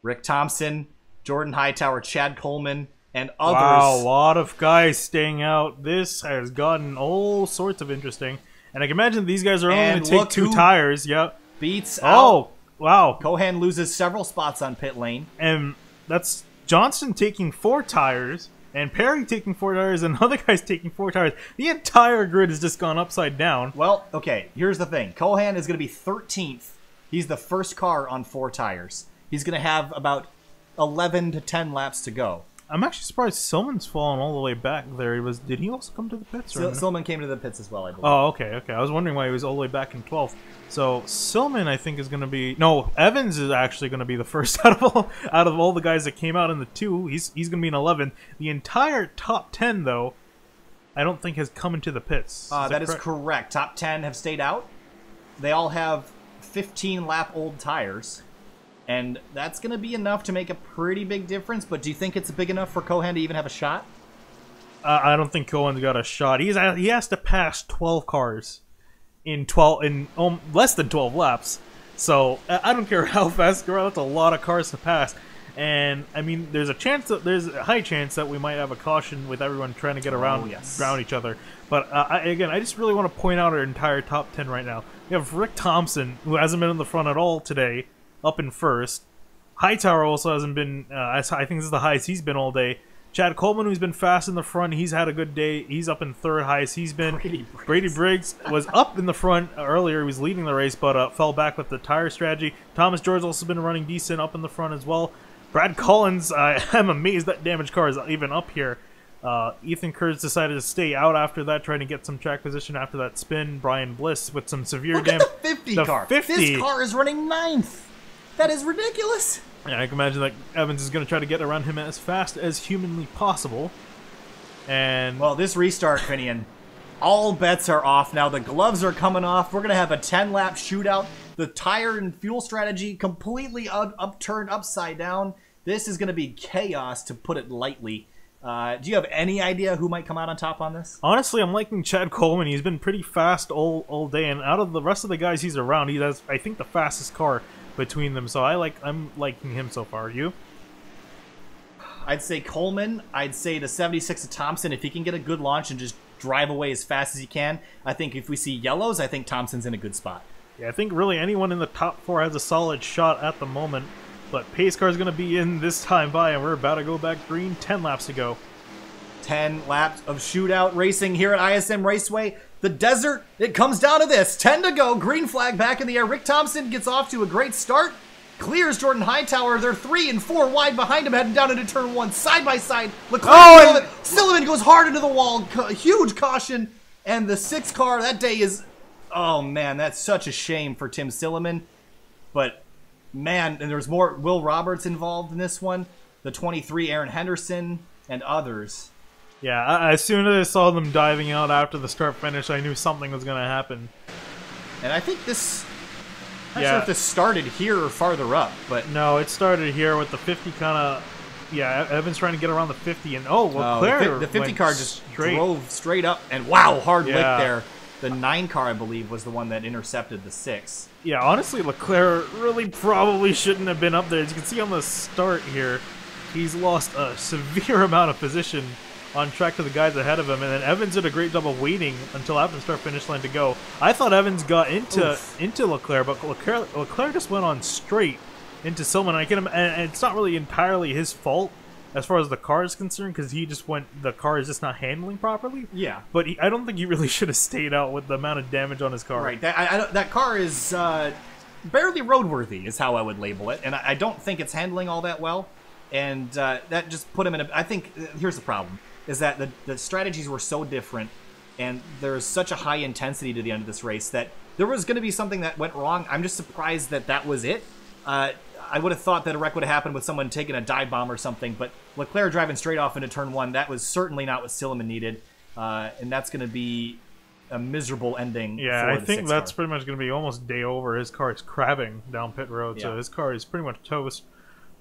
Rick Thompson, Jordan Hightower, Chad Coleman, and others. Wow, a lot of guys staying out. This has gotten all sorts of interesting. And I can imagine these guys are only going to take 2 tires. Yep. Beats out. Oh, wow. Cohan loses several spots on pit lane. And that's Johnston taking 4 tires, and Perry taking 4 tires, and other guys taking 4 tires. The entire grid has just gone upside down. Well, okay, here's the thing. Cohan is going to be 13th. He's the first car on 4 tires. He's going to have about 11 to 10 laps to go. I'm actually surprised Silman's fallen all the way back there. Did he also come to the pits? Silman came to the pits as well, I believe. Oh, okay. I was wondering why he was all the way back in 12th. So Silman, I think, is going to be... No, Evans is actually going to be the first out of all the guys that came out in the 2. He's going to be in 11th. The entire top 10, though, I don't think has come into the pits. That is correct. Top 10 have stayed out. They all have 15-lap-old tires. And that's going to be enough to make a pretty big difference. But do you think it's big enough for Cohen to even have a shot? I don't think Cohen's got a shot. He has to pass 12 cars in less than 12 laps. So I don't care how fast you are. That's a lot of cars to pass. And I mean, there's a high chance that we might have a caution with everyone trying to get around each other. But again, I just really want to point out our entire top 10 right now. We have Rick Thompson, who hasn't been in the front at all today, up in first. Hightower also hasn't been, I think this is the highest he's been all day. Chad Coleman, who's been fast in the front, he's had a good day. He's up in third highest he's been. Brady Briggs was up in the front earlier. He was leading the race, but fell back with the tire strategy. Thomas George also been running decent up in the front as well. Brad Collins, I'm amazed that damaged car is even up here. Ethan Kurz decided to stay out after that, trying to get some track position after that spin. Brian Bliss with some severe damage. Look at the 50 car. This car is running 9th. That is ridiculous. Yeah, I can imagine that Evans is going to try to get around him as fast as humanly possible. And well, this restart, Finian, all bets are off now. The gloves are coming off. We're going to have a 10-lap shootout. The tire and fuel strategy completely upturned upside down. This is going to be chaos, to put it lightly. Do you have any idea who might come out on top on this? Honestly, I'm liking Chad Coleman. He's been pretty fast all day, and out of the rest of the guys he's around, he has, I think, the fastest car between them. So I'm liking him so far. You? I'd say Coleman. I'd say the 76 of Thompson. If he can get a good launch and just drive away as fast as he can. I think if we see yellows, I think Thompson's in a good spot. Yeah, I think really anyone in the top 4 has a solid shot at the moment. But pace car is going to be in this time by, and we're about to go back green. 10 laps to go. 10 laps of shootout racing here at ISM Raceway. The desert, it comes down to this. 10 to go. Green flag back in the air. Rick Thompson gets off to a great start. Clears Jordan Hightower. They're 3 and 4 wide behind him, heading down into turn 1. Side by side. Leclerc, Silliman goes hard into the wall. Huge caution. And the 6 car, that day is... Oh, man, that's such a shame for Tim Silliman. But, man, and there's more. Will Roberts involved in this one. The 23, Aaron Henderson, and others. Yeah, as soon as I saw them diving out after the start-finish, I knew something was going to happen. And I think this... I'm not sure if this started here or farther up, but... No, it started here with the 50 kind of... Yeah, Evans trying to get around the 50, and Leclerc the 50 car just drove straight up, and wow, hard lick there. The 9 car, I believe, was the one that intercepted the 6. Yeah, honestly, Leclerc really probably shouldn't have been up there. As you can see on the start here, he's lost a severe amount of position on track to the guys ahead of him, and then Evans did a great job of waiting until after the start-finish line to go. I thought Evans got into Leclerc, but Leclerc just went on straight into Silman. And it's not really entirely his fault as far as the car is concerned, because the car is just not handling properly. Yeah. But I don't think he really should have stayed out with the amount of damage on his car. Right. That car is barely roadworthy, is how I would label it, and I don't think it's handling all that well. And that just put him in a... I think here's the problem, is that the strategies were so different, and there's such a high intensity to the end of this race that there was going to be something that went wrong. I'm just surprised that was it. I would have thought that a wreck would have happened with someone taking a dive bomb or something, but Leclerc driving straight off into turn 1, that was certainly not what Silliman needed, and that's going to be a miserable ending. Yeah, for I the think 6 that's car. pretty much going to be almost day over. His car is crabbing down pit road, so his car is pretty much toast.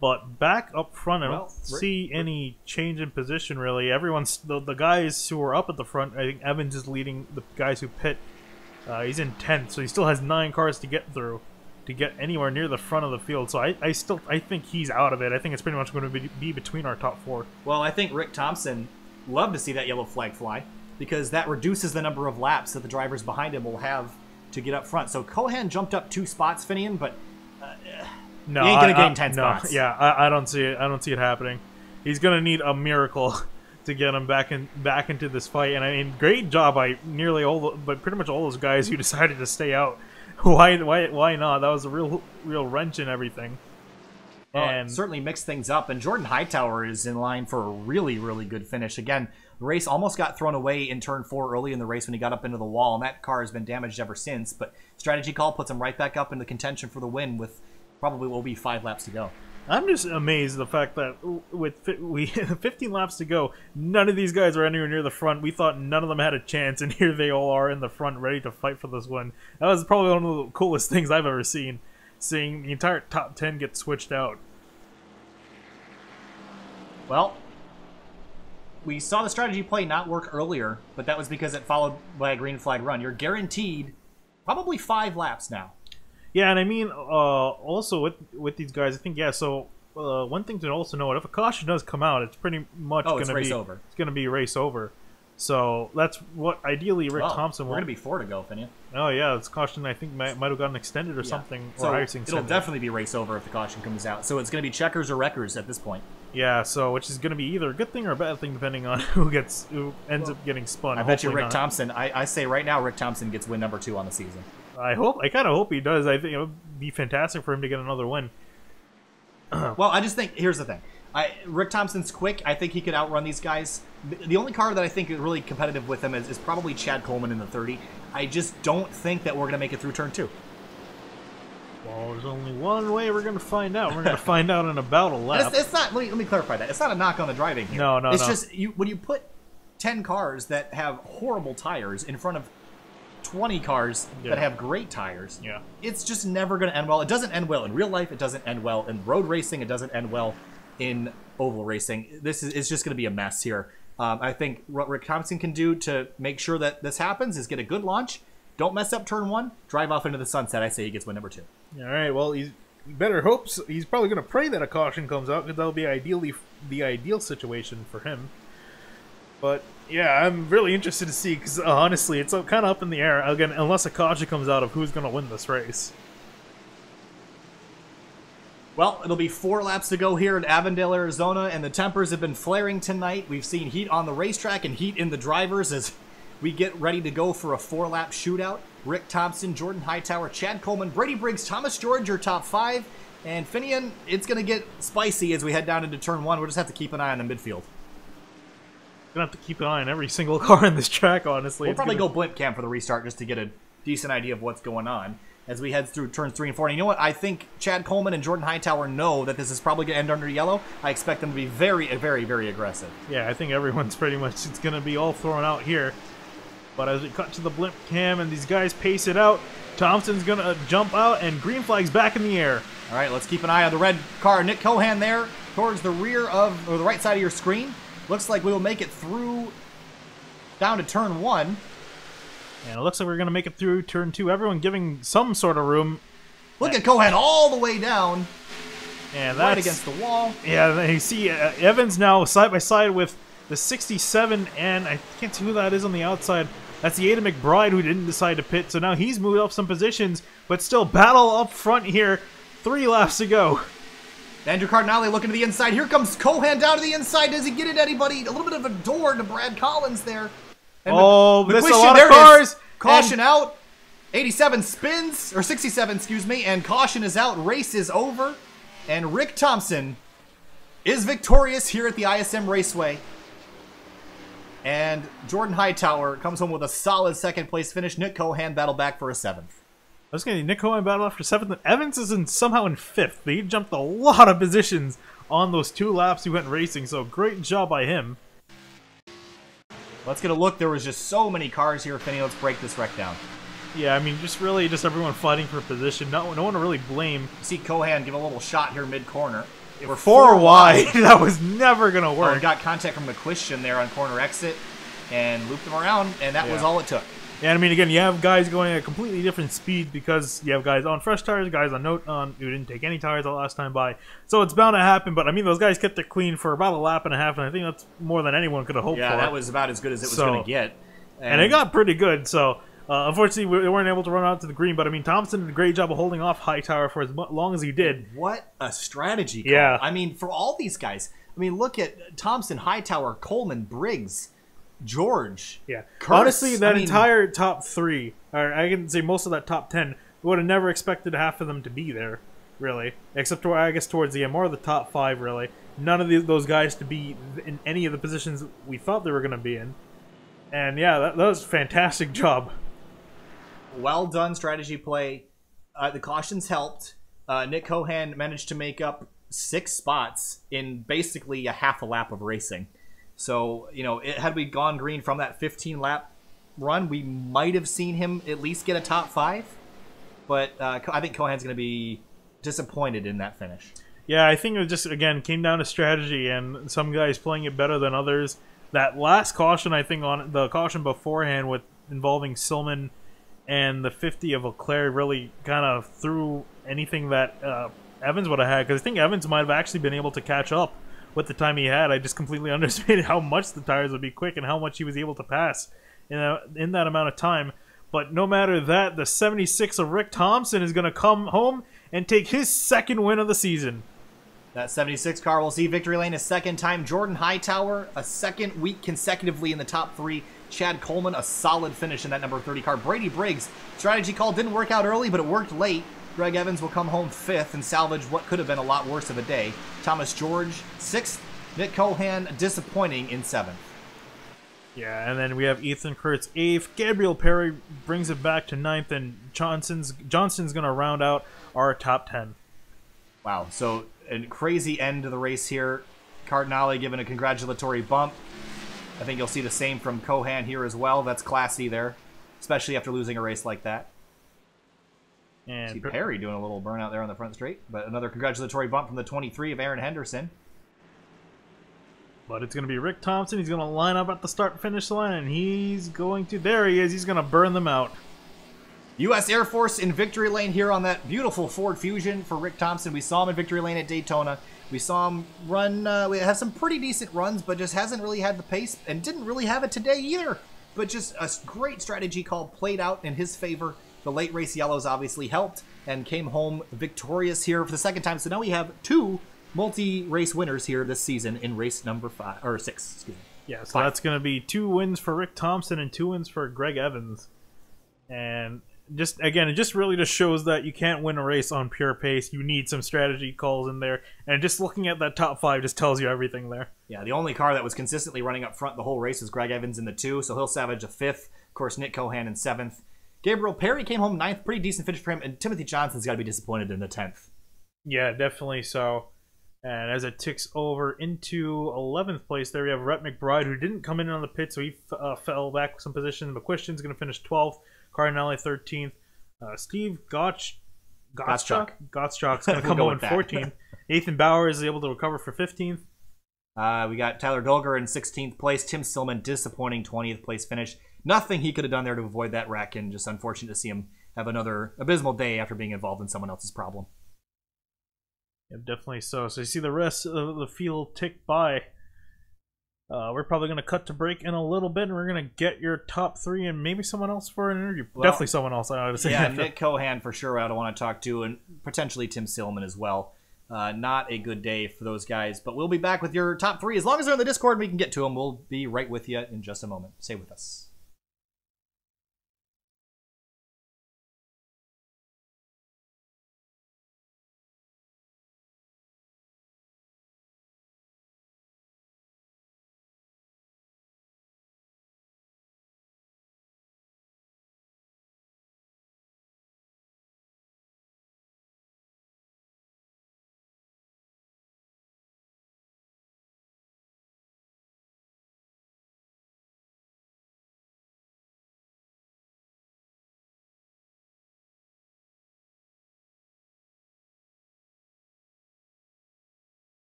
But back up front, I don't see any change in position, really. Everyone's the guys who are up at the front. I think Evans is leading the guys who pit. He's in 10th, so he still has 9 cars to get through to get anywhere near the front of the field. So I think he's out of it. I think it's pretty much going to be between our top 4. Well, I think Rick Thompson loved to see that yellow flag fly, because that reduces the number of laps that the drivers behind him will have to get up front. So Cohen jumped up 2 spots, Finian, but... No, he ain't gonna gain 10 spots. No, yeah, I don't see it. I don't see it happening. He's gonna need a miracle to get him back into this fight. And I mean, great job by pretty much all those guys who decided to stay out. Why not? That was a real wrench in everything. And certainly mixed things up. And Jordan Hightower is in line for a really, really good finish. Again, the race almost got thrown away in turn 4 early in the race when he got up into the wall, and that car has been damaged ever since. But strategy call puts him right back up into contention for the win with probably will be 5 laps to go. I'm just amazed at the fact that with 15 laps to go, none of these guys are anywhere near the front. We thought none of them had a chance, and here they all are in the front, ready to fight for this win. That was probably one of the coolest things I've ever seen, seeing the entire top 10 get switched out. Well, we saw the strategy play not work earlier, but that was because it followed by a green flag run. You're guaranteed probably 5 laps now. Yeah, and I mean, also with these guys, I think, yeah, so one thing to also note, if a caution does come out, it's pretty much going to be race over. It's going to be race over. So that's what ideally Rick Thompson will. We're going to be 4 to go, Finian. Oh, yeah, this caution I think might have gotten extended or something. So or it'll definitely be race over if the caution comes out. So it's going to be checkers or wreckers at this point. Yeah, so which is going to be either a good thing or a bad thing depending on who ends up getting spun. I bet you Rick Thompson. I say right now Rick Thompson gets win number 2 on the season. I kind of hope he does. I think it would be fantastic for him to get another win. Well, I just think here's the thing. Rick Thompson's quick. I think he could outrun these guys. The only car that I think is really competitive with him is probably Chad Coleman in the 30. I just don't think that we're going to make it through turn 2. Well, there's only one way we're going to find out. We're going to find out in about a lap. It's not. Let me clarify that. It's not a knock on the driving here. No. It's just when you put 10 cars that have horrible tires in front of 20 cars that have great tires. Yeah. It's just never going to end well. It doesn't end well in real life. It doesn't end well in road racing. It doesn't end well in oval racing. It's just going to be a mess here. I think what Rick Thompson can do to make sure that this happens is get a good launch. Don't mess up turn 1. Drive off into the sunset. I say he gets win number 2. All right. Well, he better hope so. He's probably going to pray that a caution comes out because that'll be ideally the ideal situation for him. But yeah, I'm really interested to see because honestly, it's kind of up in the air again, unless a caution comes out of who's going to win this race. Well, it'll be 4 laps to go here in Avondale, Arizona, and the tempers have been flaring tonight. We've seen heat on the racetrack and heat in the drivers as we get ready to go for a 4-lap shootout. Rick Thompson, Jordan Hightower, Chad Coleman, Brady Briggs, Thomas George, your top 5. And Finian, it's going to get spicy as we head down into turn 1. We'll just have to keep an eye on the midfield. Gonna have to keep an eye on every single car in this track, honestly. We'll probably go blimp cam for the restart just to get a decent idea of what's going on as we head through turns 3 and 4. And you know what? I think Chad Coleman and Jordan Hightower know that this is probably going to end under yellow. I expect them to be very, very, very aggressive. Yeah, I think everyone's pretty much, it's going to be all thrown out here. But as we cut to the blimp cam and these guys pace it out, Thompson's going to jump out and green flag's back in the air. All right, let's keep an eye on the red car. Nick Cohan there towards the rear of, or the right side of your screen. Looks like we will make it through down to turn 1. And it looks like we're going to make it through turn 2. Everyone giving some sort of room. Look at Cohan all the way down. And right against the wall. Yeah, you see Evans now side by side with the 67, and I can't see who that is on the outside. That's the Ada McBride who didn't decide to pit, so now he's moved up some positions, but still battle up front here. 3 laps to go. Andrew Cardinale looking to the inside. Here comes Cohan down to the inside. Does he get it, anybody? A little bit of a door to Brad Collins there. And there's a lot of cars. Caution out. 87 spins, or 67, excuse me, and caution is out. Race is over. And Rick Thompson is victorious here at the ISM Raceway. And Jordan Hightower comes home with a solid 2nd place finish. Nick Cohan battled back for a 7th. I was going to Nick Cohen battle after 7th. Evans is somehow in 5th. He jumped a lot of positions on those 2 laps he went racing, so great job by him. Let's get a look. There was just so many cars here, Finney. Let's break this wreck down. Yeah, I mean, just everyone fighting for position. No one to really blame. You see Cohan give a little shot here mid-corner. We're 4 wide. That was never going to work. We got contact from McQuistion there on corner exit and looped him around, and that was all it took. And I mean, again, you have guys going at completely different speeds because you have guys on fresh tires, guys on who didn't take any tires the last time by. So it's bound to happen. But I mean, those guys kept it clean for about a lap and a half, and I think that's more than anyone could have hoped for. Yeah, that was about as good as it was going to get. And it got pretty good. So unfortunately, they weren't able to run out to the green. But I mean, Thompson did a great job of holding off Hightower for as long as he did. What a strategy call. Yeah. I mean, for all these guys. I mean, look at Thompson, Hightower, Coleman, Briggs, George. Yeah. Kurtz. Honestly, that entire top 3, or I can say most of that top 10, we would have never expected half of them to be there. really. Except, I guess, towards the end. More of the top 5, really. None of those guys to be in any of the positions we thought they were going to be in. And yeah, that was a fantastic job. Well done strategy play. The cautions helped. Nick Cohan managed to make up 6 spots in basically a half a lap of racing. So, you know, had we gone green from that 15-lap run, we might have seen him at least get a top 5. But I think Cohan's going to be disappointed in that finish. Yeah, I think it just, again, came down to strategy, and some guys playing it better than others. That last caution, I think, on the caution beforehand with involving Silman and the 50 of Leclerc really kind of threw anything that Evans would have had, because I think Evans might have actually been able to catch up with the time he had. I just completely underestimated how much the tires would be quick and how much he was able to pass in that amount of time. But no matter that, the 76 of Rick Thompson is going to come home and take his 2nd win of the season. That 76 car will see victory lane a 2nd time. Jordan Hightower, a 2nd week consecutively in the top 3. Chad Coleman, a solid finish in that number 30 car. Brady Briggs, strategy call didn't work out early, but it worked late. Greg Evans will come home 5th and salvage what could have been a lot worse of a day. Thomas George, 6th. Nick Cohan, disappointing in 7th. Yeah, and then we have Ethan Kurtz 8th. Gabriel Perry brings it back to 9th, and Johnson's going to round out our top 10. Wow, so a crazy end to the race here. Cardinale given a congratulatory bump. I think you'll see the same from Cohan here as well. That's classy there, especially after losing a race like that. And see Perry doing a little burnout there on the front straight, but another congratulatory bump from the 23 of Aaron Henderson. But it's going to be Rick Thompson. He's going to line up at the start-finish line, and he's going to... There he is. He's going to burn them out. U.S. Air Force in victory lane here on that beautiful Ford Fusion for Rick Thompson. We saw him in victory lane at Daytona. We saw him run, we have some pretty decent runs, but just hasn't really had the pace and didn't really have it today either. But just a great strategy call played out in his favor. The late race yellows obviously helped and came home victorious here for the 2nd time. So now we have 2 multi-race winners here this season in race number 5 or 6. Excuse me. Yeah, so that's going to be 2 wins for Rick Thompson and 2 wins for Greg Evans. And just again, it just really just shows that you can't win a race on pure pace. You need some strategy calls in there, and just looking at that top 5 just tells you everything there. Yeah, the only car that was consistently running up front the whole race was Greg Evans in the 2, so he'll salvage a 5th. Of course, Nick Cohan in 7th. Gabriel Perry came home 9th, pretty decent finish for him, and Timothy Johnson's got to be disappointed in the 10th. Yeah, definitely so. And as it ticks over into 11th place, there we have Rhett McBride, who didn't come in on the pit, so he fell back some position. McQuistion's going to finish 12th. Cardinale 13th. Steve Gottschalk's going to come home in 14th. Nathan Bauer is able to recover for 15th. We got Tyler Dolger in 16th place. Tim Stillman, disappointing 20th place finish. Nothing he could have done there to avoid that wreck, and just unfortunate to see him have another abysmal day after being involved in someone else's problem. Yeah, definitely so. So you see the rest of the field tick by. We're probably going to cut to break in a little bit, and we're going to get your top 3 and maybe someone else for an interview. Well, definitely someone else, I would say. Yeah, Nick Cohan for sure I don't want to talk to, and potentially Tim Stillman as well. Not a good day for those guys, but we'll be back with your top 3. As long as they're in the Discord and we can get to them, we'll be right with you in just a moment. Stay with us.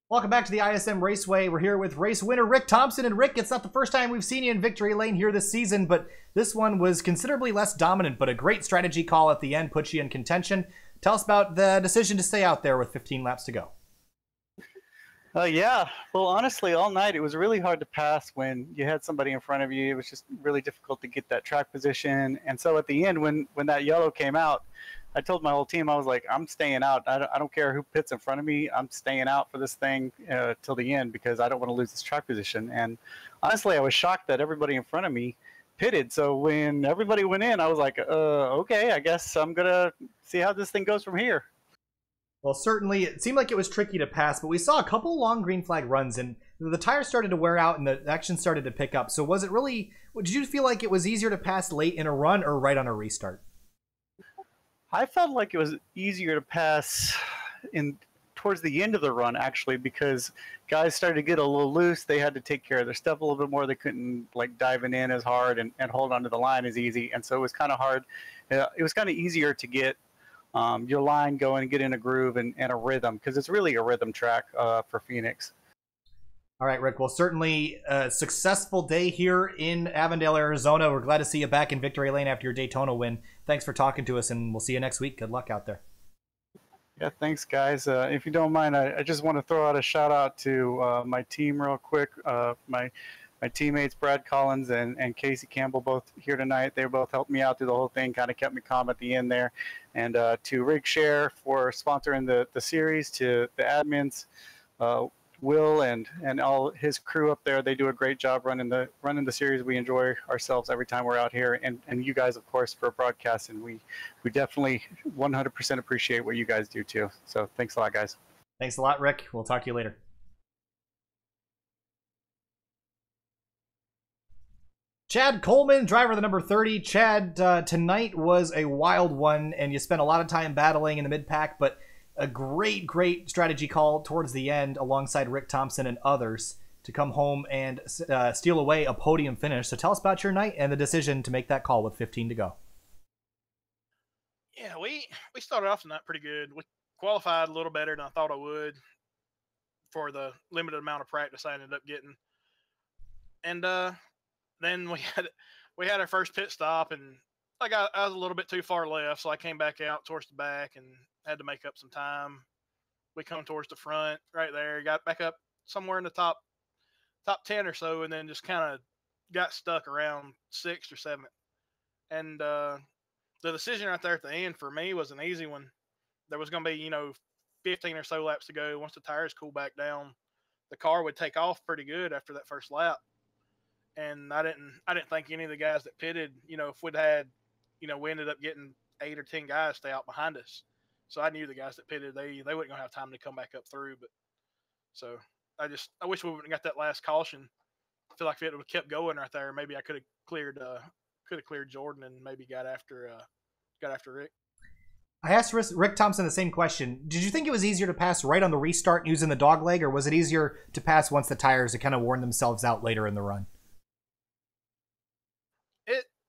Welcome back to the ISM Raceway. We're here with race winner Rick Thompson. And Rick, it's not the first time we've seen you in victory lane here this season, but this one was considerably less dominant, but a great strategy call at the end put you in contention. Tell us about the decision to stay out there with 15 laps to go. Yeah, well, honestly, all night it was really hard to pass when you had somebody in front of you. It was just really difficult to get that track position. And so at the end, when that yellow came out, I told my whole team, I was like, I'm staying out. I don't care who pits in front of me. I'm staying out for this thing till the end because I don't want to lose this track position. And honestly, I was shocked that everybody in front of me pitted. So when everybody went in, I was like, okay, I guess I'm going to see how this thing goes from here. Well, certainly, it seemed like it was tricky to pass, but we saw a couple long green flag runs, and the tires started to wear out and the action started to pick up. So was it really, did you feel like it was easier to pass late in a run or right on a restart? I felt like it was easier to pass towards the end of the run, actually, because guys started to get a little loose. They had to take care of their stuff a little bit more. They couldn't like diving in as hard and hold onto the line as easy. And so it was kind of hard. It was kind of easier to get your line going and get in a groove and a rhythm, because it's really a rhythm track for Phoenix. All right, Rick. Well, certainly a successful day here in Avondale, Arizona. We're glad to see you back in victory lane after your Daytona win. Thanks for talking to us, and we'll see you next week. Good luck out there. Yeah, thanks, guys. If you don't mind, I just want to throw out a shout-out to my team real quick. My teammates, Brad Collins and Casey Campbell, both here tonight. They both helped me out through the whole thing, kind of kept me calm at the end there. And to Rigshare for sponsoring the series, to the admins, Will and all his crew up there. They do a great job running the series. We enjoy ourselves every time we're out here, and you guys, of course, for broadcasting. We definitely 100% appreciate what you guys do too. So thanks a lot, guys. Thanks a lot, Rick. We'll talk to you later. Chad Coleman, driver of the number 30. Chad, tonight was a wild one, and you spent a lot of time battling in the mid-pack, but a great strategy call towards the end alongside Rick Thompson and others to come home and steal away a podium finish. So tell us about your night and the decision to make that call with 15 to go. Yeah, we started off the night pretty good. We qualified a little better than I thought I would for the limited amount of practice I ended up getting. And then we had our first pit stop, and I was a little bit too far left, so I came back out towards the back and had to make up some time. We come towards the front right there, got back up somewhere in the top 10 or so, and then just kind of got stuck around 6th or 7th. And the decision right there at the end for me was an easy one. There was going to be, 15 or so laps to go. Once the tires cool back down, the car would take off pretty good after that first lap. And I didn't think any of the guys that pitted, if we'd had, we ended up getting 8 or 10 guys stay out behind us. So I knew the guys that pitted, they weren't going to have time to come back up through. But so I wish we would have got that last caution. I feel like if it would have kept going right there, maybe I could have cleared Jordan and maybe got after Rick. I asked Rick Thompson the same question. Did you think it was easier to pass right on the restart using the dog leg, or was it easier to pass once the tires had kind of worn themselves out later in the run?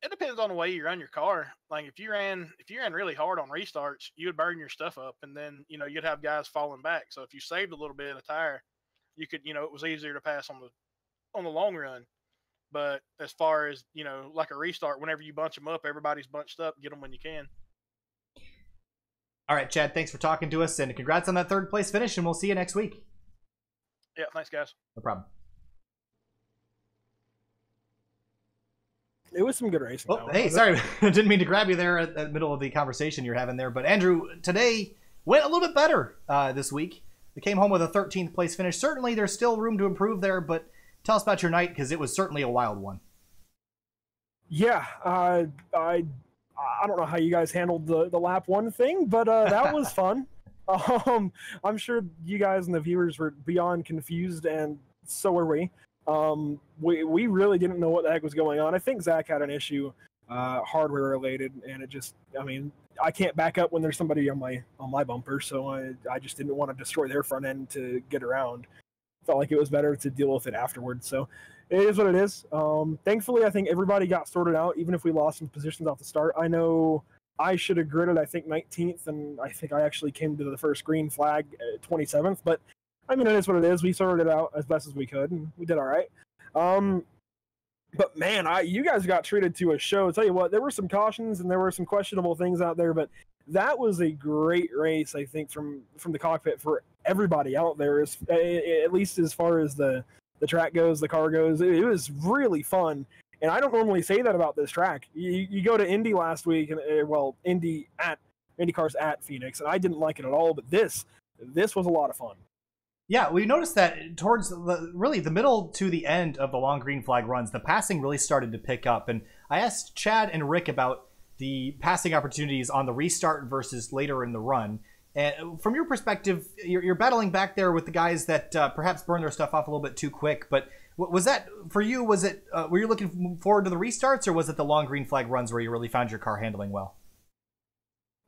It depends on the way you run your car. Like if you ran really hard on restarts, you would burn your stuff up, and then you'd have guys falling back. So if you saved a little bit of tire, you could it was easier to pass on the long run. But as far as like a restart, whenever you bunch them up, everybody's bunched up. Get them when you can. All right, Chad. Thanks for talking to us, and congrats on that 3rd place finish. And we'll see you next week. Yeah, thanks, guys. No problem. It was some good racing. Oh, hey, sorry. I didn't mean to grab you there at the middle of the conversation you're having there. But Andrew, today went a little bit better this week. We came home with a 13th place finish. Certainly there's still room to improve there, but tell us about your night, because it was certainly a wild one. Yeah, I don't know how you guys handled the lap 1 thing, but that was fun. I'm sure you guys and the viewers were beyond confused, and so were we. We really didn't know what the heck was going on. I think Zach had an issue, hardware related, and I can't back up when there's somebody on my bumper, so I just didn't want to destroy their front end to get around. Felt like it was better to deal with it afterwards. So it is what it is. Thankfully, I think everybody got sorted out, even if we lost some positions off the start. I know I should have gridded, I think, 19th, and I think I actually came to the first green flag at 27th, but I mean, it is what it is. We sorted it out as best as we could, and we did all right. But man, you guys got treated to a show. I'll tell you what, there were some cautions and there were some questionable things out there, but that was a great race, I think, from the cockpit for everybody out there, at least as far as the track goes, the car goes. It was really fun. And I don't normally say that about this track. You go to Indy last week, and IndyCar's at Phoenix, and I didn't like it at all, but this was a lot of fun. Yeah, we noticed that towards really the middle to the end of the long green flag runs, the passing really started to pick up. And I asked Chad and Rick about the passing opportunities on the restart versus later in the run. And from your perspective, you're battling back there with the guys that perhaps burn their stuff off a little bit too quick. But was that, for you, was it, were you looking forward to the restarts, or was it the long green flag runs where you really found your car handling well?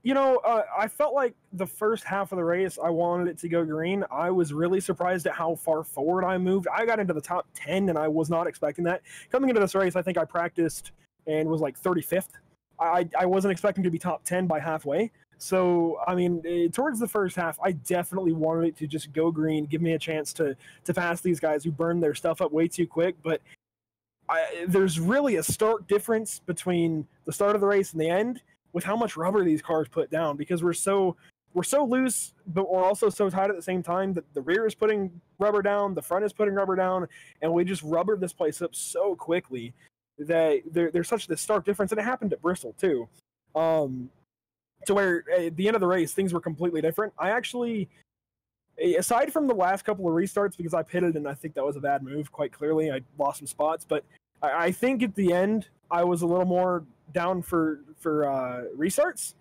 You know, I felt like the first half of the race, I wanted it to go green. I was really surprised at how far forward I moved. I got into the top 10, and I was not expecting that. Coming into this race, I think I practiced and was like 35th. I wasn't expecting to be top 10 by halfway. So, I mean, towards the first half, I definitely wanted it to just go green, give me a chance to pass these guys who burned their stuff up way too quick. But there's really a stark difference between the start of the race and the end, with how much rubber these cars put down, because we're so loose, but we're also so tight at the same time that the rear is putting rubber down, the front is putting rubber down, and we just rubbered this place up so quickly that there's such this stark difference. And it happened at Bristol too, to where at the end of the race things were completely different. I actually, aside from the last couple of restarts, because I pitted and I think that was a bad move, quite clearly, I lost some spots, but I think at the end I was a little more down for restarts,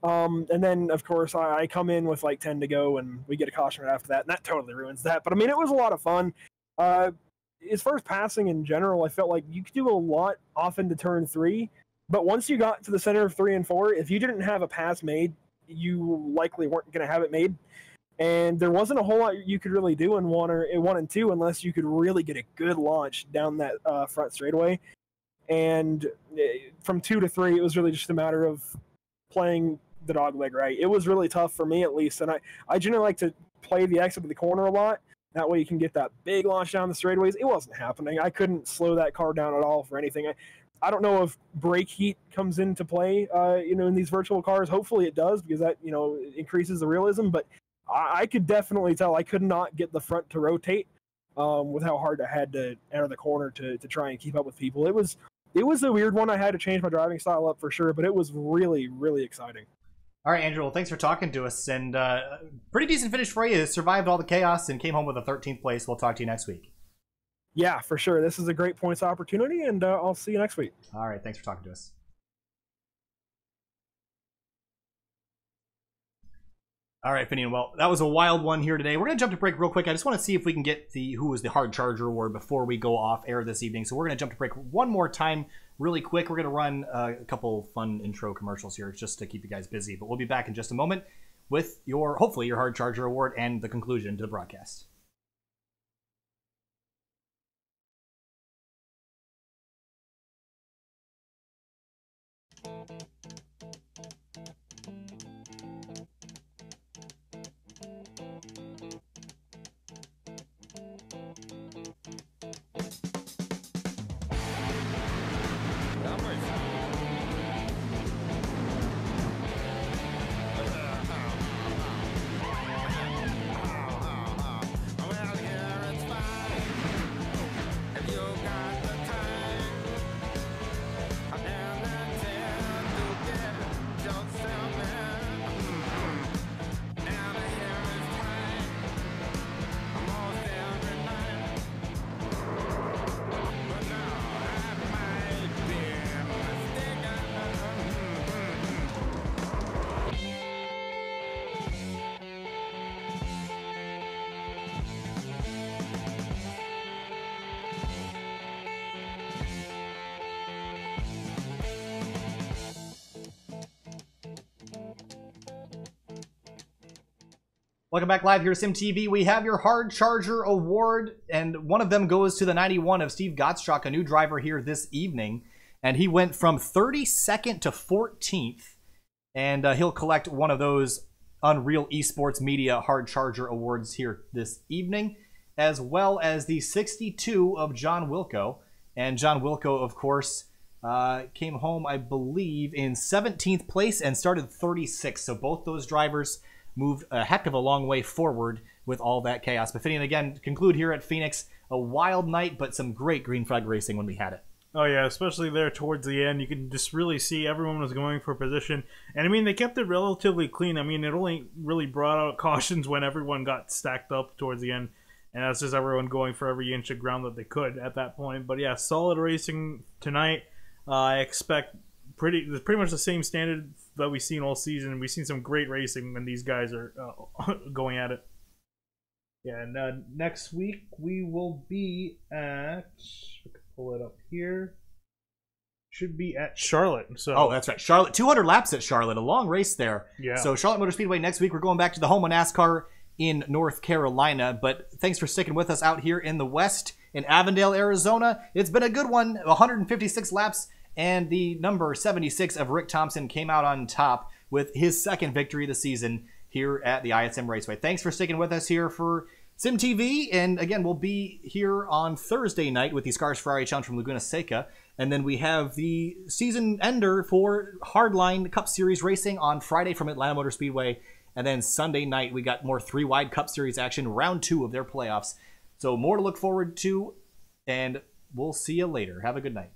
and then of course I come in with like 10 to go and we get a caution right after that, and that totally ruins that. But I mean, it was a lot of fun. As far as passing in general, I felt like you could do a lot off into turn 3, but once you got to the center of 3 and 4, if you didn't have a pass made, you likely weren't going to have it made, and there wasn't a whole lot you could really do in 1 and 2 unless you could really get a good launch down that front straightaway. And from 2 to 3, it was really just a matter of playing the dog leg right. It was really tough for me, at least, and I generally like to play the exit of the corner a lot. That way you can get that big launch down the straightaways. It wasn't happening. I couldn't slow that car down at all for anything. I don't know if brake heat comes into play, in these virtual cars. Hopefully it does, because that, increases the realism. But I could definitely tell I could not get the front to rotate with how hard I had to enter the corner to try and keep up with people. It was a weird one. I had to change my driving style up for sure, but it was really, really exciting. All right, Andrew, well, thanks for talking to us. And pretty decent finish for you. Survived all the chaos and came home with a 13th place. We'll talk to you next week. Yeah, for sure. This is a great points opportunity, and I'll see you next week. All right, thanks for talking to us. All right, Finian, well, that was a wild one here today. We're going to jump to break real quick. I just want to see if we can get who was the hard charger award before we go off air this evening. So we're going to jump to break one more time really quick. We're going to run a couple fun intro commercials here just to keep you guys busy. But we'll be back in just a moment with hopefully your hard charger award and the conclusion to the broadcast. Welcome back live here at SimTV. We have your Hard Charger Award, and one of them goes to the 91 of Steve Gottschalk, a new driver here this evening. And he went from 32nd to 14th, and he'll collect one of those Unreal Esports Media Hard Charger Awards here this evening, as well as the 62 of John Wilco. And John Wilco, of course, came home, I believe, in 17th place and started 36th. So both those drivers moved a heck of a long way forward with all that chaos. But Finian, again, conclude here at Phoenix. A wild night, but some great green flag racing when we had it. Oh yeah, especially there towards the end, you can just really see everyone was going for position. And I mean, they kept it relatively clean. I mean, it only really brought out cautions when everyone got stacked up towards the end. And that's just everyone going for every inch of ground that they could at that point. But yeah, solid racing tonight. I expect pretty much the same standard that we've seen all season. We've seen some great racing when these guys are going at it. Yeah, and next week we will be at... Pull it up here. Should be at Charlotte. So. Oh, that's right. Charlotte. 200 laps at Charlotte. A long race there. Yeah. So Charlotte Motor Speedway next week. We're going back to the home of NASCAR in North Carolina. But thanks for sticking with us out here in the West in Avondale, Arizona. It's been a good one. 156 laps. And the number 76 of Rick Thompson came out on top with his second victory of the season here at the ISM Raceway. Thanks for sticking with us here for Sim TV, and again, we'll be here on Thursday night with the Scars Ferrari Challenge from Laguna Seca, and then we have the season ender for Hardline Cup Series racing on Friday from Atlanta Motor Speedway, and then Sunday night we got more 3-wide Cup Series action, round 2 of their playoffs. So more to look forward to, and we'll see you later. Have a good night.